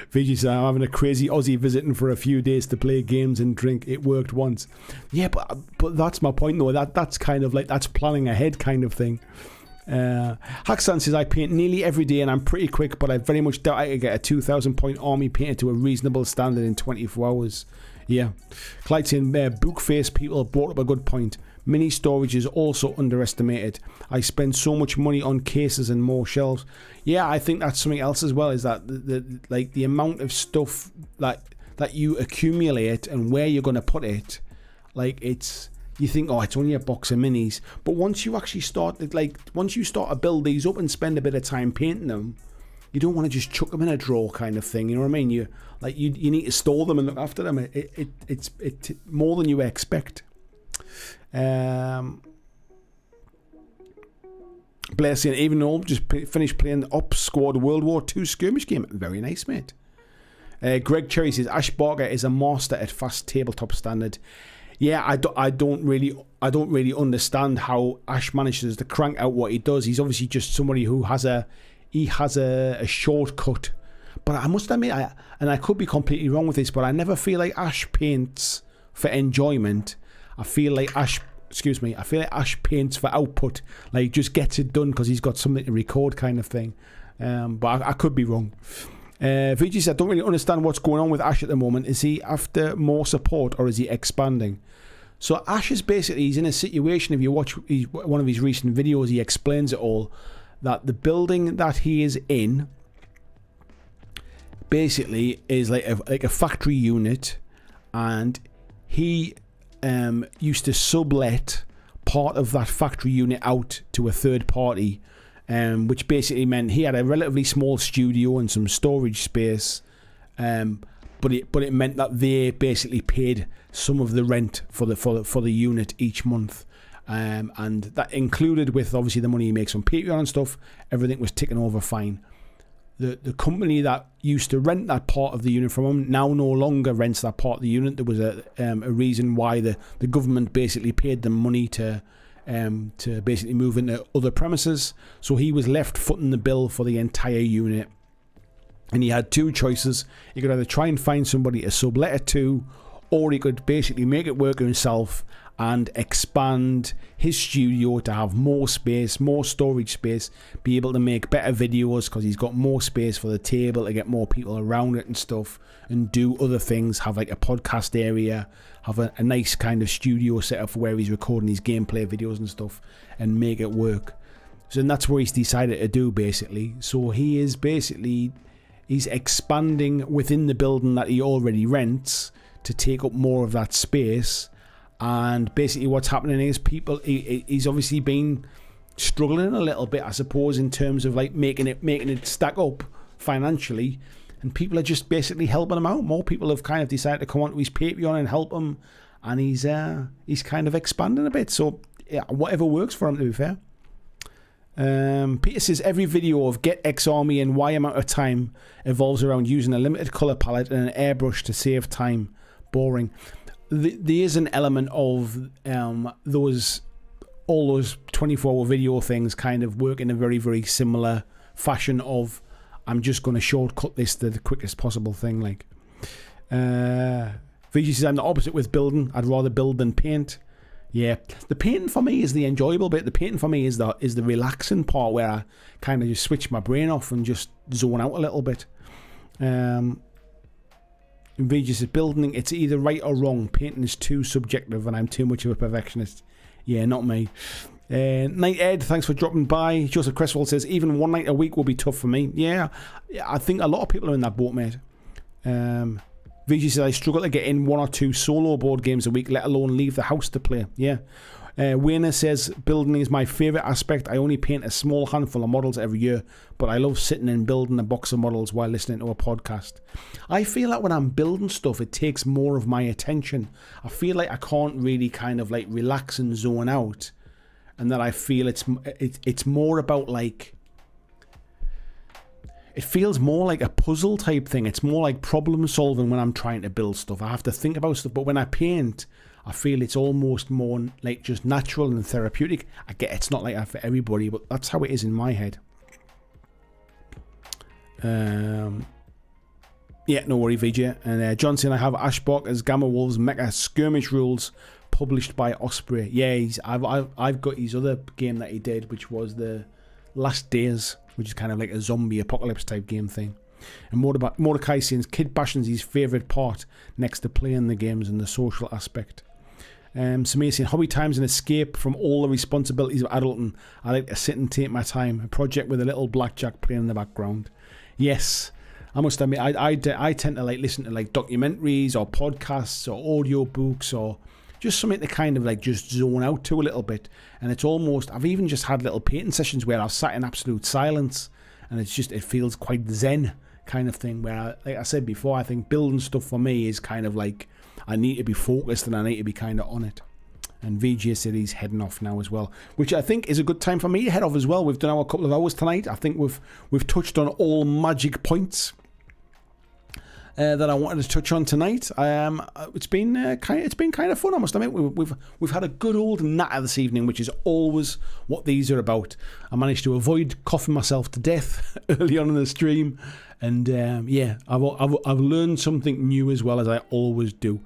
Fiji says, I'm having a crazy Aussie visiting for a few days to play games and drink. It worked once. Yeah, but that's my point, though. That's kind of like, that's planning ahead kind of thing. Haxan says, I paint nearly every day and I'm pretty quick, but I very much doubt I could get a 2,000 point army painted to a reasonable standard in 24 hours. Yeah. Clyde saying, Bookface people brought up a good point. Mini storage is also underestimated. I spend so much money on cases and more shelves. Yeah, I think that's something else as well, is that the amount of stuff that you accumulate and where you're going to put it, like you think, oh, it's only a box of minis, but once you actually start to build these up and spend a bit of time painting them, you don't want to just chuck them in a drawer kind of thing. You know what I mean? You need to store them and look after them. It's more than you expect. Blair saying, even though just finished playing the Ops Squad World War II skirmish game. Very nice, mate. Greg Cherry says, Ash Barker is a master at fast tabletop standard. Yeah, I don't really understand how Ash manages to crank out what he does. He's obviously just somebody who has a shortcut. But I must admit, and I could be completely wrong with this, but I never feel like Ash paints for enjoyment. I feel like Ash paints for output. Like, just gets it done because he's got something to record kind of thing. But I could be wrong. VG says, I don't really understand what's going on with Ash at the moment. Is he after more support or is he expanding? So Ash is basically, he's in a situation, if you watch one of his recent videos, he explains it all, that the building that he is in basically is like a factory unit, and he used to sublet part of that factory unit out to a third party, which basically meant he had a relatively small studio and some storage space, but it meant that they basically paid some of the rent for the unit each month, and that included with obviously the money he makes on Patreon and stuff. Everything was ticking over fine. The company that used to rent that part of the unit from him now no longer rents that part of the unit. There was a reason why the government basically paid them money to basically move into other premises. So he was left footing the bill for the entire unit. And he had two choices. He could either try and find somebody to sublet it to, or he could basically make it work himself and expand his studio to have more space, more storage space, be able to make better videos because he's got more space for the table to get more people around it and stuff, and do other things, have like a podcast area, have a nice kind of studio set up for where he's recording his gameplay videos and stuff, and make it work. So and that's what he's decided to do basically. So he's expanding within the building that he already rents to take up more of that space. And basically what's happening is he's obviously been struggling a little bit, I suppose, in terms of like making it stack up financially, and people are just basically helping him out. More people have kind of decided to come onto his Patreon and help him, and he's kind of expanding a bit. So yeah, whatever works for him, to be fair. Peter says every video of Get X Army and Y amount of time evolves around using a limited colour palette and an airbrush to save time. Boring. There is an element of all those 24-hour video things kind of work in a very, very similar fashion of I'm just going to shortcut this to the quickest possible thing. Like VG says I'm the opposite with building. I'd rather build than paint. Yeah, the painting for me is the enjoyable bit. The painting for me is the relaxing part where I kind of just switch my brain off and just zone out a little bit. VG says building, it's either right or wrong. Painting is too subjective and I'm too much of a perfectionist. Yeah, not me. Night Ed, thanks for dropping by. Joseph Cresswell says even one night a week will be tough for me. Yeah, I think a lot of people are in that boat, mate. VG says I struggle to get in one or two solo board games a week, let alone leave the house to play. Yeah. Wayner says building is my favourite aspect. I only paint a small handful of models every year, but I love sitting and building a box of models while listening to a podcast. I feel like when I'm building stuff, it takes more of my attention. I feel like I can't really kind of like relax and zone out, and that I feel it's more about like, it feels more like a puzzle type thing. It's more like problem solving when I'm trying to build stuff. I have to think about stuff, but when I paint, I feel it's almost more like just natural and therapeutic. I get it's not like that for everybody, but that's how it is in my head. Yeah, no worry, VJ. And Johnson, I have Ashbrook as Gamma Wolves Mecha Skirmish Rules published by Osprey. Yeah, I've got his other game that he did, which was the Last Days, which is kind of like a zombie apocalypse type game thing. And Mordecai says kid bashing's his favourite part next to playing the games and the social aspect. Samir saying hobby time's an escape from all the responsibilities of adulting. I like to sit and take my time. A project with a little BlackJack playing in the background. Yes, I must admit I tend to like listen to like documentaries or podcasts or audio books or just something to kind of like just zone out to a little bit. And it's almost, I've even just had little painting sessions where I've sat in absolute silence, and it's just, it feels quite zen kind of thing where, like I said before, I think building stuff for me is kind of like I need to be focused and I need to be kind of on it. And VJ said he's heading off now as well, which I think is a good time for me to head off as well. We've done our couple of hours tonight. I think we've touched on all magic points that I wanted to touch on tonight. It's been kind of fun, I must admit. We've had a good old natter this evening, which is always what these are about. I managed to avoid coughing myself to death early on in the stream, and yeah, I've learned something new as well, as I always do.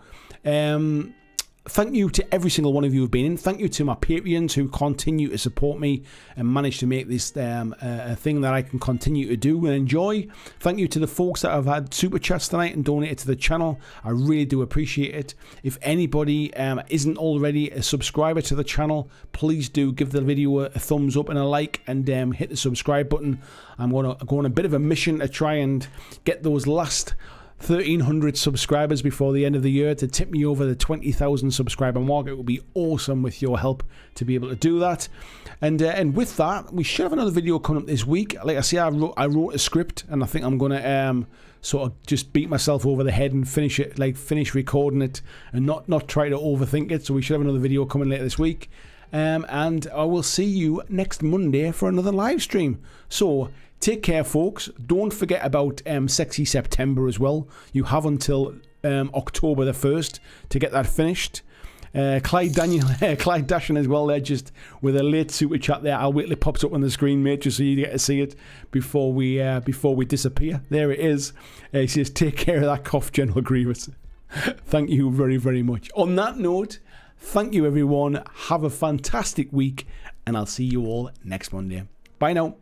Thank you to every single one of you who've been in. Thank you to my Patreons who continue to support me and manage to make this a thing that I can continue to do and enjoy. Thank you to the folks that have had super chats tonight and donated to the channel. I really do appreciate it. If anybody isn't already a subscriber to the channel, please do give the video a thumbs up and a like, and hit the subscribe button. I'm going to go on a bit of a mission to try and get those last 1,300 subscribers before the end of the year to tip me over the 20,000 subscriber mark. It would be awesome with your help to be able to do that. And with that, we should have another video coming up this week. Like I say, I wrote a script, and I think I'm going to sort of just beat myself over the head and finish recording it, and not try to overthink it. So we should have another video coming later this week. and I will see you next Monday for another live stream. So take care, folks. Don't forget about Sexy September as well. You have until October the 1st to get that finished. Clyde Dashing as well there, just with a late super chat there. I'll wait till it pops up on the screen, mate, just so you get to see it before we disappear. There it is. He says, take care of that cough, General Grievous. Thank you very, very much. On that note, thank you, everyone. Have a fantastic week, and I'll see you all next Monday. Bye now.